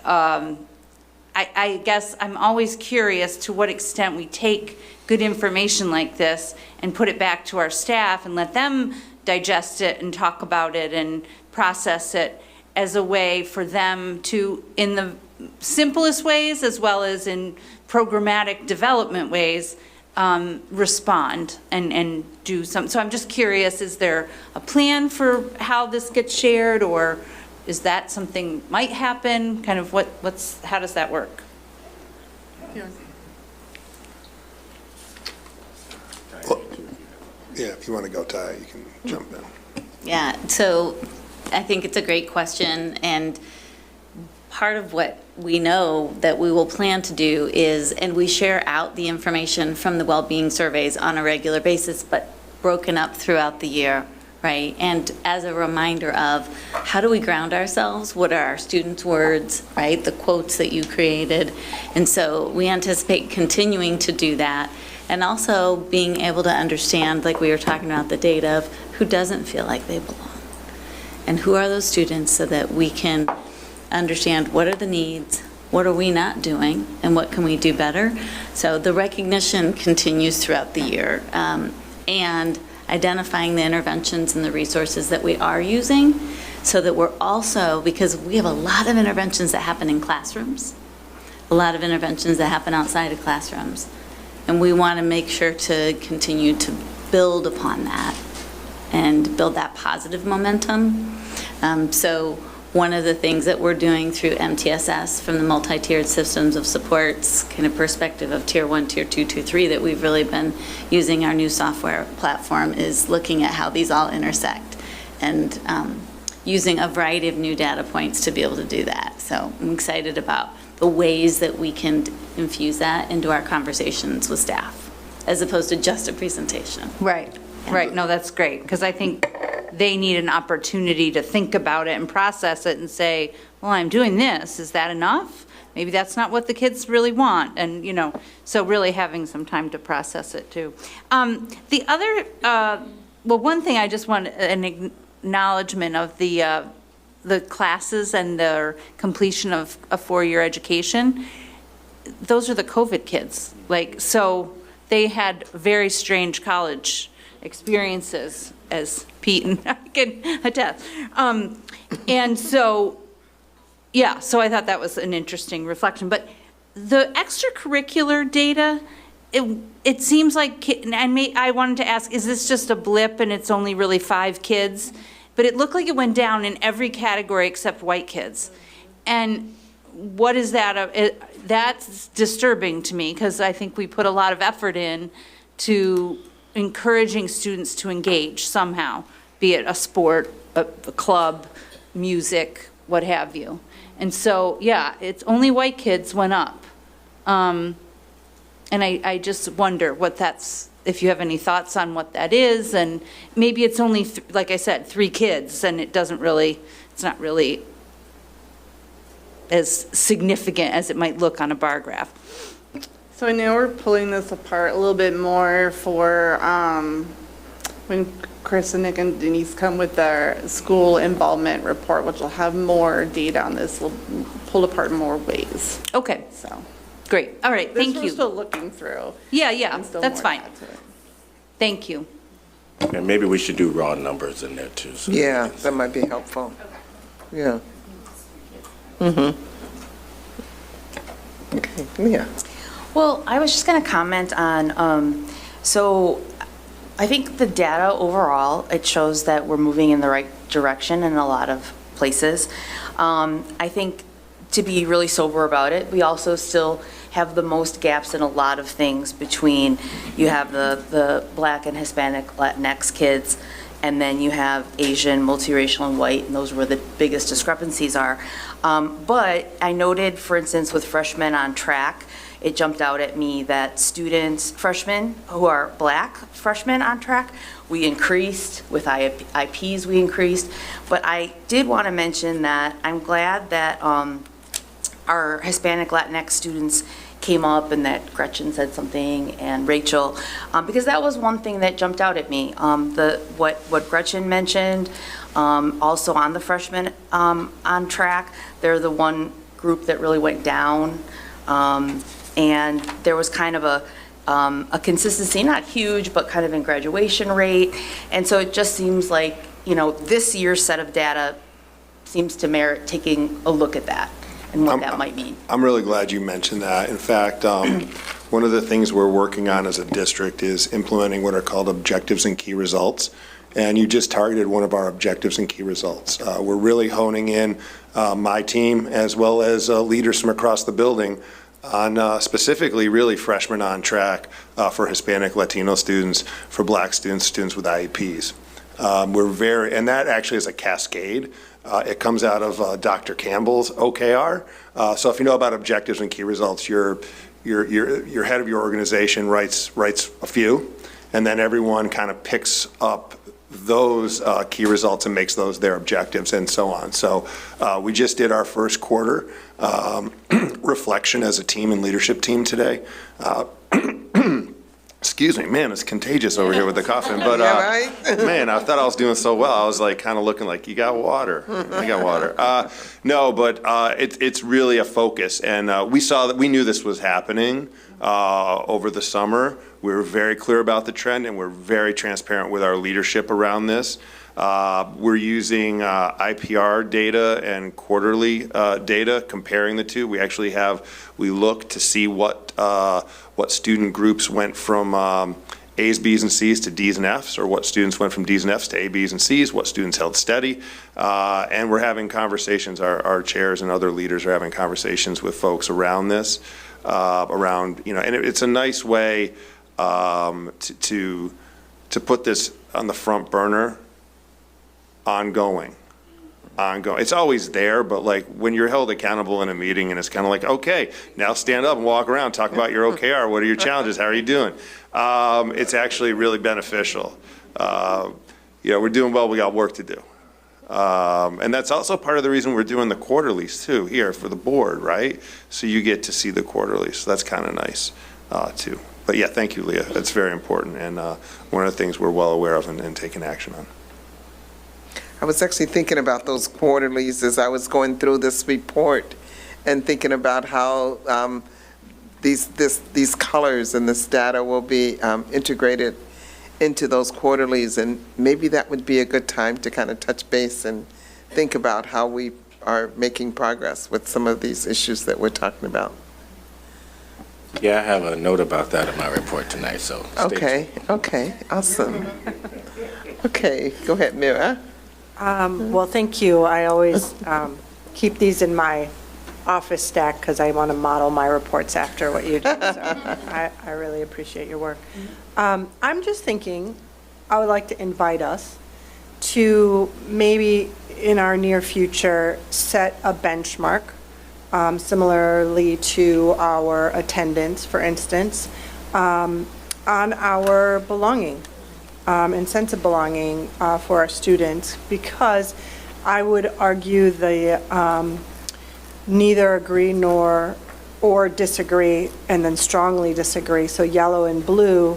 I guess I'm always curious to what extent we take good information like this and put it back to our staff and let them digest it and talk about it and process it as a way for them to, in the simplest ways as well as in programmatic development ways, respond and do some. So I'm just curious, is there a plan for how this gets shared, or Is that something might happen? Kind of how does that work? Yeah, if you want to go, Ty, you can jump in. Yeah, so I think it's a great question, and part of what we know that we will plan to do is, and we share out the information from the well-being surveys on a regular basis, but broken up throughout the year, right? And as a reminder of how do we ground ourselves? What are our students' words, right? The quotes that you created. And so we anticipate continuing to do that. And also being able to understand, like we were talking about, the data of who doesn't feel like they belong. And who are those students, so that we can understand what are the needs, what are we not doing, and what can we do better. So the recognition continues throughout the year, and identifying the interventions and the resources that we are using, so that we're also, because we have a lot of interventions that happen in classrooms, a lot of interventions that happen outside of classrooms. And we want to make sure to continue to build upon that and build that positive momentum. So one of the things that we're doing through MTSS, from the multi-tiered systems of supports kind of perspective of tier 1, tier 2, tier 3, that we've really been using our new software platform, is looking at how these all intersect, and using a variety of new data points to be able to do that. So I'm excited about the ways that we can infuse that into our conversations with staff, as opposed to just a presentation. Right, right. No, that's great, because I think they need an opportunity to think about it and process it and say, well, I'm doing this. Is that enough? Maybe that's not what the kids really want. And, so really having some time to process it too. The other, one thing I just want an acknowledgement of the classes and their completion of a 4-year education. Those are the COVID kids. So they had very strange college experiences, as Pete and I can attest. And so, so I thought that was an interesting reflection. But the extracurricular data, it seems like, and I wanted to ask, is this just a blip and it's only really 5 kids? But it looked like it went down in every category except white kids. And what is that? That's disturbing to me, because I think we put a lot of effort in to encouraging students to engage somehow, be it a sport, a club, music, what have you. And so, it's only white kids went up. And I just wonder if you have any thoughts on what that is, and maybe it's only, like I said, 3 kids, and it's not really as significant as it might look on a bar graph. So I know we're pulling this apart a little bit more for when Chris and Nick and Denise come with their school involvement report, which will have more data on this. We'll pull apart in more ways. Okay. So. Great. All right. Thank you. We're still looking through. Yeah. That's fine. Thank you. And maybe we should do raw numbers in there too. So that might be helpful. Yeah. Okay, yeah. Well, I was just going to comment on, so I think the data overall, it shows that we're moving in the right direction in a lot of places. I think, to be really sober about it, we also still have the most gaps in a lot of things between, you have the Black and Hispanic Latinx kids, and then you have Asian, multiracial, and white, and those are where the biggest discrepancies are. But I noted, for instance, with freshmen on track, it jumped out at me that freshmen who are Black freshmen on track, we increased. With IPs, we increased. But I did want to mention that I'm glad that our Hispanic Latinx students came up, and that Gretchen said something, and Rachel, because that was one thing that jumped out at me. What Gretchen mentioned, also on the freshmen on track, they're the one group that really went down, and there was kind of a consistency, not huge, but kind of in graduation rate, and so it just seems like, this year's set of data seems to merit taking a look at that. and what that might mean. I'm really glad you mentioned that. In fact, one of the things we're working on as a district is implementing what are called objectives and key results. And you just targeted one of our objectives and key results. We're really honing in, my team as well as leaders from across the building on specifically really freshmen on track for Hispanic, Latino students, for Black students, students with IEPs. And that actually is a cascade. It comes out of Dr. Campbell's OKR. So if you know about objectives and key results, your head of your organization writes a few, and then everyone kind of picks up those key results and makes those their objectives and so on. So we just did our first quarter reflection as a team and leadership team today. Excuse me, man, it's contagious over here with the coughing. But man, I thought I was doing so well. I was like kind of looking like, you got water. I got water. No, but it's really a focus. And we knew this was happening over the summer. We were very clear about the trend, and we're very transparent with our leadership around this. We're using IPR data and quarterly data, comparing the two. We look to see what student groups went from A's, B's, and C's to D's and F's, or what students went from D's and F's to A, B's, and C's, what students held steady. And we're having conversations, our chairs and other leaders are having conversations with folks around this, and it's a nice way to put this on the front burner. Ongoing. It's always there, but like when you're held accountable in a meeting and it's kind of like, okay, now stand up and walk around, talk about your OKR. What are your challenges? How are you doing? It's actually really beneficial. We're doing well. We got work to do. And that's also part of the reason we're doing the quarterlies too here for the board, right? So you get to see the quarterlies. So that's kind of nice too. But yeah, thank you, Leah. That's very important. And one of the things we're well aware of and taking action on. I was actually thinking about those quarterlies as I was going through this report and thinking about how these colors and this data will be integrated into those quarterlies, and maybe that would be a good time to kind of touch base and think about how we are making progress with some of these issues that we're talking about. Yeah, I have a note about that in my report tonight, so stay tuned. Okay, awesome. Okay, go ahead, Mira. Well, thank you. I always keep these in my office stack because I want to model my reports after what you do. So I really appreciate your work. I'm just thinking, I would like to invite us to maybe in our near future set a benchmark, similarly to our attendance, for instance, on our belonging. And sense of belonging for our students, because I would argue the neither agree nor or disagree and then strongly disagree. So yellow and blue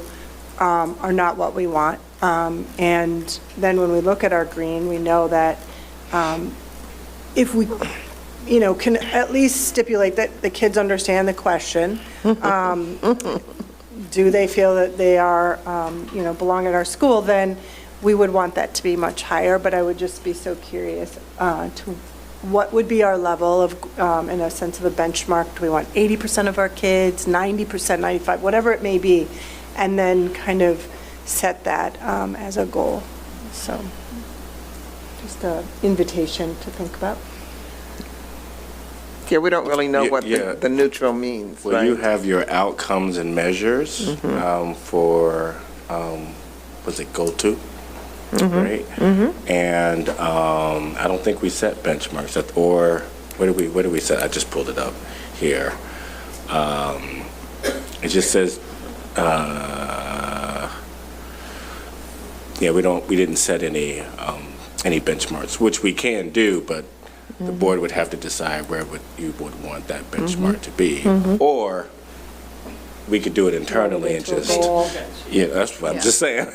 are not what we want. And then when we look at our green, we know that if we can at least stipulate that the kids understand the question. Do they feel that they are, belong at our school, then we would want that to be much higher. But I would just be so curious to what would be our level of, in a sense of a benchmark. Do we want 80% of our kids, 90%, 95%, whatever it may be, and then kind of set that as a goal. So just an invitation to think about. Yeah, we don't really know what the neutral means, Well, right? you have your outcomes and measures for, was it Goal 2? Right? And I don't think we set benchmarks, or what do we set? I just pulled it up here. It just says, we didn't set any benchmarks, which we can do, but the board would have to decide where you would want that benchmark to be. Or we could do it internally and just, that's what I'm just saying.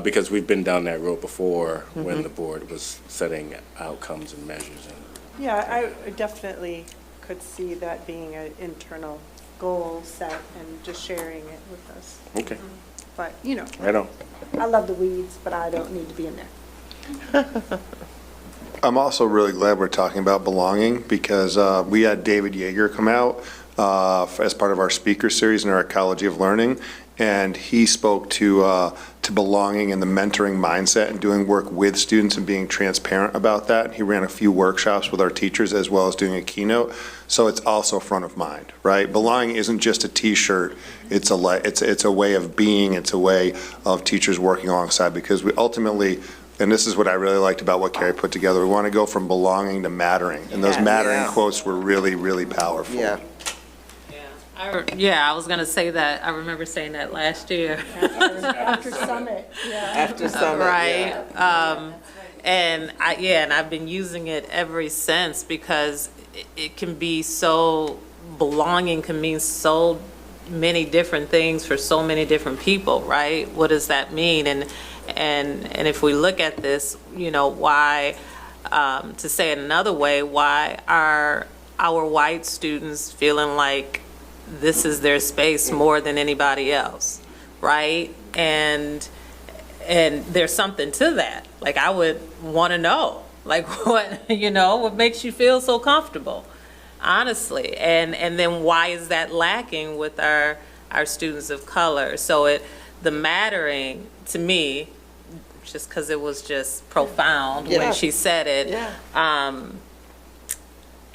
Because we've been down that road before when the board was setting outcomes and measures. Yeah, I definitely could see that being an internal goal set and just sharing it with us. Okay. But, Right on. I love the weeds, but I don't need to be in there. I'm also really glad we're talking about belonging because we had David Yeager come out as part of our speaker series in our Ecology of Learning, and he spoke to belonging and the mentoring mindset and doing work with students and being transparent about that. He ran a few workshops with our teachers as well as doing a keynote, so it's also front of mind, right? Belonging isn't just a T-shirt, it's a way of being, it's a way of teachers working alongside, because we ultimately, and this is what I really liked about what Carrie put together, we want to go from belonging to mattering, and those mattering quotes were really, really powerful. Yeah. Yeah, I was going to say that. I remember saying that last year. After Summit, yeah. After Summit, Right. And I've been using it ever since because it can be so, belonging can mean so many different things for so many different people, right? What does that mean? And if we look at this, why, to say it another way, why are our white students feeling like this is their space more than anybody else, right? And there's something to that. Like, I would want to know, like, what makes you feel so comfortable, honestly? And then why is that lacking with our students of color? So the mattering, to me, just because it was just profound when she said it,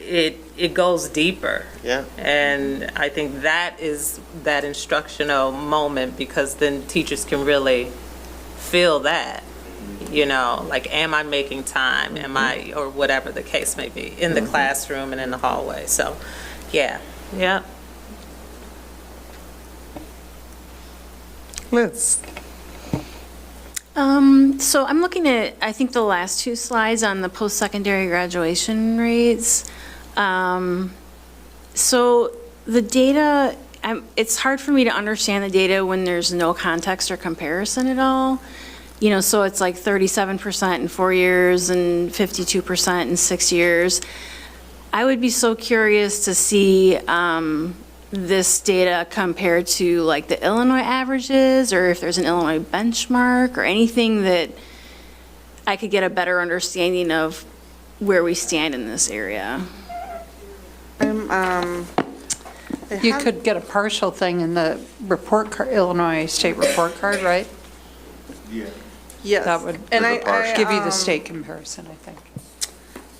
it goes deeper. Yeah. And I think that is that instructional moment, because then teachers can really feel that, like, am I making time? Am I, or whatever the case may be, in the classroom and in the hallway. So, yeah. Liz. So I'm looking at, I think, the last two slides on the post-secondary graduation rates. So the data, it's hard for me to understand the data when there's no context or comparison at all. So it's like 37% in 4 years and 52% in 6 years. I would be so curious to see this data compared to like the Illinois averages, or if there's an Illinois benchmark or anything that I could get a better understanding of where we stand in this area. You could get a partial thing in the report card, Illinois state report card, right? Yeah. Yes. That would And give you the state comparison, I think.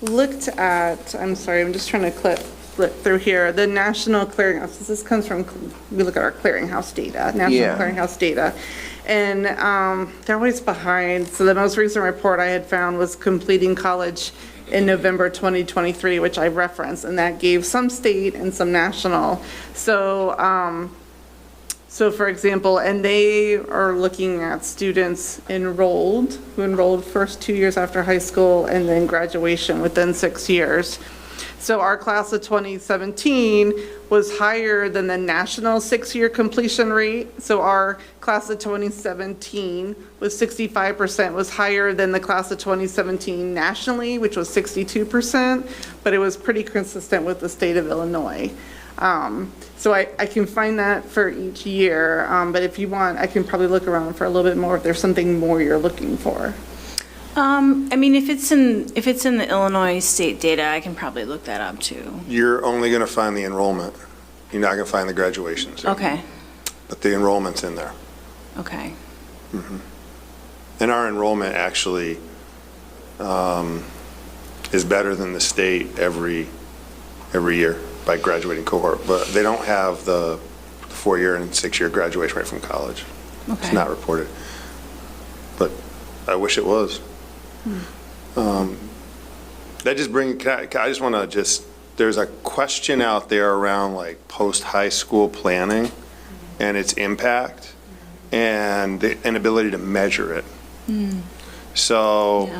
Looked at, I'm sorry, I'm just trying to flip through here, the National Clearinghouse. This comes from, we look at our clearinghouse data, National Clearinghouse data. And they're always behind. So the most recent report I had found was Completing College in November 2023, which I referenced, and that gave some state and some national. So for example, and they are looking at students who enrolled first 2 years after high school and then graduation within 6 years. So our class of 2017 was higher than the national 6-year completion rate. So our class of 2017 was 65%, was higher than the class of 2017 nationally, which was 62%, but it was pretty consistent with the state of Illinois. So I can find that for each year, but if you want, I can probably look around for a little bit more if there's something more you're looking for. I mean, if it's in the Illinois state data, I can probably look that up too. You're only going to find the enrollment. You're not going to find the graduations. Okay. But the enrollment's in there. Okay. Mm-hmm. And our enrollment actually is better than the state every year by graduating cohort, but they don't have the 4-year and 6-year graduation rate from college. Okay. It's not reported, but I wish it was. That just brings, I just want to there's a question out there around like post-high school planning and its impact and the inability to measure it. So,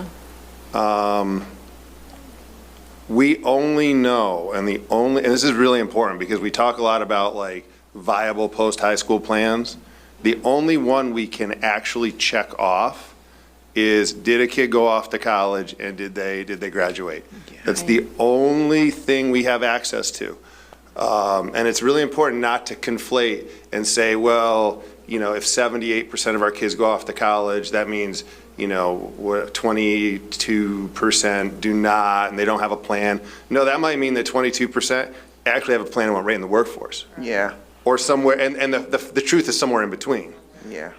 we only know, and this is really important because we talk a lot about like viable post-high school plans. The only one we can actually check off is, did a kid go off to college and did they graduate? That's the only thing we have access to. And it's really important not to conflate and say, well, if 78% of our kids go off to college, that means, 22% do not, and they don't have a plan. No, that might mean that 22% actually have a plan and went right in the workforce. Yeah, Or somewhere, and the truth is somewhere in between. yeah.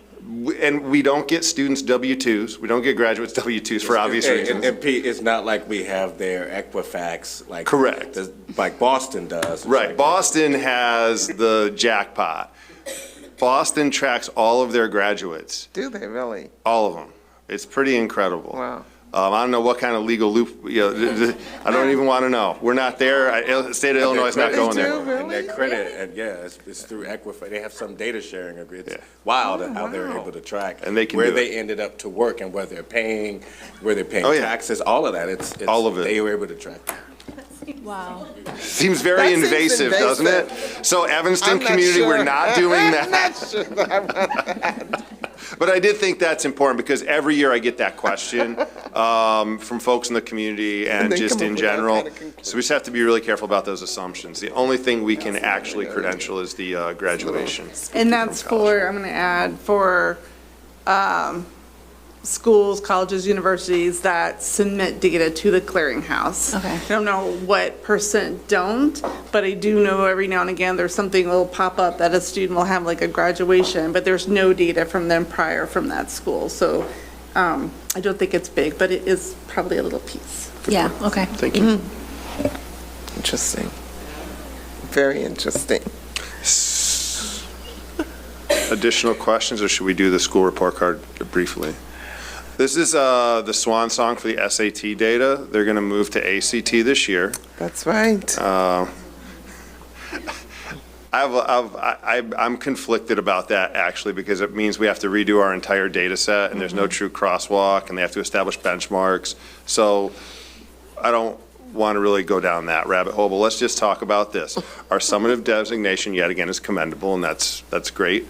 And we don't get students W-2s, we don't get graduates W-2s for obvious reasons. And Pete, it's not like we have their Equifax, like. Correct. Like Boston does. Right, Boston has the jackpot. Boston tracks all of their graduates, Do they really? all of them. It's pretty incredible. Wow. I don't know what kind of legal loop, I don't even want to know. We're not there. State of Illinois is not going there. And their credit, and it's through Equifax. They have some data sharing agreement. It's wild how they're able to track. And they can where do they ended up to work and where they're paying Oh, yeah. taxes, all of that. It's All of it. They were able to track. Wow. Seems very That seems invasive, doesn't it? So Evanston I'm not community, we're sure. not doing I'm that. not sure that I want that. But I did think that's important because every year I get that question from folks in the community and they just come up in with that general. kind of conclusion. So we just have to be really careful about those assumptions. The only thing we can actually credential is the graduation. And that's for, I'm going to add, for schools, colleges, universities that submit data to the clearinghouse. Okay. I don't know what percent don't, but I do know every now and again, there's something that will pop up that a student will have like a graduation, but there's no data from them prior from that school. So I don't think it's big, but it is probably a little piece. Yeah, okay. Thank you. Interesting. Very interesting. Additional questions, or should we do the school report card briefly? This is the swan song for the SAT data. They're going to move to ACT this year. That's right. I'm conflicted about that, actually, because it means we have to redo our entire data set, and there's no true crosswalk, and they have to establish benchmarks. So I don't want to really go down that rabbit hole, but let's just talk about this. Our summative designation, yet again, is commendable, and that's great.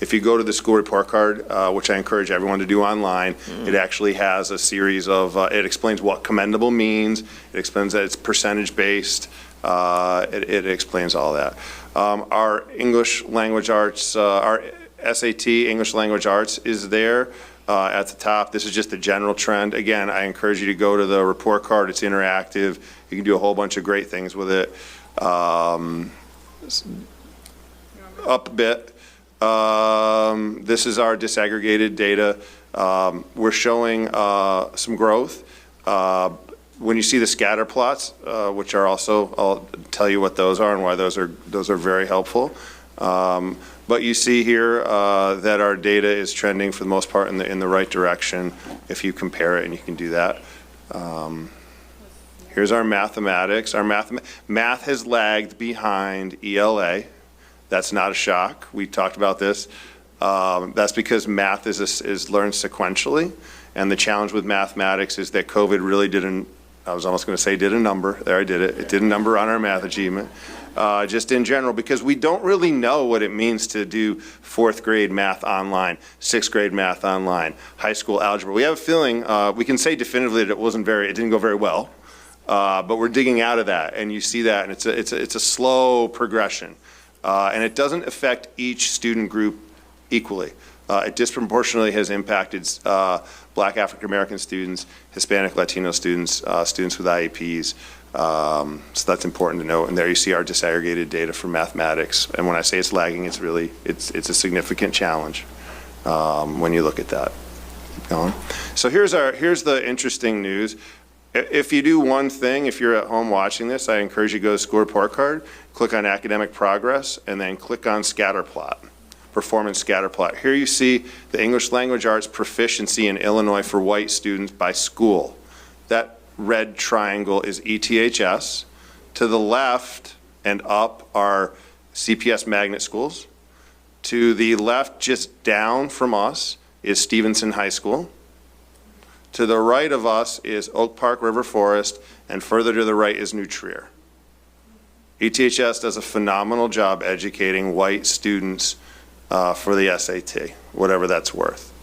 If you go to the school report card, which I encourage everyone to do online, it actually has a series of, it explains what commendable means, it explains that it's percentage-based, it explains all that. Our English language arts, our SAT English language arts is there at the top. This is just the general trend. Again, I encourage you to go to the report card, it's interactive, you can do a whole bunch of great things with it. Up a bit. This is our disaggregated data. We're showing some growth. When you see the scatter plots, which are also, I'll tell you what those are and why those are very helpful. But you see here that our data is trending for the most part in the right direction if you compare it, and you can do that. Here's our mathematics. Our math has lagged behind ELA. That's not a shock. We talked about this. That's because math is learned sequentially, and the challenge with mathematics is that COVID really didn't, I was almost going to say did a number. There, I did it. It did a number on our math achievement, just in general, because we don't really know what it means to do fourth grade math online, sixth grade math online, high school algebra. We have a feeling, we can say definitively that it didn't go very well, but we're digging out of that, and you see that, and it's a slow progression. And it doesn't affect each student group equally. It disproportionately has impacted Black African American students, Hispanic Latino students, students with IEPs. So that's important to note. And there you see our disaggregated data for mathematics. And when I say it's lagging, it's really, it's a significant challenge when you look at that. Keep going. So here's the interesting news. If you do one thing, if you're at home watching this, I encourage you to go to school report card, click on academic progress, and then click on scatter plot, performance scatter plot. Here you see the English language arts proficiency in Illinois for white students by school. That red triangle is ETHS. To the left and up are CPS magnet schools. To the left, just down from us, is Stevenson High School. To the right of us is Oak Park River Forest, and further to the right is New Trier. ETHS does a phenomenal job educating white students for the SAT, whatever that's worth.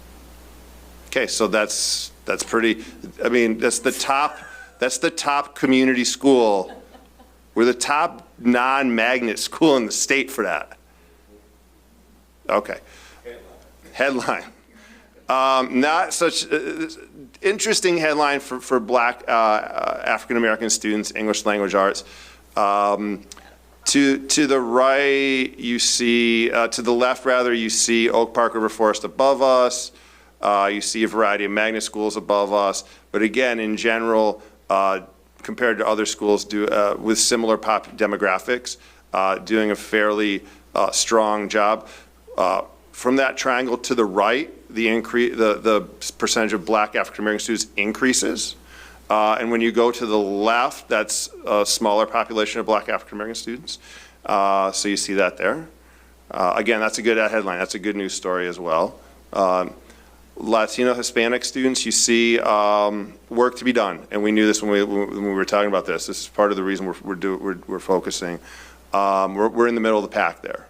Okay, so that's pretty, I mean, that's the top community school. We're the top non-magnet school in the state for that. Okay. Headline. Not such interesting headline for Black African-American students, English language arts. To the right, you see, to the left rather, you see Oak Park River Forest above us. You see a variety of magnet schools above us. But again, in general, compared to other schools with similar demographics, doing a fairly strong job. From that triangle to the right, the percentage of Black African-American students increases. And when you go to the left, that's a smaller population of Black African-American students. So you see that there. Again, that's a good headline. That's a good news story as well. Latino Hispanic students, you see work to be done. And we knew this when we were talking about this. This is part of the reason we're focusing. We're in the middle of the pack there.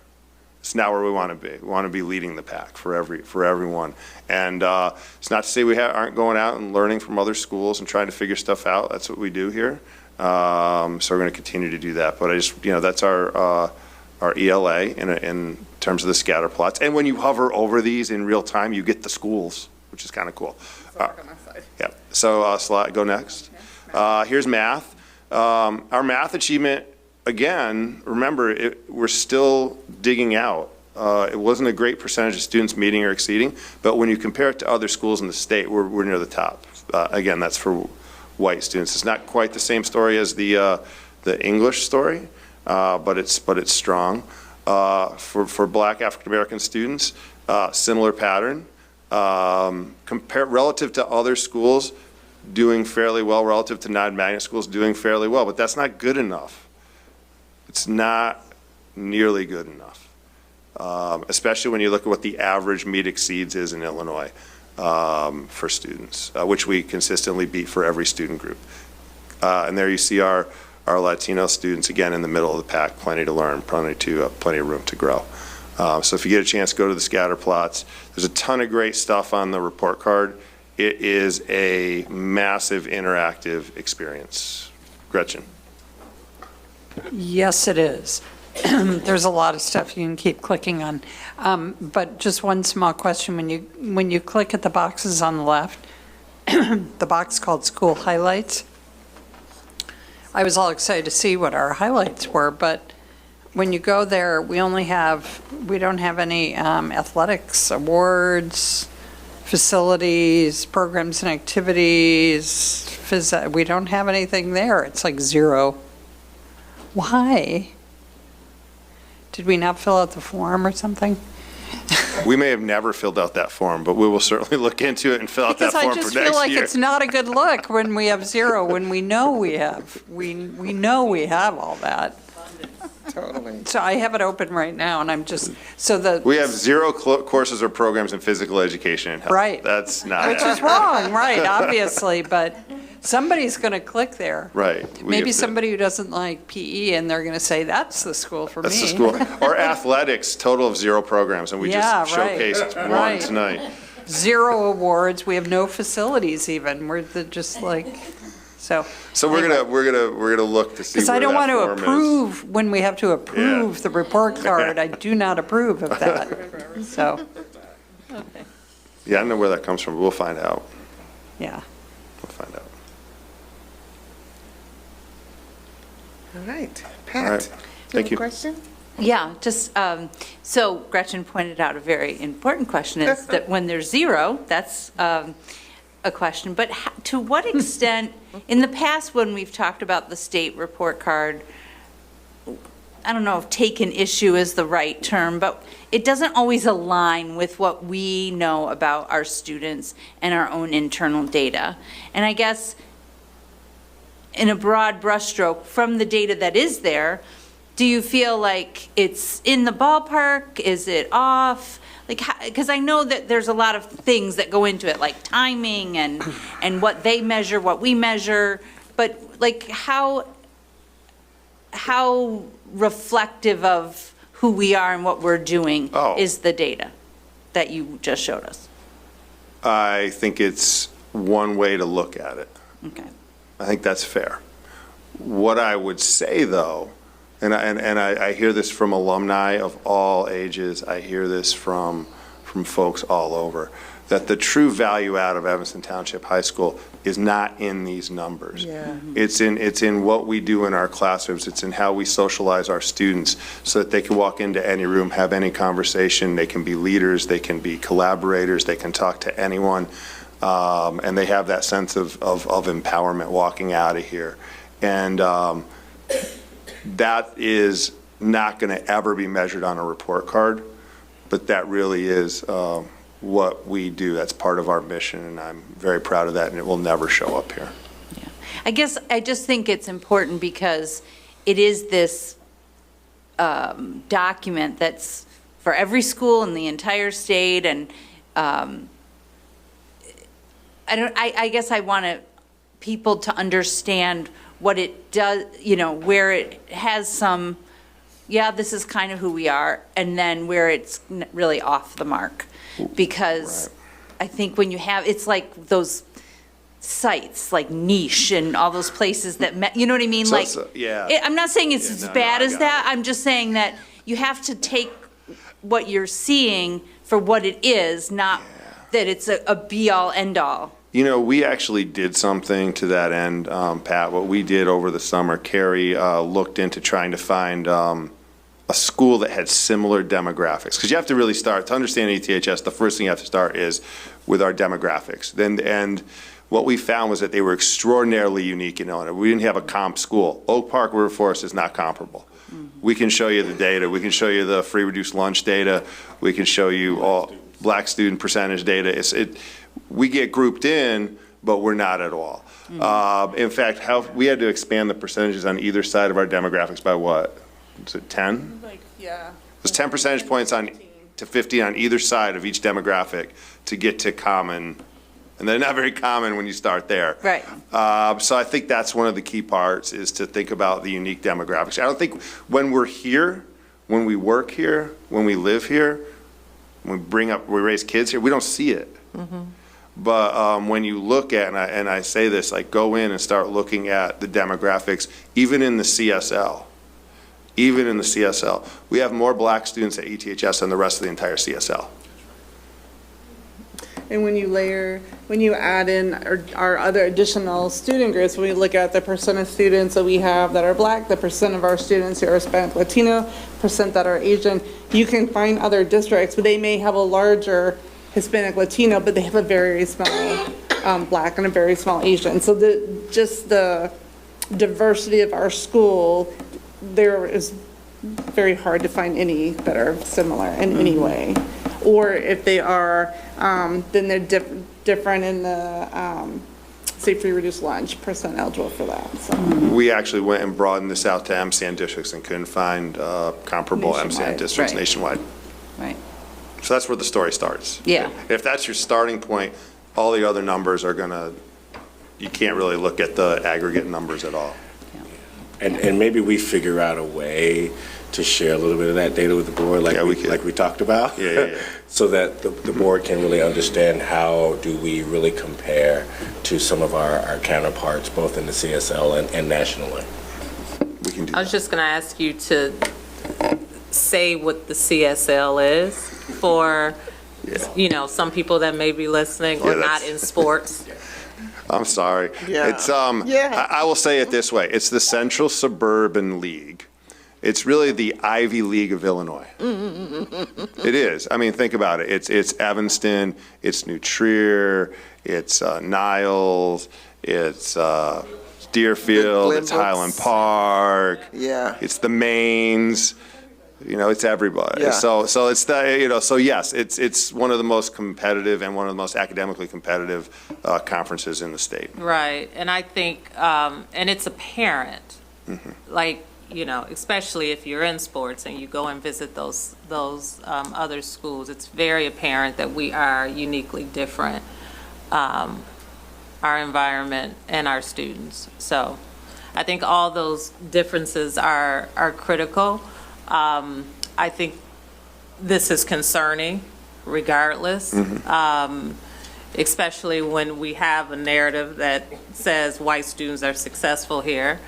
It's not where we want to be. We want to be leading the pack for everyone. And it's not to say we aren't going out and learning from other schools and trying to figure stuff out. That's what we do here. So we're going to continue to do that. But I just, that's our ELA in terms of the scatter plots. And when you hover over these in real time, you get the schools, which is kind of cool. Yeah. So go next. Here's math. Our math achievement. Again, remember, we're still digging out. It wasn't a great percentage of students meeting or exceeding, but when you compare it to other schools in the state, we're near the top. Again, that's for white students. It's not quite the same story as the English story, but it's strong. For Black African-American students, similar pattern. Relative to other schools, doing fairly well, relative to non-magnet schools, doing fairly well, but that's not good enough. It's not nearly good enough, especially when you look at what the average meet exceeds is in Illinois for students, which we consistently beat for every student group. And there you see our Latino students, again, in the middle of the pack, plenty to learn, plenty of room to grow. So if you get a chance, go to the scatter plots. There's a ton of great stuff on the report card. It is a massive interactive experience. Gretchen. Yes, it is. There's a lot of stuff you can keep clicking on. But just one small question, when you click at the boxes on the left, the box called School Highlights, I was all excited to see what our highlights were, but when you go there, we don't have any athletics, awards, facilities, programs and activities, we don't have anything there. It's like zero. Why? Did we not fill out the form or something? We may have never filled out that form, but we will certainly look into it and fill out that form for next year. Because I just feel like it's not a good look when we have zero, when we know we have. We know we have all that. Totally. So I have it open right now, and I'm just, We have zero courses or programs in physical education and health. Right. That's not which is wrong, right, obviously, but somebody's going to click there. Right. Maybe somebody who doesn't like PE, and they're going to say, that's the school for me. That's the school. Or athletics, total of zero programs, and we just showcased one tonight. Zero awards. We have no facilities even. We're just like, so. So we're gonna look to see because I don't want to form approve when we have to approve the report card. I do not approve of that. So. Okay. Yeah, I don't know where that comes from, but we'll find out. Yeah. We'll find out. All right, All right. Pat. Thank you. Question? Yeah, just, so Gretchen pointed out a very important question, is that when there's zero, that's a question, but to what extent, in the past when we've talked about the state report card, I don't know if taken issue is the right term, but it doesn't always align with what we know about our students and our own internal data. And I guess in a broad brushstroke, from the data that is there, do you feel like it's in the ballpark? Is it off? Like, because I know that there's a lot of things that go into it, like timing and what they measure, what we measure, but like how reflective of who we are and what we're doing is the data that you just showed us? I think it's one way to look at it. Okay. I think that's fair. What I would say, though, and I hear this from alumni of all ages, I hear this from folks all over, that the true value out of Evanston Township High School is not in these numbers. Yeah. It's in what we do in our classrooms. It's in how we socialize our students so that they can walk into any room, have any conversation. They can be leaders, they can be collaborators, they can talk to anyone, and they have that sense of empowerment walking out of here. And that is not going to ever be measured on a report card, but that really is what we do. That's part of our mission, and I'm very proud of that, and it will never show up here. I guess I just think it's important because it is this document that's for every school in the entire state, and I guess I want people to understand what it does, where it has some, this is kind of who we are, and then where it's really off the mark. Because I think when you have, it's like those sites, like Niche and all those places that, you know what I mean? I'm not saying it's as bad as that. I'm just saying that you have to take what you're seeing for what it is, not that it's a be-all, end-all. We actually did something to that end, Pat. What we did over the summer, Carrie looked into trying to find a school that had similar demographics. Because you have to really start, to understand ETHS, the first thing you have to start is with our demographics. And what we found was that they were extraordinarily unique in Illinois. We didn't have a comp school. Oak Park River Forest is not comparable. We can show you the data. We can show you the free reduced lunch data. We can show you all black student percentage data. We get grouped in, but we're not at all. In fact, we had to expand the percentages on either side of our demographics by what? Is it 10? There's 10 percentage points to 15 on either side of each demographic to get to common, and they're not very common when you start there. Right. So I think that's one of the key parts, is to think about the unique demographics. I don't think when we're here, when we work here, when we live here, when we raise kids here, we don't see it. But when you look at, and I say this, like, go in and start looking at the demographics, even in the CSL. Even in the CSL, we have more black students at ETHS than the rest of the entire CSL. And when you add in our other additional student groups, when we look at the percent of students that we have that are black, the percent of our students who are Hispanic Latino, percent that are Asian, you can find other districts, but they may have a larger Hispanic Latino, but they have a very small black and a very small Asian. So just the diversity of our school, there is very hard to find any that are similar in any way. Or if they are, then they're different in the, say, free reduced lunch, percent eligible for that. So. We actually went and broadened this out to MCN districts and couldn't find comparable MCN districts nationwide. Right. So that's where the story starts. Yeah. If that's your starting point, all the other numbers are you can't really look at the aggregate numbers at all. And maybe we figure out a way to share a little bit of that data with the board, like we talked about. So that the board can really understand how do we really compare to some of our counterparts, both in the CSL and nationally. We can do I was just going to ask you to say what the CSL is for, some people that may be listening or not in sports. I'm sorry. It's I will say it this way. It's the Central Suburban League. It's really the Ivy League of Illinois. It is. I mean, think about it. It's Evanston, it's New Trier, it's Niles, it's Deerfield, it's Highland Park. It's the Mains. It's everybody. So it's the, so yes, it's one of the most competitive and one of the most academically competitive conferences in the state. Right. And I think, and it's apparent, like, especially if you're in sports and you go and visit those other schools, it's very apparent that we are uniquely different, our environment and our students. So I think all those differences are critical. I think this is concerning regardless, especially when we have a narrative that says white students are successful here.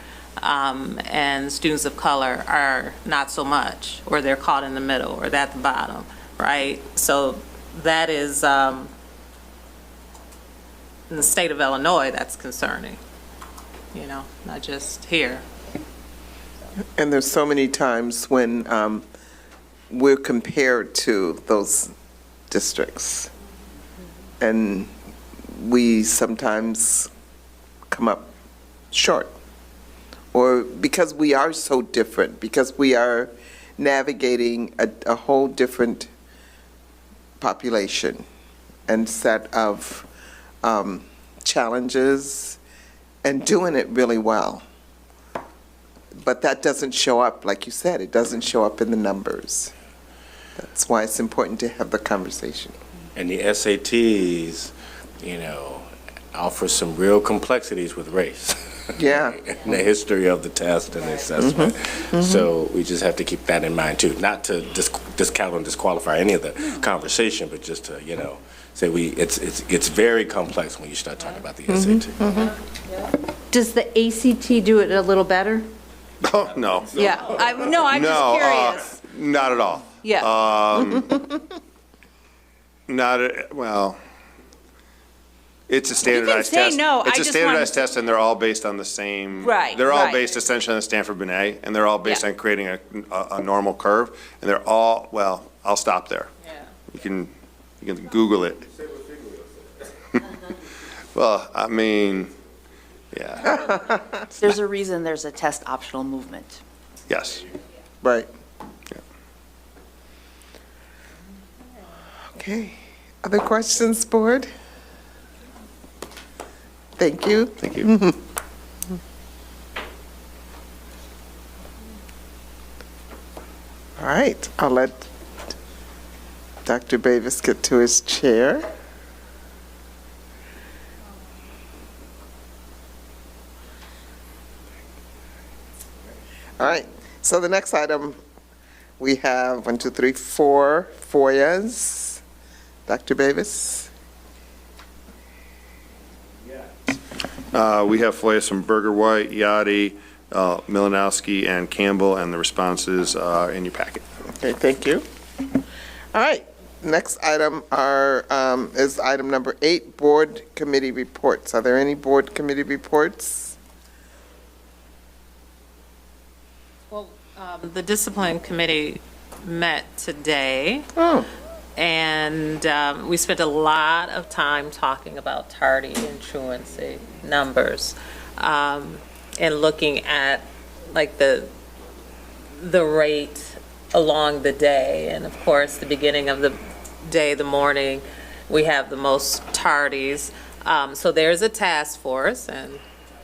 and students of color are not so much, or they're caught in the middle, or at the bottom, right? So that is, in the state of Illinois, that's concerning, not just here. And there's so many times when we're compared to those districts, and we sometimes come up short, or because we are so different, because we are navigating a whole different population and set of challenges and doing it really well. But that doesn't show up, like you said, it doesn't show up in the numbers. That's why it's important to have the conversation. And the SATs, offer some real complexities with race. Yeah. In the history of the test and the assessment. So we just have to keep that in mind too, not to discount and disqualify any of the conversation, but just to, say it's very complex when you start talking about the SAT. Does the ACT do it a little better? Oh, no. Yeah, I'm just curious. Not at all. Yeah. Well, it's a standardized say test. no, It's I a just standardized wanted- test, and they're all based on the same. Right, They're all right. based essentially on the Stanford-Binet, and they're all based Yeah. on creating a normal curve, and they're all, well, I'll stop there. You can Google it. Well, I mean, yeah, There's a reason there's a test optional movement. yes. Right. Okay. Other questions, board? Thank you. Thank you. All right, I'll let Dr. Davis get to his chair. All right, so the next item, we have 1, 2, 3, 4 FOIAs. Dr. Davis? We have FOIAs from Berger White, Yachty, Milanowski, and Campbell, and the responses are in your packet. Okay, thank you. All right, next item is item number 8, board committee reports. Are there any board committee reports? Well, the discipline committee met today. And we spent a lot of time talking about tardy and truancy numbers, and looking at like the rate along the day. And of course, the beginning of the day, the morning, we have the most tardies. So there's a task force, and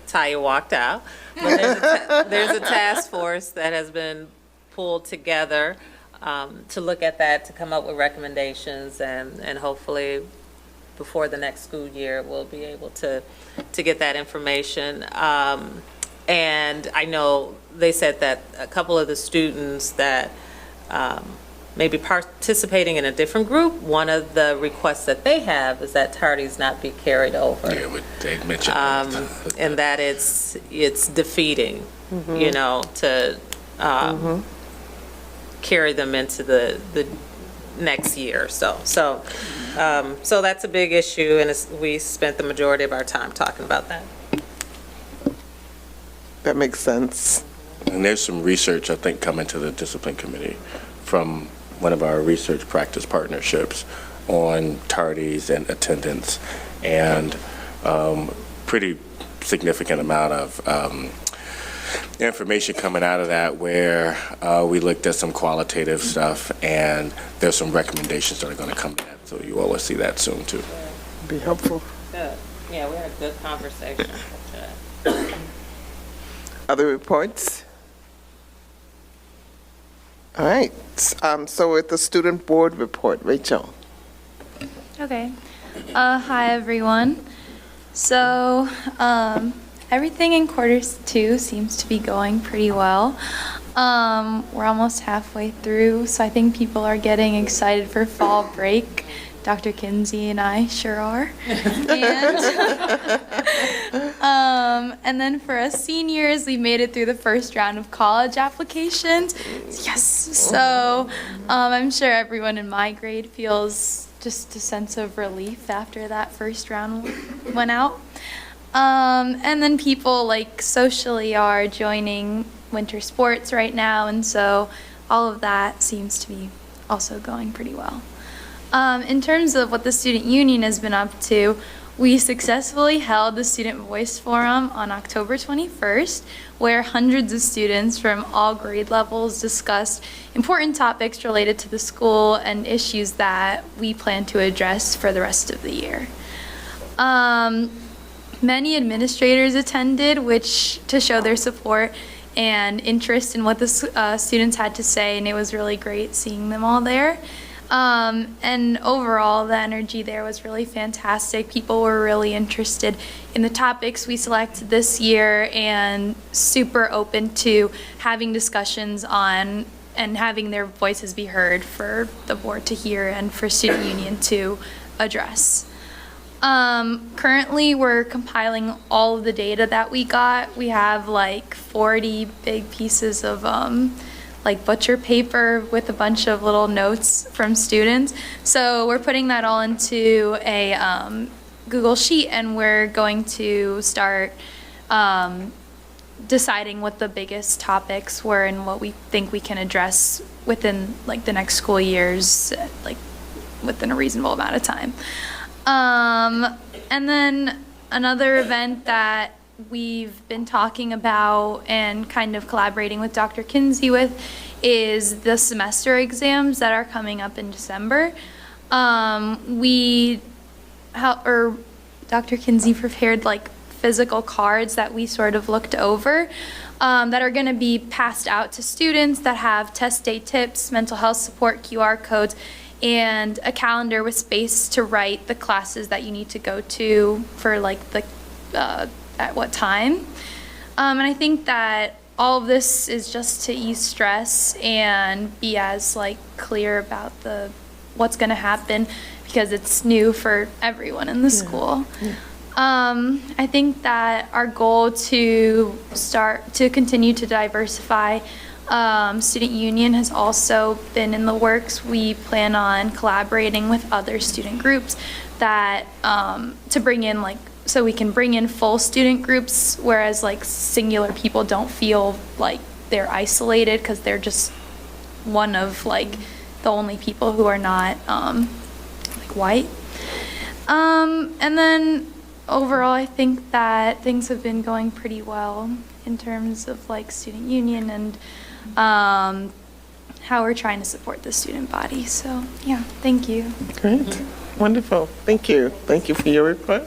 Taya walked out, but there's a task force that has been pulled together to look at that, to come up with recommendations, and hopefully before the next school year, we'll be able to get that information. And I know they said that a couple of the students that may be participating in a different group, one of the requests that they have is that tardies not be carried over. Yeah, they mentioned And that it's defeating, to carry them into the next year or so. So that's a big issue, and we spent the majority of our time talking about that. That makes sense. And there's some research, I think, coming to the discipline committee from one of our research practice partnerships on tardies and attendance, and pretty significant amount of information coming out of that, where we looked at some qualitative stuff, and there's some recommendations that are going to come to that. So you all will see that soon too. Be helpful. Good. Yeah, we had a good conversation. Other reports? All right, so with the student board report, Rachel. Okay. Hi, everyone. So, everything in Q2 seems to be going pretty well. We're almost halfway through, so I think people are getting excited for fall break. Dr. Kinsey and I sure are. And And then for us seniors, we made it through the first round of college applications. Yes. So I'm sure everyone in my grade feels just a sense of relief after that first round went out. And then people like socially are joining winter sports right now, and so all of that seems to be also going pretty well. In terms of what the Student Union has been up to, we successfully held the Student Voice Forum on October 21st, where hundreds of students from all grade levels discussed important topics related to the school and issues that we plan to address for the rest of the year. Many administrators attended, which to show their support and interest in what the students had to say, and it was really great seeing them all there. And overall, the energy there was really fantastic. People were really interested in the topics we selected this year and super open to having discussions on and having their voices be heard for the board to hear and for Student Union to address. Currently, we're compiling all of the data that we got. We have like 40 big pieces of like butcher paper with a bunch of little notes from students. So we're putting that all into a Google Sheet, and we're going to start deciding what the biggest topics were and what we think we can address within like the next school years, like within a reasonable amount of time. And then another event that we've been talking about and kind of collaborating with Dr. Kinsey with is the semester exams that are coming up in December. Dr. Kinsey prepared like physical cards that we sort of looked over that are going to be passed out to students that have test day tips, mental health support, QR codes, and a calendar with space to write the classes that you need to go to for like the at what time. And I think that all of this is just to ease stress and be as like clear about what's going to happen, because it's new for everyone in the school. I think that our goal to continue to diversify Student Union has also been in the works. We plan on collaborating with other student groups that to bring in like, so we can bring in full student groups, whereas like singular people don't feel like they're isolated because they're just one of like the only people who are not like white. And then overall, I think that things have been going pretty well in terms of like Student Union and how we're trying to support the student body. So yeah, thank you. Great, wonderful, thank you. Thank you for your report.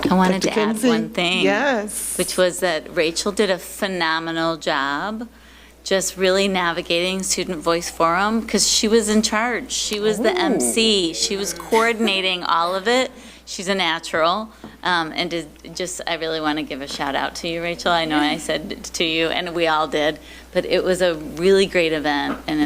I wanted Dr. to add Kinsey. one thing. Yes. Which was that Rachel did a phenomenal job just really navigating Student Voice Forum, because she was in charge. She was the MC. She was coordinating all of it. She's a natural. And I really want to give a shout out to you, Rachel. I know I said it to you, and we all did. But it was a really great event, and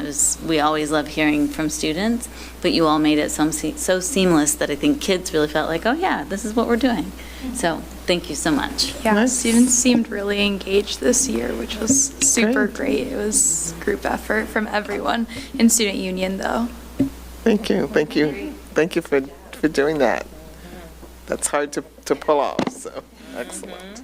we always love hearing from students. But you all made it so seamless that I think kids really felt like, oh yeah, this is what we're doing. So thank you so much. Yeah, students seemed really engaged this year, which was super great. It was group effort from everyone in Student Union, though. Thank you, thank you. Thank you for doing that. That's hard to pull off, so excellent.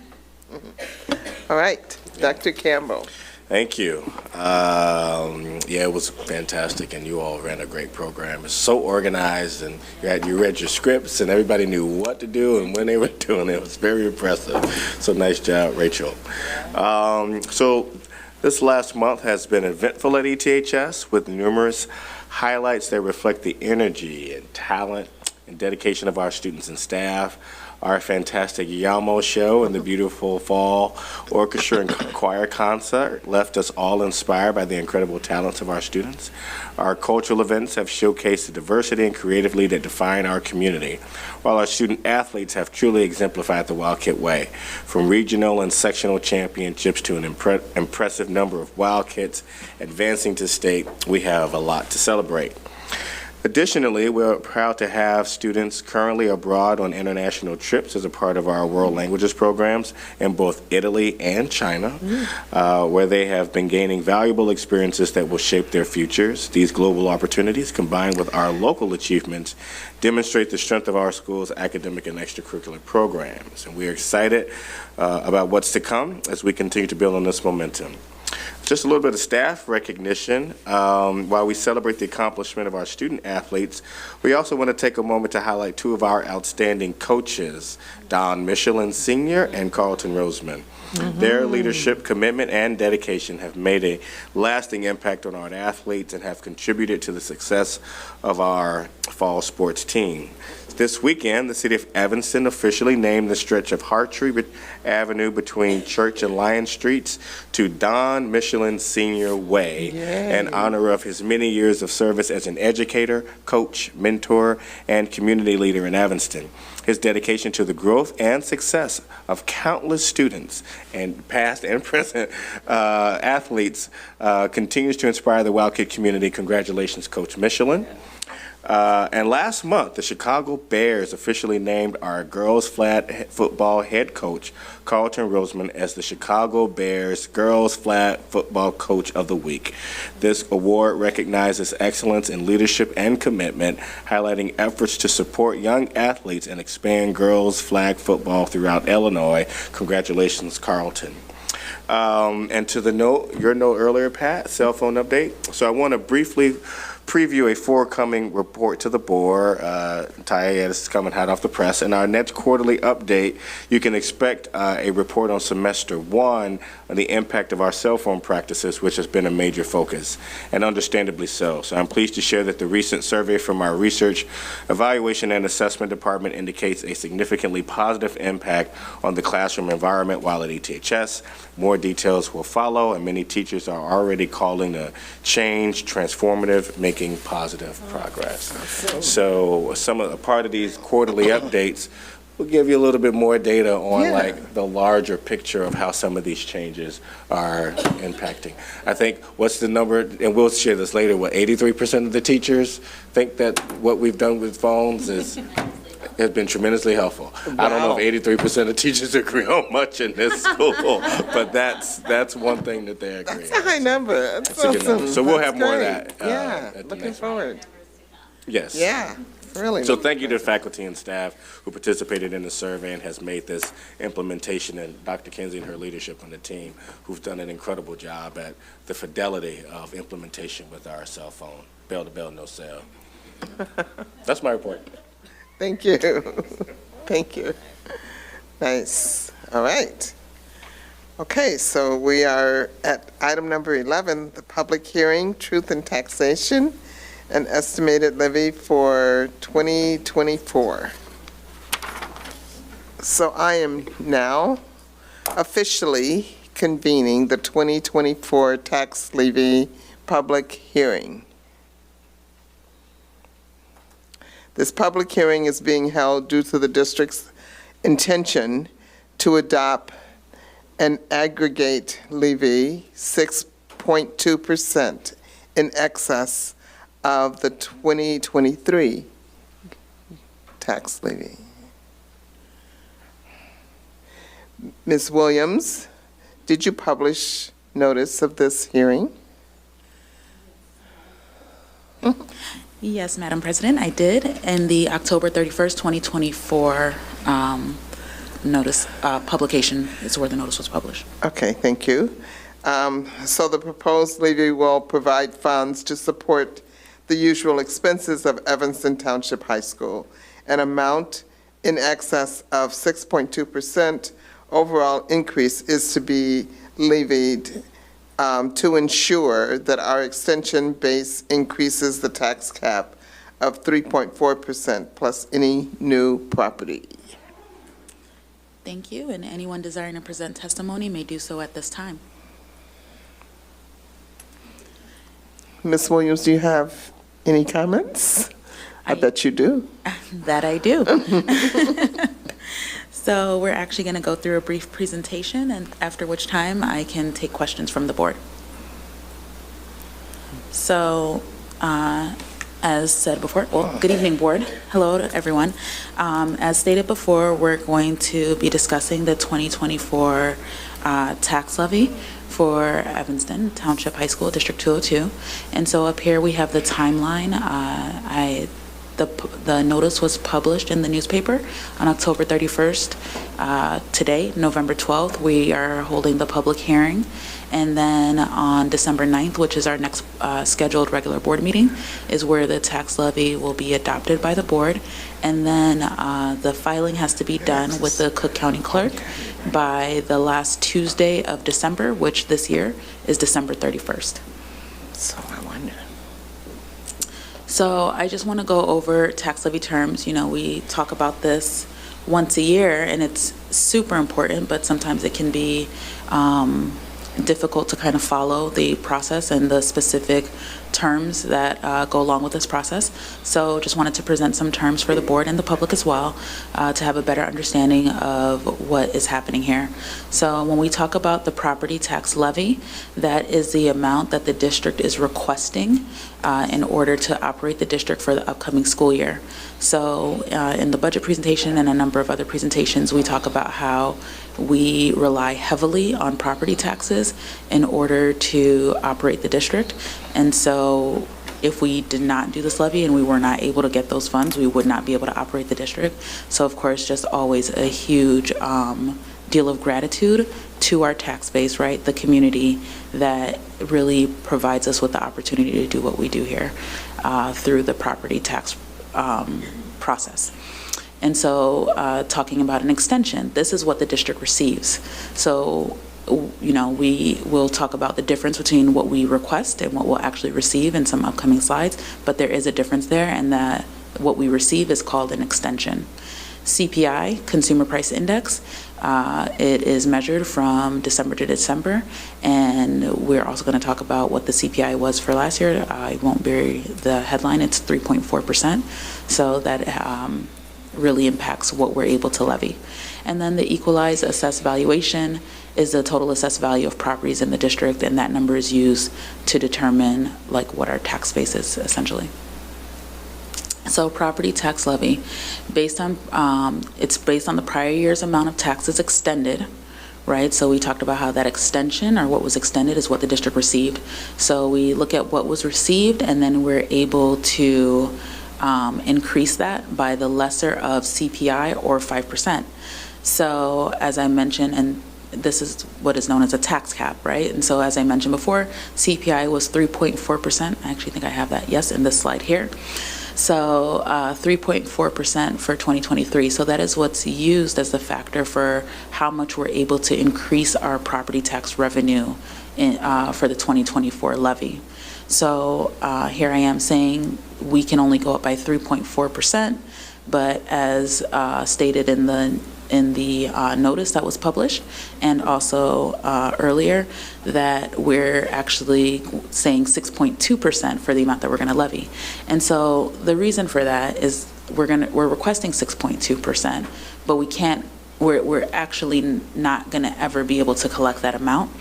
All right, Dr. Campbell. Thank you. Yeah, it was fantastic, and you all ran a great program. It's so organized, and you read your scripts, and everybody knew what to do and when they were doing it. It was very impressive. So nice job, Rachel. So this last month has been eventful at ETHS with numerous highlights that reflect the energy and talent and dedication of our students and staff. Our fantastic Yamo show and the beautiful fall orchestra and choir concert left us all inspired by the incredible talents of our students. Our cultural events have showcased the diversity and creativity that define our community, while our student athletes have truly exemplified the Wildcat way. From regional and sectional championships to an impressive number of Wildcats advancing to state, we have a lot to celebrate. Additionally, we're proud to have students currently abroad on international trips as a part of our world languages programs in both Italy and China, where they have been gaining valuable experiences that will shape their futures. These global opportunities, combined with our local achievements, demonstrate the strength of our school's academic and extracurricular programs. And we are excited about what's to come as we continue to build on this momentum. Just a little bit of staff recognition. While we celebrate the accomplishment of our student athletes, we also want to take a moment to highlight two of our outstanding coaches, Don Michelin Sr. and Carlton Roseman. Their leadership, commitment, and dedication have made a lasting impact on our athletes and have contributed to the success of our fall sports team. This weekend, the city of Evanston officially named the stretch of Hartree Avenue between Church and Lion Streets to Don Michelin Senior Way in honor of his many years of service as an educator, coach, mentor, and community leader in Evanston. His dedication to the growth and success of countless students and past and present athletes continues to inspire the Wildcat community. Congratulations, Coach Michelin. And last month, the Chicago Bears officially named our girls flag football head coach, Carlton Roseman, as the Chicago Bears Girls Flag Football Coach of the Week. This award recognizes excellence in leadership and commitment, highlighting efforts to support young athletes and expand girls flag football throughout Illinois. Congratulations, Carlton. And to the note, your note earlier, Pat, cell phone update. So I want to briefly preview a forthcoming report to the board. Taya is coming hot off the press. In our next quarterly update, you can expect a report on semester one on the impact of our cell phone practices, which has been a major focus, and understandably so. So I'm pleased to share that the recent survey from our Research, Evaluation, and Assessment Department indicates a significantly positive impact on the classroom environment while at ETHS. More details will follow, and many teachers are already calling the change transformative, making positive progress. So a part of these quarterly updates will give you a little bit more data on like the larger picture of how some of these changes are impacting. I think what's the number, and we'll share this later, 83% of the teachers think that what we've done with phones has been tremendously helpful. Wow. I don't know if 83% of teachers agree on much in this school, but that's one thing that they agree on. That's a high number. That's a good number. So we'll have more of great. that. Looking forward. Yes. Yeah, really. So thank you to the faculty and staff who participated in the survey and has made this implementation, and Dr. Kinsey and her leadership on the team who've done an incredible job at the fidelity of implementation with our cell phone. Bell to bell, no cell. That's my report. Thank you. Thank you. Nice. All right. Okay, so we are at item number 11, the public hearing, truth in taxation, and estimated levy for 2024. So I am now officially convening the 2024 tax levy public hearing. This public hearing is being held due to the district's intention to adopt an aggregate levy 6.2% in excess of the 2023 tax levy. Ms. Williams, did you publish notice of this hearing? Yes, Madam President, I did. In the October 31st, 2024 notice, publication is where the notice was published. Okay, thank you. So the proposed levy will provide funds to support the usual expenses of Evanston Township High School, an amount in excess of 6.2%. Overall increase is to be levied to ensure that our extension base increases the tax cap of 3.4% plus any new property. Thank you, and anyone desiring to present testimony may do so at this time. Ms. Williams, do you have any comments? I bet you do. That I do. So we're actually going to go through a brief presentation, and after which time I can take questions from the board. So As said before, well, good evening, board. Hello to everyone. As stated before, we're going to be discussing the 2024 tax levy for Evanston Township High School, District 202. And so up here we have the timeline. The notice was published in the newspaper on October 31st. Today, November 12th, we are holding the public hearing. And then on December 9th, which is our next scheduled regular board meeting, is where the tax levy will be adopted by the board. And then the filing has to be done with the Cook County Clerk by the last Tuesday of December, which this year is December 31st. So I wonder. So I just want to go over tax levy terms. You know, we talk about this once a year, and it's super important, but sometimes it can be difficult to kind of follow the process and the specific terms that go along with this process. So just wanted to present some terms for the board and the public as well to have a better understanding of what is happening here. So when we talk about the property tax levy, that is the amount that the district is requesting in order to operate the district for the upcoming school year. So in the budget presentation and a number of other presentations, we talk about how we rely heavily on property taxes in order to operate the district. And so if we did not do this levy and we were not able to get those funds, we would not be able to operate the district. So of course, just always a huge deal of gratitude to our tax base, right? The community that really provides us with the opportunity to do what we do here through the property tax process. And so talking about an extension, this is what the district receives. So, you know, we will talk about the difference between what we request and what we'll actually receive in some upcoming slides, but there is a difference there, and that what we receive is called an extension. CPI, Consumer Price Index, it is measured from December to December, and we're also going to talk about what the CPI was for last year. I won't bury the headline, it's 3.4%, so that really impacts what we're able to levy. And then the equalized assessed valuation is the total assessed value of properties in the district, and that number is used to determine like what our tax base is essentially. So property tax levy, based on it's based on the prior year's amount of taxes extended, right? So we talked about how that extension, or what was extended, is what the district received. So we look at what was received, and then we're able to increase that by the lesser of CPI or 5%. So as I mentioned, and this is what is known as a tax cap, right? And so as I mentioned before, CPI was 3.4%. I actually think I have that, yes, in this slide here. So 3.4% for 2023. So that is what's used as the factor for how much we're able to increase our property tax revenue for the 2024 levy. So here I am saying we can only go up by 3.4%, but as stated in the notice that was published, and also earlier, that we're actually saying 6.2% for the amount that we're going to levy. And so the reason for that is we're requesting 6.2%, but we're actually not going to ever be able to collect that amount.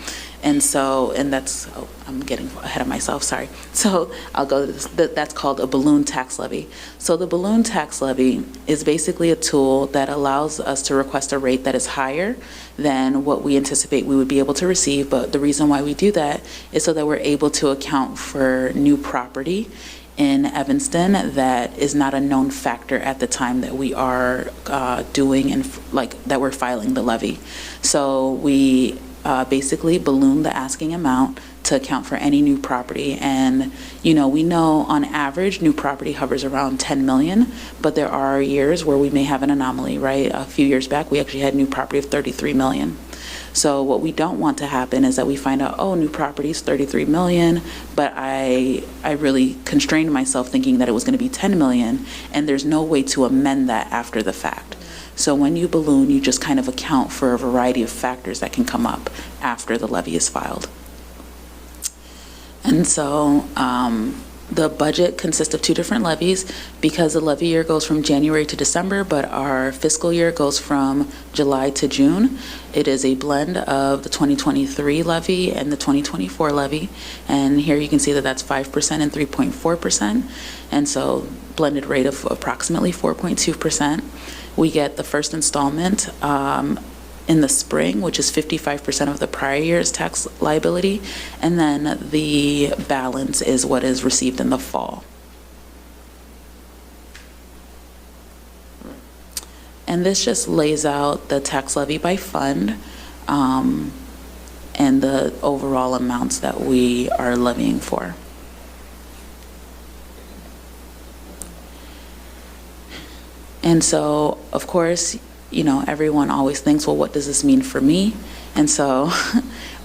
And so, and that's, oh, I'm getting ahead of myself, sorry. So I'll go to this, that's called a balloon tax levy. So the balloon tax levy is basically a tool that allows us to request a rate that is higher than what we anticipate we would be able to receive. But the reason why we do that is so that we're able to account for new property in Evanston that is not a known factor at the time that we are doing and that we're filing the levy. So we basically balloon the asking amount to account for any new property. And, you know, we know on average new property hovers around 10 million, but there are years where we may have an anomaly, right? A few years back, we actually had new property of 33 million. So what we don't want to happen is that we find out, oh, new property is 33 million, but I really constrained myself thinking that it was going to be 10 million, and there's no way to amend that after the fact. So when you balloon, you just kind of account for a variety of factors that can come up after the levy is filed. And so The budget consists of two different levies because the levy year goes from January to December, but our fiscal year goes from July to June. It is a blend of the 2023 levy and the 2024 levy. And here you can see that that's 5% and 3.4%. And so blended rate of approximately 4.2%. We get the first installment in the spring, which is 55% of the prior year's tax liability, and then the balance is what is received in the fall. And this just lays out the tax levy by fund and the overall amounts that we are levying for. And so, of course, you know, everyone always thinks, well, what does this mean for me? And so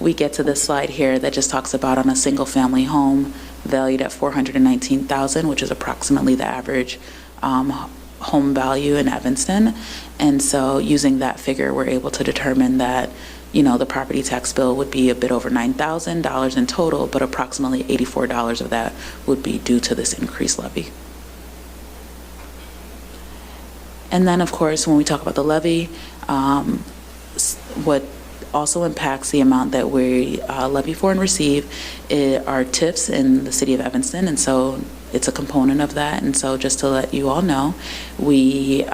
we get to this slide here that just talks about on a single family home valued at $419,000, which is approximately the average home value in Evanston. And so using that figure, we're able to determine that, you know, the property tax bill would be a bit over $9,000 in total, but approximately $84 of that would be due to this increased levy. And then, of course, when we talk about the levy, what also impacts the amount that we levy for and receive are TIFs in the city of Evanston, and so it's a component of that. And so just to let you all know, we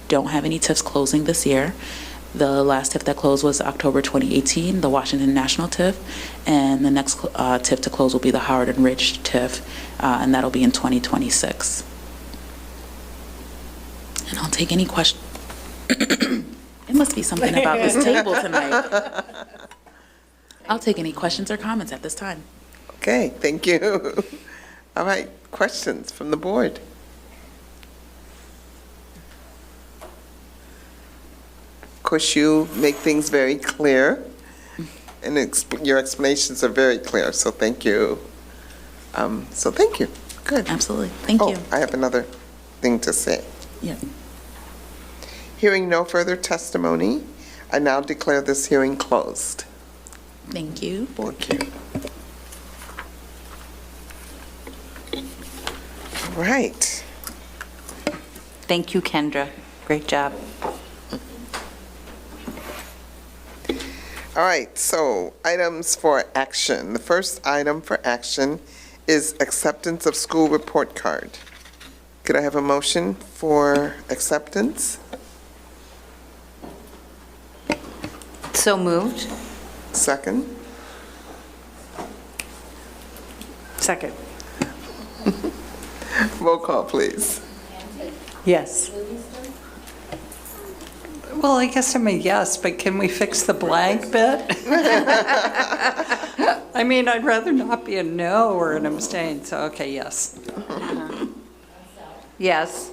don't have any TIFs closing this year. The last TIF that closed was October 2018, the Washington National TIF, and the next TIF to close will be the Howard and Ridge TIF, and that'll be in 2026. And I'll take any question. It must be something about this table tonight. I'll take any questions or comments at this time. Okay, thank you. All right, questions from the board? Of course, you make things very clear, and your explanations are very clear, so thank you. Thank you. Good. Absolutely. Thank you. I have another thing to say. Yeah. Hearing no further testimony, I now declare this hearing closed. Thank you. Thank you. All right. Thank you, Kendra. Great job. All right, so items for action. The first item for action is acceptance of school report card. Could I have a motion for acceptance? So moved. Second? Second. Roll call, please. Yes. Well, I guess I'm a yes, but can we fix the blank bit? I mean, I'd rather not be a no or an abstain, so, okay, yes. Yes.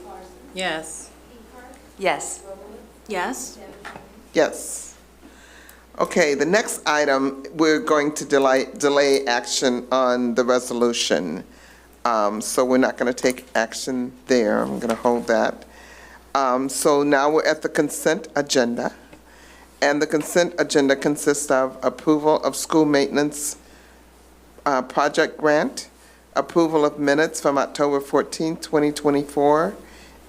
Yes. Yes. Yes. Yes. Okay, the next item, we're going to delay action on the resolution. So we're not going to take action there. I'm going to hold that. So now we're at the consent agenda. And the consent agenda consists of approval of school maintenance project grant, approval of minutes from October 14th, 2024,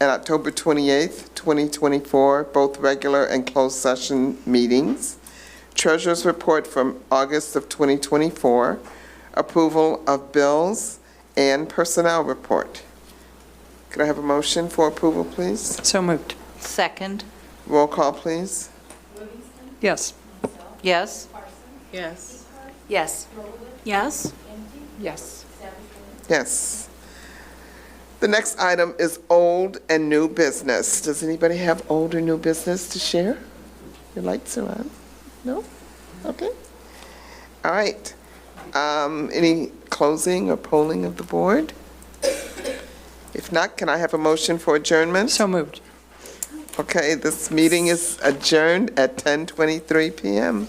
and October 28th, 2024, both regular and closed session meetings, Treasurer's report from August of 2024, approval of bills, and personnel report. Could I have a motion for approval, please? So moved. Second. Roll call, please. Yes. Yes. Yes. Yes. Yes. Yes. Yes. The next item is old and new business. Does anybody have old or new business to share? Your lights are on? No? Okay. All right. Any closing or polling of the board? If not, can I have a motion for adjournment? So moved. Okay, this meeting is adjourned at 10:23 p.m.